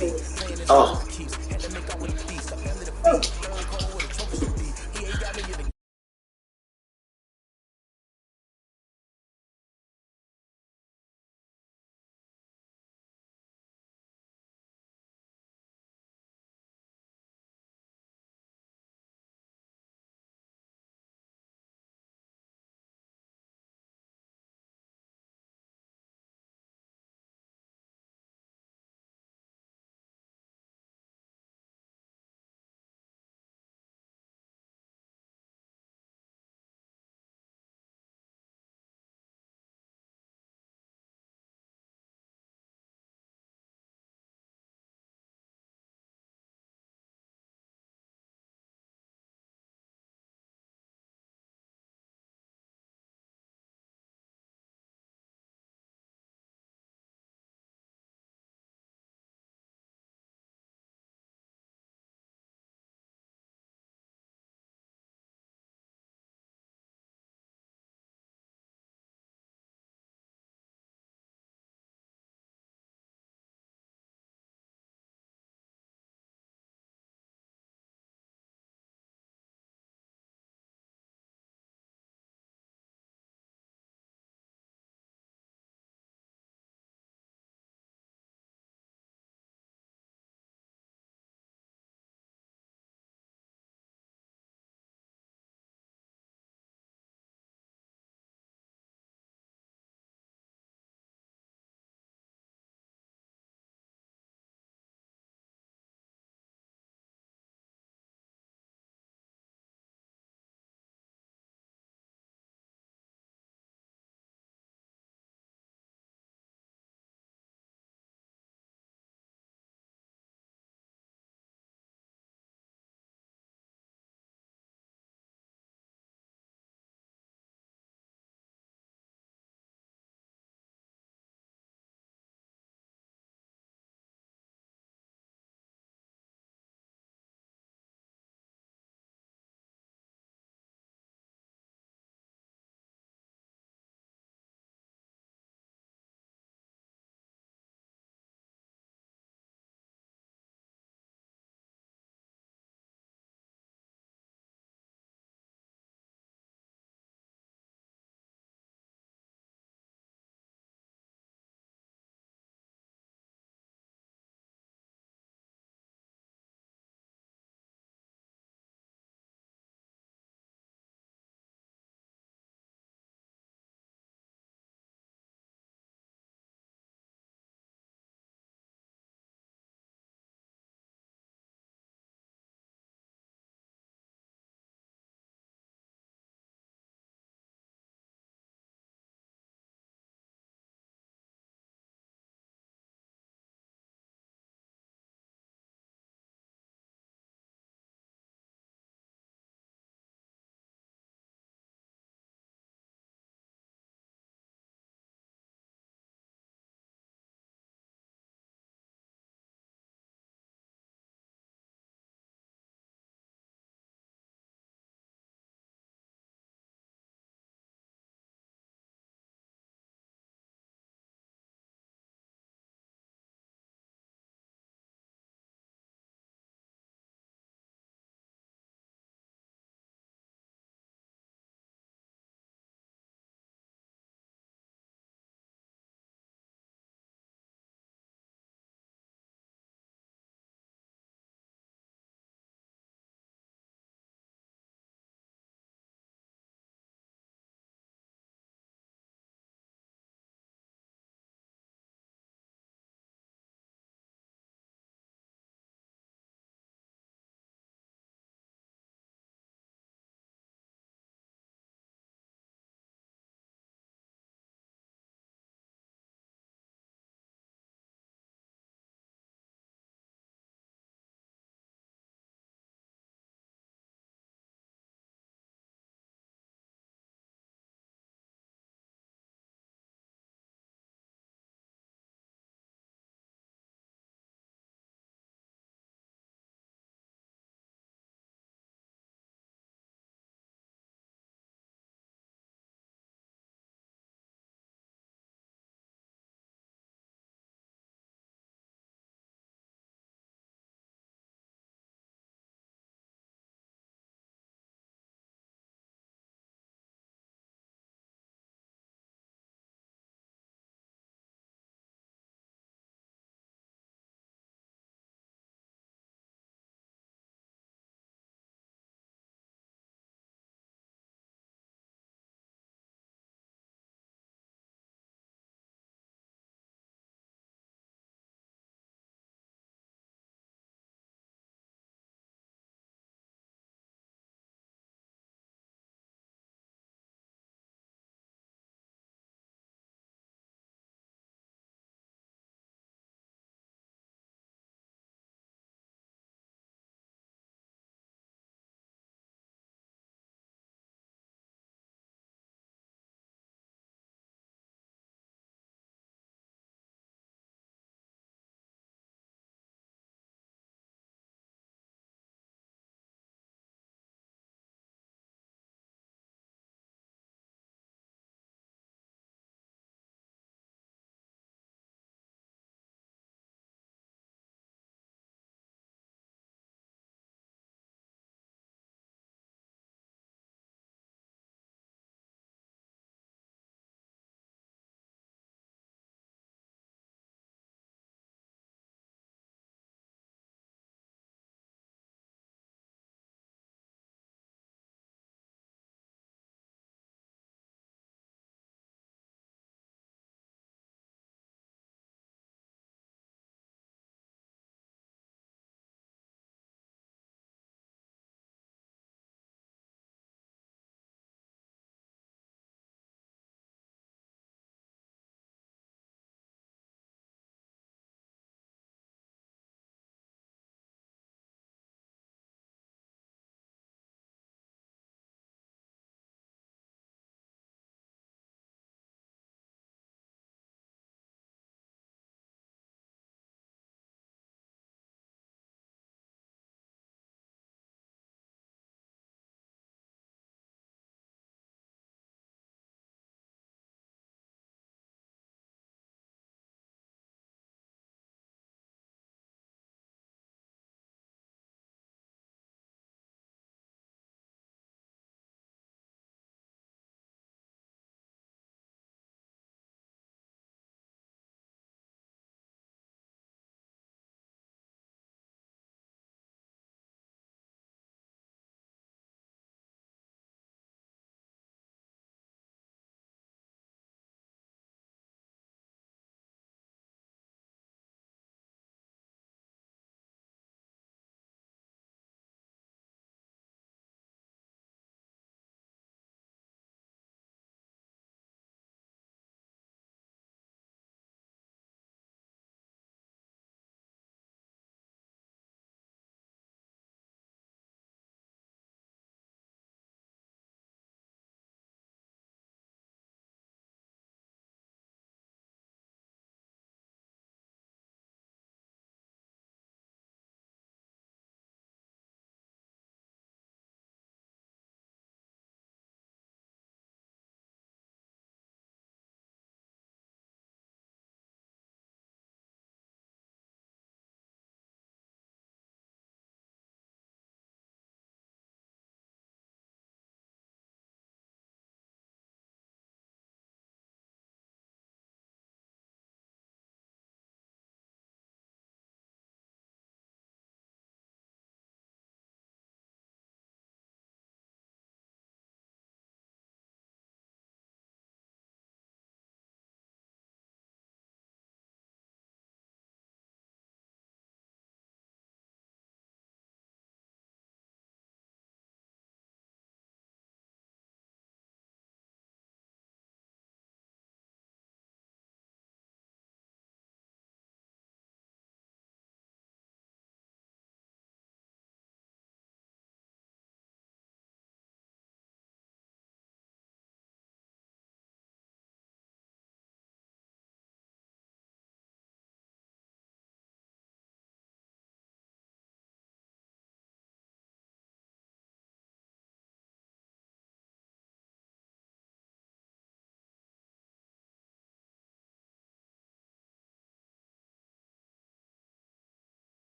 Oh.